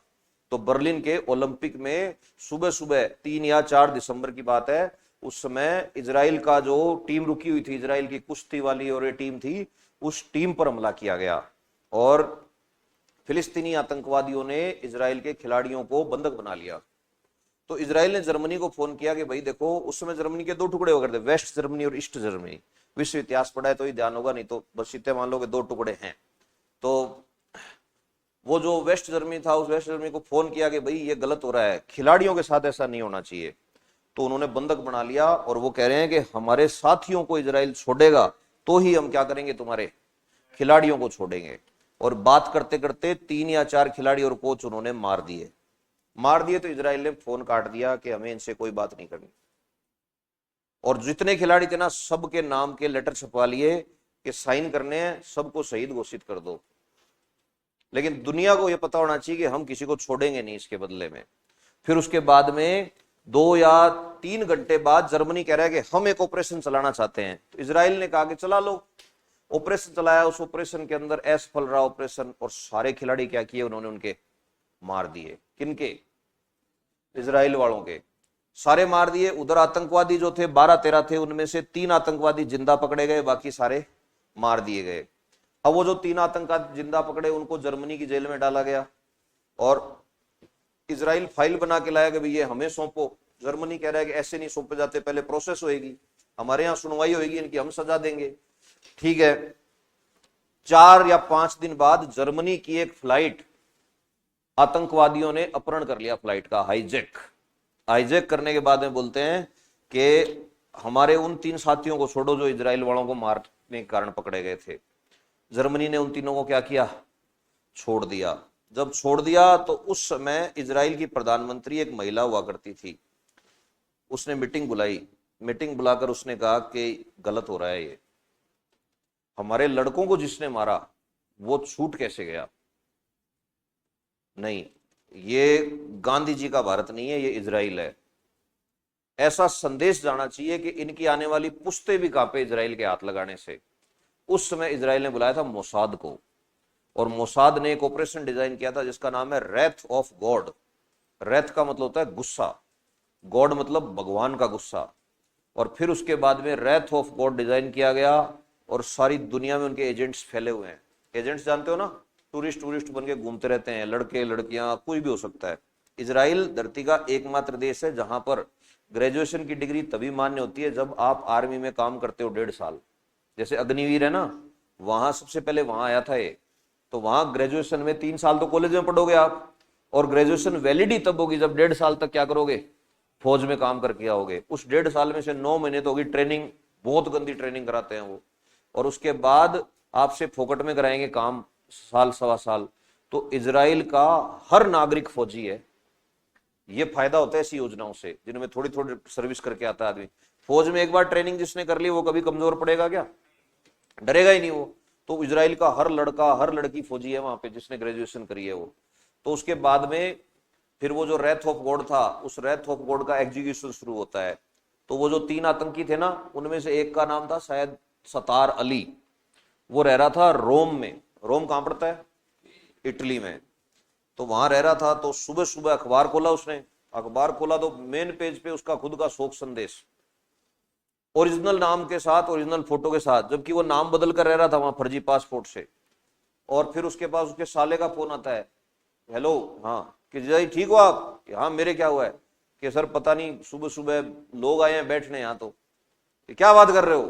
तो बर्लिन के ओलंपिक में सुबह सुबह 3 या 4 दिसंबर की बात है, उस समय इजराइल का जो टीम रुकी हुई थी, इजराइल की कुश्ती वाली और ये टीम थी, उस टीम पर हमला किया गया और फिलिस्तीनी आतंकवादियों ने इजराइल के खिलाड़ियों को बंधक बना लिया। तो इजराइल ने जर्मनी को फोन किया कि भाई देखो, उस समय जर्मनी के 2 टुकड़े हो गए थे, वेस्ट जर्मनी और ईस्ट जर्मनी। विश्व इतिहास पढ़ा है तो ही ध्यान होगा, नहीं तो बस इतने मान लो कि 2 टुकड़े हैं। तो वो जो वेस्ट जर्मनी था, उस वेस्ट जर्मनी को फोन किया कि भाई ये गलत हो रहा है, खिलाड़ियों के साथ ऐसा नहीं होना चाहिए। तो उन्होंने बंधक बना लिया और वो कह रहे हैं कि हमारे साथियों को इजराइल छोड़ेगा तो ही हम क्या करेंगे, तुम्हारे खिलाड़ियों को छोड़ेंगे। और बात करते करते 3 या 4 खिलाड़ी और कोच उन्होंने मार दिए। तो इजराइल ने फोन काट दिया कि हमें इनसे कोई बात नहीं करनी, और जितने खिलाड़ी थे ना, सबके नाम के लेटर छपवा लिए कि साइन करने हैं, सबको शहीद घोषित कर दो। लेकिन दुनिया को यह पता होना चाहिए कि हम किसी को छोड़ेंगे नहीं इसके बदले में। फिर उसके बाद में 2 या 3 घंटे बाद जर्मनी कह रहा है कि हम एक ऑपरेशन चलाना चाहते हैं। तो इजराइल ने कहा कि चला लो। ऑपरेशन चलाया, उस ऑपरेशन के अंदर असफल रहा ऑपरेशन, और सारे खिलाड़ी क्या किए, उन्होंने उनके मार दिए। किनके? इजराइल वालों के सारे मार दिए। उधर आतंकवादी जो थे 12-13 थे, उनमें से 3 आतंकवादी जिंदा पकड़े गए, बाकी सारे मार दिए गए। अब वो जो 3 आतंकवादी जिंदा पकड़े, उनको जर्मनी की जेल में डाला गया और इजराइल फाइल बना के लाया कि भाई ये हमें सौंपो। जर्मनी कह रहा है कि ऐसे नहीं सौंपे जाते, पहले प्रोसेस होएगी, हमारे यहाँ सुनवाई होगी, इनकी हम सजा देंगे। ठीक है। 4 या 5 दिन बाद जर्मनी की एक फ्लाइट आतंकवादियों ने अपहरण कर लिया, फ्लाइट का हाईजैक करने के बाद में बोलते हैं कि हमारे उन 3 साथियों को छोड़ो जो इजराइल वालों को मारने के कारण पकड़े गए थे। जर्मनी ने उन तीनों को क्या किया? छोड़ दिया। जब छोड़ दिया तो उस समय इजराइल की प्रधानमंत्री एक महिला हुआ करती थी, उसने मीटिंग बुलाई। मीटिंग बुलाकर उसने कहा कि गलत हो रहा है ये, हमारे लड़कों को जिसने मारा वो छूट कैसे गया? नहीं, ये गांधी जी का भारत नहीं है, ये इजराइल है। ऐसा संदेश जाना चाहिए कि इनकी आने वाली पुश्तें भी कांपे इजराइल के हाथ लगाने से। उस समय इजराइल ने बुलाया था मोसाद को, और मोसाद ने एक ऑपरेशन डिजाइन किया था जिसका नाम है रेथ ऑफ गॉड। रेथ का मतलब होता है गुस्सा, गॉड मतलब भगवान का गुस्सा। और फिर उसके बाद में रेथ ऑफ गॉड डिजाइन किया गया, और सारी दुनिया में उनके एजेंट्स फैले हुए हैं। एजेंट्स जानते हो ना, टूरिस्ट बन के घूमते रहते हैं, लड़के लड़कियां कोई भी हो सकता है। इजराइल धरती का एकमात्र देश है जहां पर ग्रेजुएशन की डिग्री तभी मान्य होती है जब आप आर्मी में काम करते हो 1.5 साल। जैसे अग्निवीर है ना, वहां सबसे पहले वहां आया था ये। तो वहां ग्रेजुएशन में 3 साल तो कॉलेज में पढ़ोगे आप, और ग्रेजुएशन वैलिड ही तब होगी जब 1.5 साल तक क्या करोगे? फौज में काम करके आओगे। उस 1.5 साल में से 9 महीने तो होगी ट्रेनिंग, बहुत गंदी ट्रेनिंग कराते हैं वो, और उसके बाद आपसे फोकट में कराएंगे काम, साल सवा साल। तो इजराइल का हर नागरिक फौजी है। ये फायदा होता है ऐसी योजनाओं से, जिनमें थोड़ी थोड़ी सर्विस करके आता है आदमी। फौज में एक बार ट्रेनिंग जिसने कर ली वो कभी कमजोर पड़ेगा क्या? डरेगा ही नहीं वो। तो इजराइल का हर लड़का हर लड़की फौजी है वहां पे जिसने ग्रेजुएशन करी है वो। तो उसके बाद में फिर वो जो रेथ ऑफ गॉड था, उस रेथ ऑफ गॉड का एग्जीक्यूशन शुरू होता है। तो वो जो 3 आतंकी थे ना, उनमें से एक का नाम था शायद सतार अली। वो रह रहा था रोम में। रोम कहां पड़ता है? इटली में। तो वहां रह रहा था। तो सुबह सुबह अखबार खोला उसने, अखबार खोला तो मेन पेज पे उसका खुद का शोक संदेश, ओरिजिनल नाम के साथ, ओरिजिनल फोटो के साथ, जबकि वो नाम बदल कर रह रहा था वहां फर्जी पासपोर्ट से। और फिर उसके पास उसके साले का फोन आता है, हेलो, हाँ कि जी ठीक हो आप? हाँ, मेरे क्या हुआ है? कि सर पता नहीं, सुबह सुबह लोग आए हैं बैठने यहाँ। तो क्या बात कर रहे हो?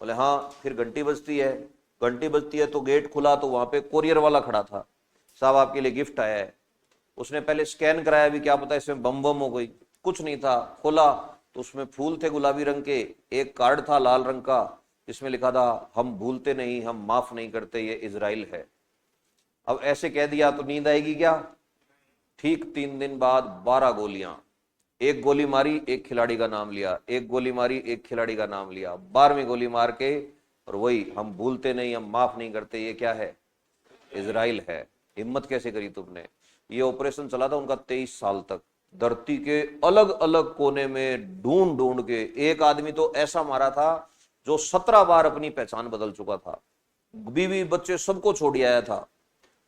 बोले हाँ। फिर घंटी बजती है, घंटी बजती है तो गेट खुला तो वहां पे कोरियर वाला खड़ा था, साहब आपके लिए गिफ्ट आया है। उसने पहले स्कैन कराया भी, क्या पता इसमें बम हो गई, कुछ नहीं था। खोला तो उसमें फूल थे गुलाबी रंग के, एक कार्ड था लाल रंग का जिसमें लिखा था हम भूलते नहीं, हम माफ नहीं करते, ये इजराइल है। अब ऐसे कह दिया तो नींद आएगी क्या? ठीक 3 दिन बाद 12 गोलियां, एक गोली मारी एक खिलाड़ी का नाम लिया, एक गोली मारी एक खिलाड़ी का नाम लिया, 12वीं गोली मार के, और वही हम भूलते नहीं, हम माफ नहीं करते, ये क्या है? इजराइल है। हिम्मत कैसे करी तुमने? ये ऑपरेशन चला था उनका 23 साल तक, धरती के अलग अलग कोने में ढूंढ ढूंढ के। एक आदमी तो ऐसा मारा था जो 17 बार अपनी पहचान बदल चुका था। बीवी बच्चे सबको छोड़ आया था,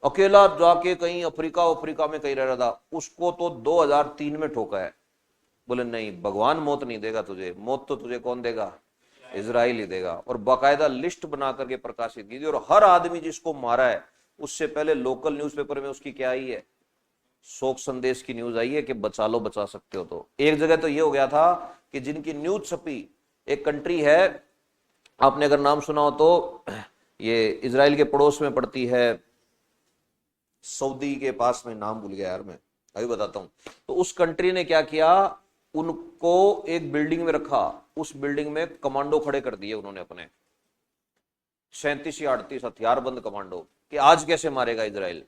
अकेला जाके कहीं अफ्रीका में कहीं रह रहा था। उसको तो 2003 में ठोका है। बोले नहीं, भगवान मौत नहीं देगा तुझे, मौत तो तुझे कौन देगा? इजराइल ही देगा। और बाकायदा लिस्ट बना करके प्रकाशित की थी। और हर आदमी जिसको मारा है उससे पहले लोकल न्यूज़पेपर में उसकी क्या आई है? शोक संदेश की न्यूज आई है कि बचा लो, बचा सकते हो। तो एक जगह तो ये हो गया था कि जिनकी न्यूज छपी, एक कंट्री है, आपने अगर नाम सुना हो तो, ये इजराइल के पड़ोस में पड़ती है, सऊदी के पास में, नाम भूल गया यार मैं, अभी बताता हूं। तो उस कंट्री ने क्या किया, उनको एक बिल्डिंग में रखा, उस बिल्डिंग में कमांडो खड़े कर दिए उन्होंने अपने, 37 या 38 हथियारबंद कमांडो, कि आज कैसे मारेगा इजराइल।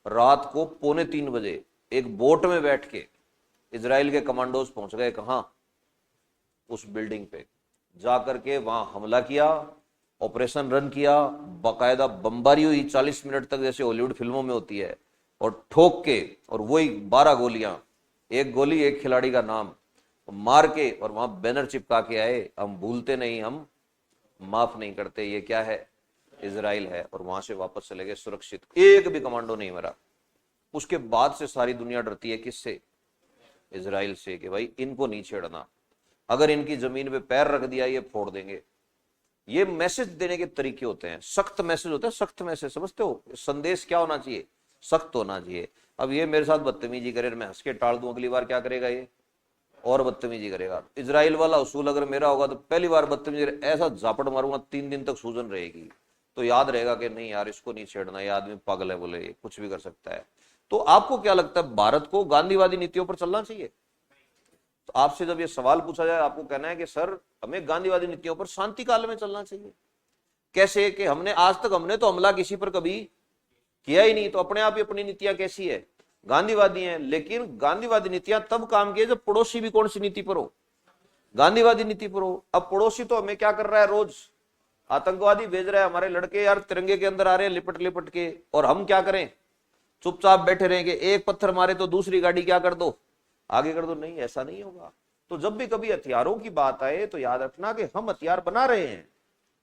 रात को 2:45 एक बोट में बैठ के इजराइल के कमांडोज पहुंच गए कहां? उस बिल्डिंग पे जाकर के वहां हमला किया, ऑपरेशन रन किया, बाकायदा बमबारी हुई 40 मिनट तक, जैसे हॉलीवुड फिल्मों में होती है, और ठोक के, और वही 12 गोलियां, एक गोली एक खिलाड़ी का नाम, मार के, और वहां बैनर चिपका के आए, हम भूलते नहीं, हम माफ नहीं करते, ये क्या है? इजराइल है। और वहां से वापस चले गए सुरक्षित, एक भी कमांडो नहीं मरा। उसके बाद से सारी दुनिया डरती है, किससे? इजराइल से, कि भाई इनको नहीं छेड़ना, अगर इनकी जमीन पे पैर रख दिया ये फोड़ देंगे। ये मैसेज देने के तरीके होते हैं, सख्त मैसेज होते हैं, सख्त मैसेज, समझते हो? संदेश क्या होना चाहिए? सख्त होना चाहिए। अब ये मेरे साथ बदतमीजी करे, मैं हंस के टाल दूं, अगली बार क्या करेगा ये? और बदतमीजी करेगा। इजराइल वाला उसूल अगर मेरा होगा तो पहली बार बदतमीजी ऐसा झापड़ मारूंगा 3 दिन तक सूजन रहेगी, तो याद रहेगा कि नहीं यार इसको नहीं छेड़ना, ये आदमी पागल है, बोले ये कुछ भी कर सकता है। तो आपको क्या लगता है, भारत को गांधीवादी नीतियों पर चलना चाहिए? तो आपसे जब ये सवाल पूछा जाए, आपको कहना है कि सर हमें गांधीवादी नीतियों पर शांति काल में चलना चाहिए। कैसे? कि हमने आज तक, हमने तो हमला किसी पर कभी किया ही नहीं, तो अपने आप ही अपनी नीतियां कैसी है? गांधीवादी हैं। लेकिन गांधीवादी नीतियां तब काम की जब पड़ोसी भी कौन सी नीति पर हो? गांधीवादी नीति पर हो। अब पड़ोसी तो हमें क्या कर रहा है, रोज आतंकवादी भेज रहा है, हमारे लड़के यार तिरंगे के अंदर आ रहे हैं लिपट लिपट के, और हम क्या करें? चुपचाप बैठे रहेंगे, एक पत्थर मारे तो दूसरी गाड़ी क्या कर दो, आगे कर दो। नहीं, ऐसा नहीं होगा। तो जब भी कभी हथियारों की बात आए तो याद रखना कि हम हथियार बना रहे हैं,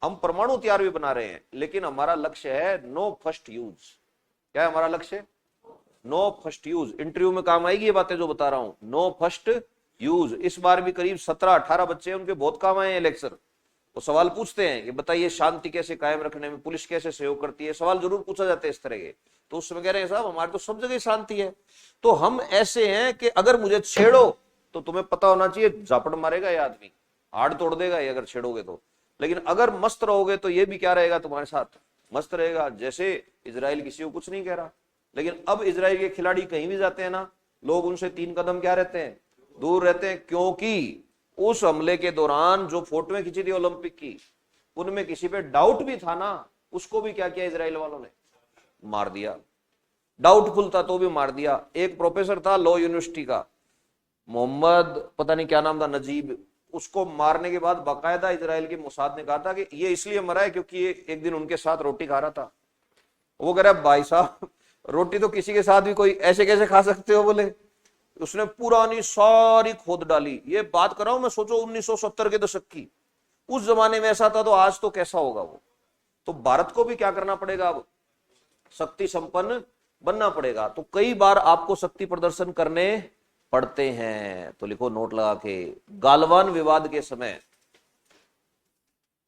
हम परमाणु हथियार भी बना रहे हैं, लेकिन हमारा लक्ष्य है नो फर्स्ट यूज। क्या है हमारा लक्ष्य? No first use. इंटरव्यू में काम आएगी ये बातें जो बता रहा हूं, नो फर्स्ट यूज। इस बार भी करीब 17-18 बच्चे हैं, उनके बहुत काम आए हैं लेक्चर। तो सवाल पूछते हैं कि बताइए शांति कैसे कायम रखने में पुलिस कैसे सहयोग करती है, सवाल जरूर पूछा जाता है इस तरह के। तो उस समय कह रहे हैं साहब हमारे तो सब जगह शांति है। तो हम ऐसे हैं कि अगर मुझे छेड़ो तो तुम्हें पता होना चाहिए झापड़ मारेगा ये आदमी, हाड़ तोड़ देगा ये अगर छेड़ोगे तो। लेकिन अगर मस्त रहोगे तो ये भी क्या रहेगा, तुम्हारे साथ मस्त रहेगा। जैसे इजराइल किसी को कुछ नहीं कह रहा, लेकिन अब इजराइल के खिलाड़ी कहीं भी जाते हैं ना, लोग उनसे 3 कदम क्या रहते हैं, दूर रहते हैं। क्योंकि उस हमले के दौरान जो फोटोएं खींची थी ओलंपिक की, उनमें किसी पे डाउट भी था ना, उसको भी क्या किया इजराइल वालों ने, मार दिया। डाउटफुल था तो भी मार दिया। एक प्रोफेसर था लॉ यूनिवर्सिटी का, मोहम्मद पता नहीं क्या नाम था, नजीब, उसको मारने के बाद बाकायदा इजराइल के मोसाद ने कहा था कि ये इसलिए मरा है क्योंकि ये एक दिन उनके साथ रोटी खा रहा था। वो कह रहा है भाई साहब रोटी तो किसी के साथ भी कोई ऐसे कैसे खा सकते हो, बोले। उसने पुरानी सारी खोद डाली। ये बात कर रहा हूं मैं, सोचो 1970 के दशक की, उस जमाने में ऐसा था तो आज तो कैसा होगा वो। तो भारत को भी क्या करना पड़ेगा, अब शक्ति संपन्न बनना पड़ेगा। तो कई बार आपको शक्ति प्रदर्शन करने पड़ते हैं। तो लिखो नोट लगा के, गालवान विवाद के समय,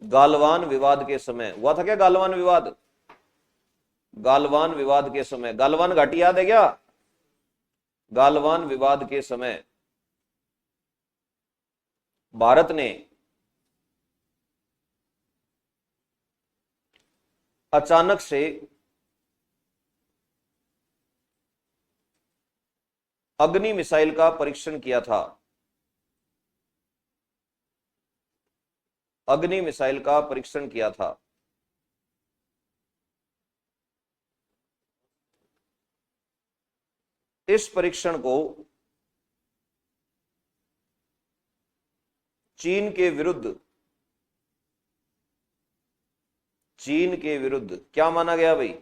गालवान विवाद के समय हुआ था क्या, गालवान विवाद, गालवान विवाद के समय, गालवान घाटी याद है क्या? गालवान विवाद के समय भारत ने अचानक से अग्नि मिसाइल का परीक्षण किया था। अग्नि मिसाइल का परीक्षण किया था। इस परीक्षण को चीन के विरुद्ध, चीन के विरुद्ध क्या माना गया भाई,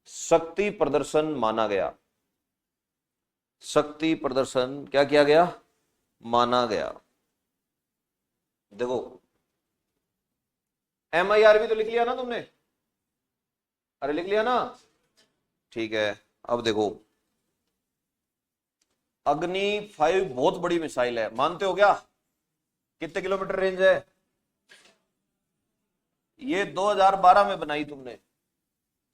शक्ति प्रदर्शन माना गया। शक्ति प्रदर्शन क्या किया गया, माना गया। देखो MIRV तो लिख लिया ना तुमने? अरे लिख लिया ना? ठीक है। अब देखो, अग्नि 5 बहुत बड़ी मिसाइल है, मानते हो क्या? कितने किलोमीटर रेंज है? ये 2012 में बनाई तुमने,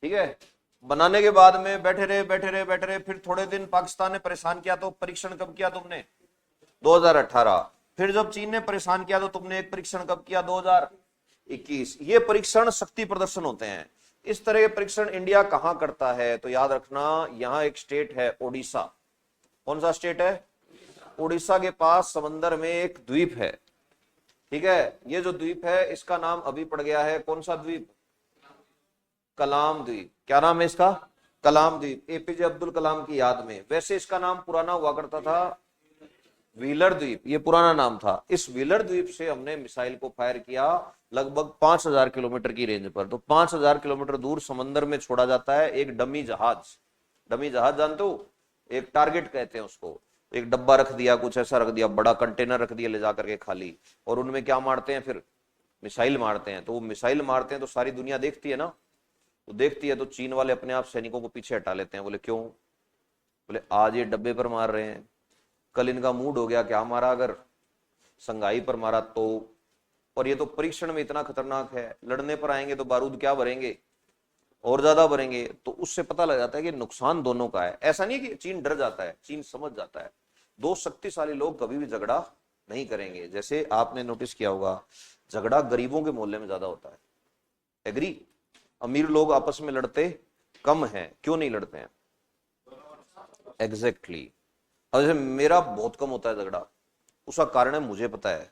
ठीक है। बनाने के बाद में बैठे रहे बैठे रहे बैठे रहे, फिर थोड़े दिन पाकिस्तान ने परेशान किया, तो परीक्षण कब किया तुमने? 2018। फिर जब चीन ने परेशान किया तो तुमने एक परीक्षण कब किया? 2021। ये परीक्षण शक्ति प्रदर्शन होते हैं। इस तरह के परीक्षण इंडिया कहां करता है? तो याद रखना, यहां एक स्टेट है ओडिशा। कौन सा स्टेट है? उड़ीसा के पास समंदर में एक द्वीप है, ठीक है। ये जो द्वीप है इसका नाम अभी पड़ गया है, कौन सा द्वीप? कलाम द्वीप। क्या नाम है इसका? कलाम द्वीप, APJ अब्दुल कलाम की याद में। वैसे इसका नाम पुराना हुआ करता था व्हीलर द्वीप, ये पुराना नाम था। इस व्हीलर द्वीप से हमने मिसाइल को फायर किया लगभग 5000 किलोमीटर की रेंज पर। तो 5000 किलोमीटर दूर समंदर में छोड़ा जाता है एक डमी जहाज। डमी जहाज जानते हो? एक टारगेट कहते हैं उसको। एक डब्बा रख दिया, कुछ ऐसा रख दिया, बड़ा कंटेनर रख दिया ले जाकर के खाली, और उनमें क्या मारते हैं फिर? मिसाइल मारते हैं। तो वो मिसाइल मारते हैं तो सारी दुनिया देखती है ना, तो देखती है तो चीन वाले अपने आप सैनिकों को पीछे हटा लेते हैं। बोले क्यों? बोले आज ये डब्बे पर मार रहे हैं, कल इनका मूड हो गया क्या हमारा अगर संघाई पर मारा तो। और ये तो परीक्षण में इतना खतरनाक है, लड़ने पर आएंगे तो बारूद क्या भरेंगे? और ज्यादा भरेंगे। तो उससे पता लग जाता है कि नुकसान दोनों का है। ऐसा नहीं कि चीन डर जाता है, चीन समझ जाता है। दो शक्तिशाली लोग कभी भी झगड़ा नहीं करेंगे। जैसे आपने नोटिस किया होगा, झगड़ा गरीबों के मोहल्ले में ज्यादा होता है, एग्री? अमीर लोग आपस में लड़ते कम हैं। क्यों नहीं लड़ते हैं? एग्जैक्टली। अब जैसे मेरा बहुत कम होता है झगड़ा, उसका कारण है मुझे पता है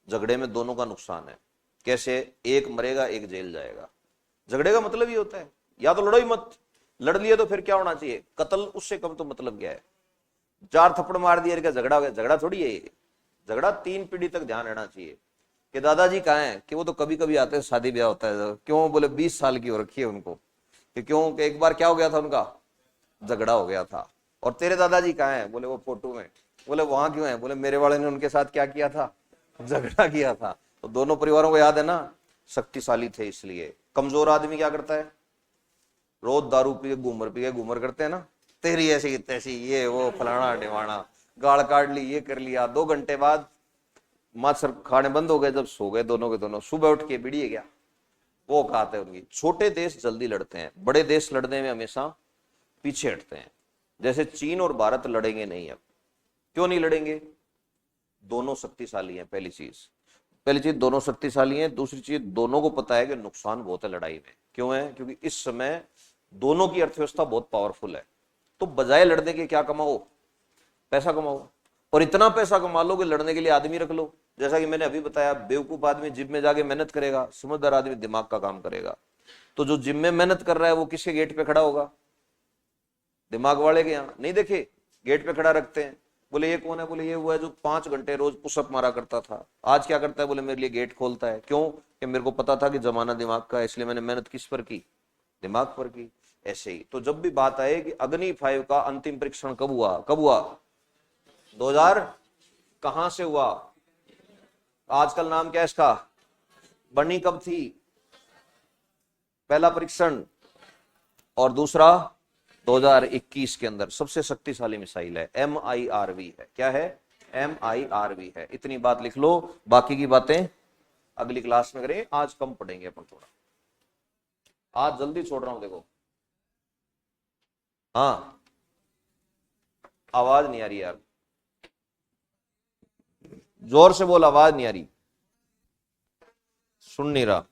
झगड़े में दोनों का नुकसान है। कैसे? एक मरेगा एक जेल जाएगा। झगड़े का मतलब ये होता है, या तो लड़ो ही मत, लड़ लिए तो फिर क्या होना चाहिए? कत्ल। उससे कम तो मतलब क्या है? 4 थप्पड़ मार दिए क्या झगड़ा हो गया? झगड़ा थोड़ी है ये। झगड़ा 3 पीढ़ी तक ध्यान रहना चाहिए कि दादाजी कहाँ हैं, कि वो तो कभी कभी आते हैं, शादी ब्याह होता है। क्यों? बोले 20 साल की हो रखी है उनको। कि क्यों? कि एक बार क्या हो गया था उनका? झगड़ा हो गया था। और तेरे दादाजी कहाँ हैं? बोले वो फोटो में। बोले वहां क्यों है? बोले मेरे वाले ने उनके साथ क्या किया था? झगड़ा किया था। तो दोनों परिवारों को याद है ना, शक्तिशाली थे। इसलिए कमजोर आदमी क्या करता है? रोज दारू पी के घूमर करते हैं ना, तेरी ऐसी तैसी, ये वो फलाना ढिवाना, गाड़ काट ली, ये कर लिया। 2 घंटे बाद माछर खाने बंद हो गए, जब सो गए दोनों के दोनों, सुबह उठ के बीड़ी गया। वो कहते हैं उनकी। छोटे देश जल्दी लड़ते हैं, बड़े देश लड़ने में हमेशा पीछे हटते हैं। जैसे चीन और भारत लड़ेंगे नहीं। अब क्यों नहीं लड़ेंगे? दोनों शक्तिशाली हैं। पहली चीज दोनों शक्तिशाली हैं। दूसरी चीज दोनों को पता है कि नुकसान बहुत है लड़ाई में। क्यों है? क्योंकि इस समय दोनों की अर्थव्यवस्था बहुत पावरफुल है। तो बजाय लड़ने के क्या कमाओ? पैसा कमाओ। और इतना पैसा कमा लो कि लड़ने के लिए आदमी रख लो। जैसा कि मैंने अभी बताया, बेवकूफ आदमी जिम में जाके मेहनत करेगा, समझदार आदमी दिमाग का काम करेगा। तो जो जिम में मेहनत कर रहा है वो किसके गेट पे खड़ा होगा? दिमाग वाले के यहाँ। नहीं देखे? गेट पे खड़ा रखते हैं। बोले ये कौन है? बोले ये वो है जो 5 घंटे रोज पुशअप मारा करता था। आज क्या करता है? बोले मेरे लिए गेट खोलता है। क्यों? कि मेरे को पता था कि जमाना दिमाग का है, इसलिए मैंने मेहनत किस पर की? दिमाग पर की। ऐसे ही तो जब भी बात आए कि अग्नि 5 का अंतिम परीक्षण कब हुआ? कब हुआ? 2000। कहां से हुआ? आजकल नाम क्या है इसका? बनी कब थी पहला परीक्षण? और दूसरा 2021 के अंदर। सबसे शक्तिशाली मिसाइल है, MIRV है। क्या है? MIRV है। इतनी बात लिख लो, बाकी की बातें अगली क्लास में करें। आज कम पढ़ेंगे अपन थोड़ा, आज जल्दी छोड़ रहा हूं। देखो, हाँ, आवाज नहीं आ रही यार, जोर से बोल, आवाज नहीं आ रही, सुन नहीं रहा।